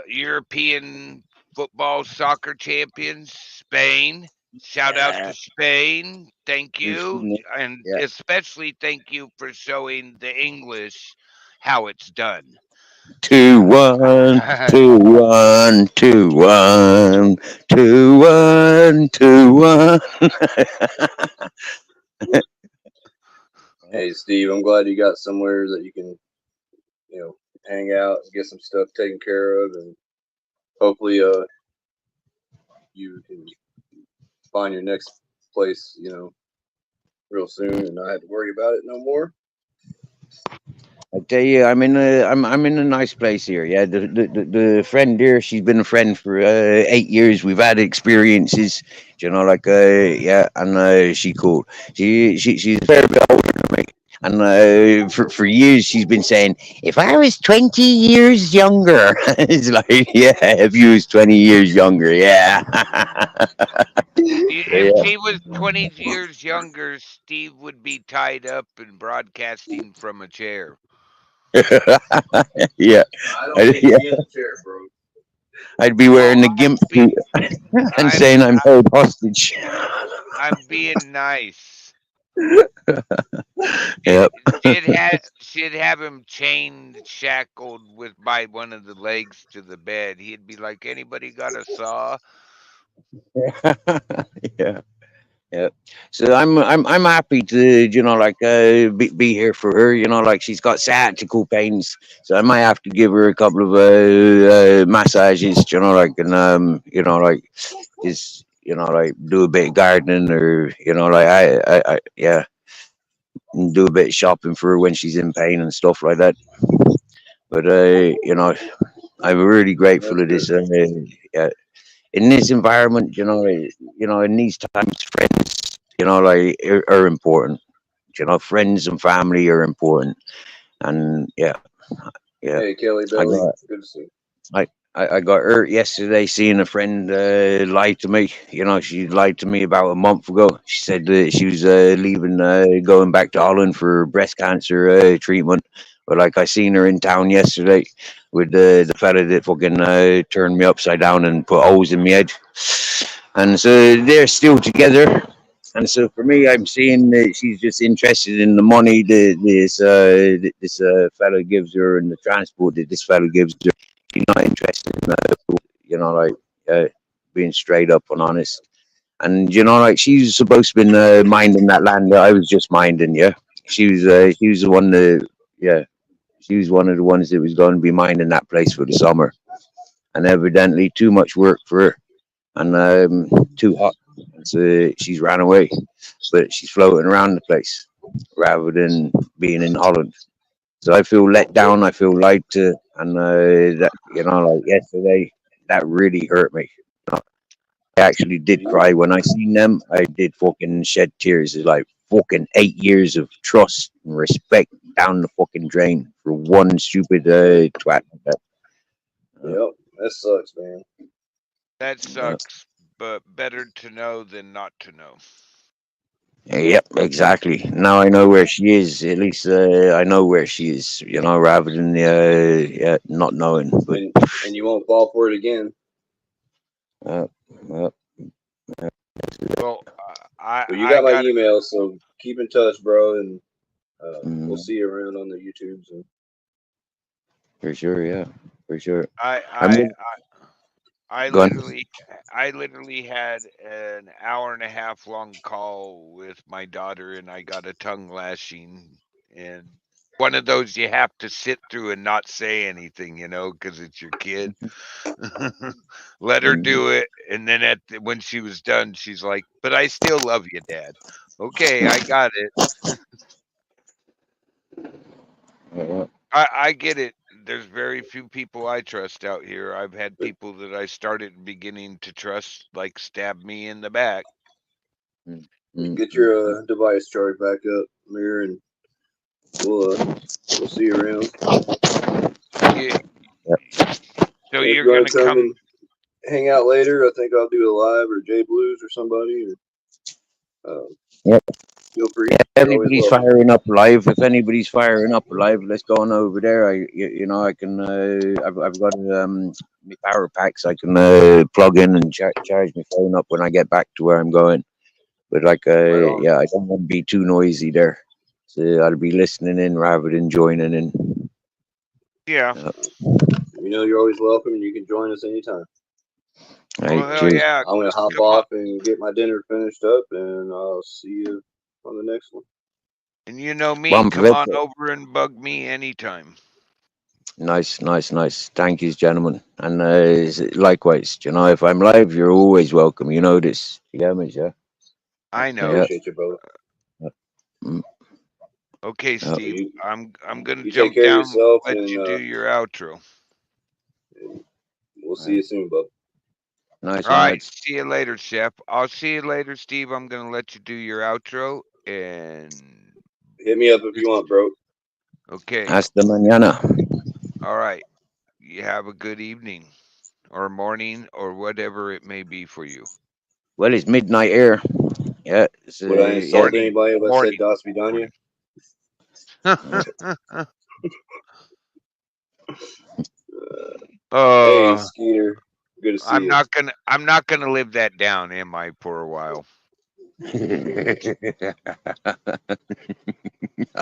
European football soccer champions, Spain. Shout out Yeah, to Spain. Thank we've you, seen it. and Yeah. especially thank you for showing the English how it's done. 2-1, 2-1, 2-1, 2-1, 2-1. Hey, Steve, I'm glad you got somewhere that you can, hang out and get some stuff taken care of, and hopefully, you can find your next place, real soon, and not have to worry about it no more. I tell you, I'm in a nice place here. Yeah, the friend here, she's been a friend for 8 years. We've had experiences, you know, like yeah, and she cool. She's a fair bit older than me, and for years she's been saying, if I was 20 years younger, it's like, yeah, if you was 20 years younger, yeah, If she was 20 years younger, Steve would be tied up and broadcasting from a chair. yeah, I don't need yeah. to be in the chair, bro. I'd be Well, wearing the gimp I'm suit be and I'm saying I'm held hostage. I'm being nice. Yep. She'd have him chained, shackled with by one of the legs to the bed. He'd be like, "Anybody got a saw?" Yeah. Yeah. So I'm happy to, you know, like be here for her. You know, like she's got sciatica pains, so I might have to give her a couple of massages. You know, like, and you know, like, is like do a bit of gardening, or like yeah, and do a bit of shopping for her when she's in pain and stuff like that. But I'm really That's grateful of good. this. Yeah, in this environment, in these times, friends, like are important. Friends and family are important, and yeah, Hey, Kelly I Belly, got good to see you. I, I got hurt yesterday seeing a friend lie to me. She lied to me about a month ago. She said that she was leaving, going back to Holland for breast cancer treatment. But like I seen her in town yesterday with the fella that fucking turned me upside down and put holes in my head. And so they're still together. And so for me, I'm seeing that she's just interested in the money that this fella gives her and the transport that this fella gives her. She's not interested in like uh, being straight up and honest. And like she's supposed to be minding that land that I was just minding. Yeah, she was the one that yeah she was one of the ones that was going to be minding that place for the summer. And evidently too much work for her and too hot. And so she's ran away, but she's floating around the place rather than being in Holland. So I feel let down. I feel lied to, and that like yesterday, that really hurt me. I actually did You, cry when I seen them. I did fucking shed tears. It's like fucking 8 years of trust and respect down the fucking drain for one stupid twat like that. Uh, yep, that sucks, man. That uh, sucks, but better to know than not to know. yep, exactly. Now I know where she is. At least I know where she is. Rather than not knowing. But And you won't fall for it again. uh, uh, Well, Well, you I got my got email, so keep in touch, bro, and we'll mm, see you around on the YouTubes. And for sure, yeah, for sure. I I'm I I gone. literally had an hour and a half long call with my daughter, and I got a tongue lashing, and one of those you have to sit through and not say anything, because it's your kid. Let her Mm, do it, and then when she was done, she's like, "But I still love you, Dad." Okay, I got it. uh, I get it. There's very few people I trust out here. I've had people that I started beginning to trust, like stab me in the back. mm, get mm. your device charged back up, Mirror, and we'll see you around. You, Yep, so And if you're you want gonna to come come. and hang out later, I think I'll do a live or J Blues or somebody. Or, yep. feel free. If You're always anybody's welcome. firing up live, let's go on over there. I can. I've got my power packs. I can plug in and charge my phone up when I get back to where I'm going. But like, Right on. yeah, I don't want to be too noisy there. So I'll be listening in rather than joining in. Yeah. Uh, You know you're always welcome, and you can join us anytime. right, Well, hell cheers. yeah. I'm gonna hop Come on. off and get my dinner finished up, and I'll see you on the next one. And you know me. Buon Come on provecho. over and bug me anytime. Nice, nice, nice. Thank you, gentlemen. And likewise, if I'm live, you're always welcome. You know this. You get me, yeah? I know. Yeah. Appreciate you, brother. Mm, Okay, yeah. Well, Steve. I'm gonna you take jump care of down and yourself, let you do your outro. and we'll All see you right. soon, bub. Nice All one, right. lads. See you later, Chef. I'll see you later, Steve. I'm gonna let you do your outro. And Hit me up if you want, bro. okay. Hasta mañana. All right. You have a good evening or morning or whatever it may be for you. Well, it's midnight here. Yeah. It's, Would I yeah. insult Morning. anybody if I said Morning. Das Vidania? Morning. Uh, Hey, uh Skeeter. Good to see you. I'm not gonna live that down, am I, for a while?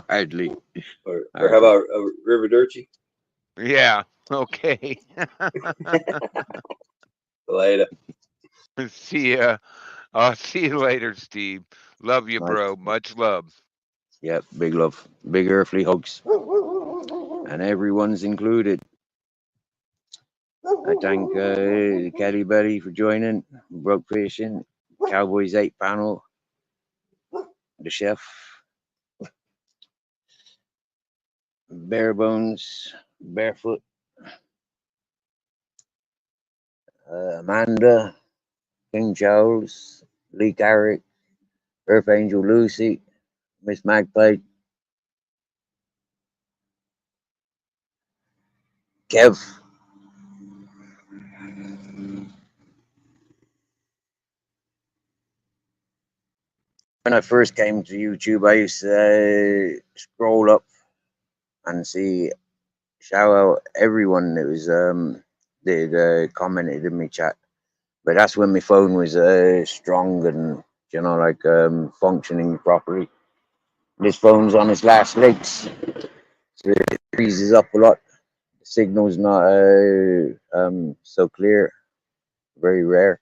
Hardly. Or how Hardly. about River Dirty? Yeah. Okay. Later. See ya. I'll see you later, Steve. Love you, Nice. bro. Much love. Yeah. Big love. Big earthly hugs. And everyone's included. I thank Kelly Betty for joining, broke fishing, Cowboys 8 panel, the chef, bare bones, barefoot, Amanda, King Charles, Lee Carrick, Earth Angel Lucy, Miss Magpie, Kev. When I first came to YouTube, I used to scroll up and see shout out everyone that was that commented in my chat. But that's when my phone was strong and like functioning properly. This phone's on its last legs, so it freezes up a lot. The signal's not so clear, very rare.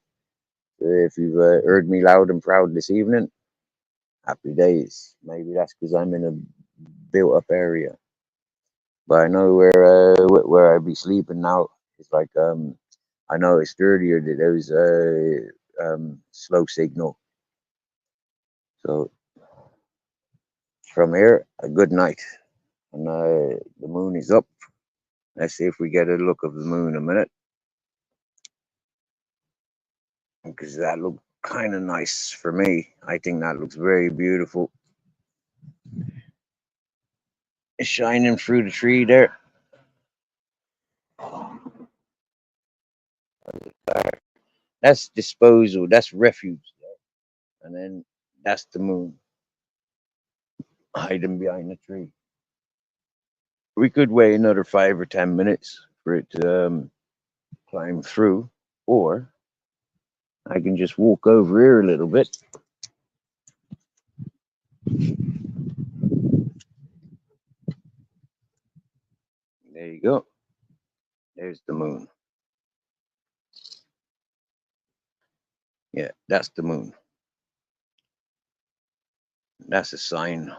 So if you've heard me loud and proud this evening, happy days. Maybe that's because I'm in a built-up area, but I know where I'd be sleeping now. It's like I noticed earlier that there was a slow signal. So from here, a good night. And the moon is up. Let's see if we get a look of the moon in a minute. Because that looked kind of nice for me. I think that looks very beautiful. It's shining through the tree there. That's disposal. That's refuge. And then that's the moon hiding behind the tree. We could wait another 5 or 10 minutes for it to climb through, or I can just walk over here a little bit. There you go. There's the moon. Yeah, that's the moon. That's a sign.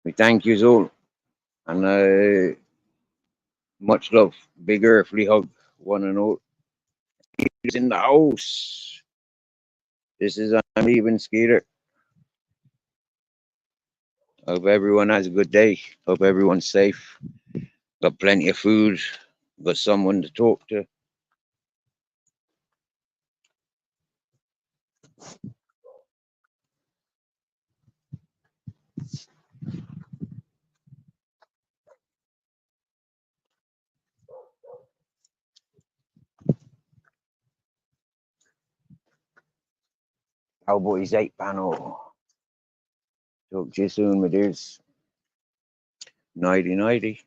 We thank you all, and much love. Big earthly hug, one and all. He's in the house. This is I'm leaving Skeeter. Hope everyone has a good day. Hope everyone's safe. Got plenty of food. Got someone to talk to. Cowboys 8 panel. Talk to you soon, my dears. Nighty nighty.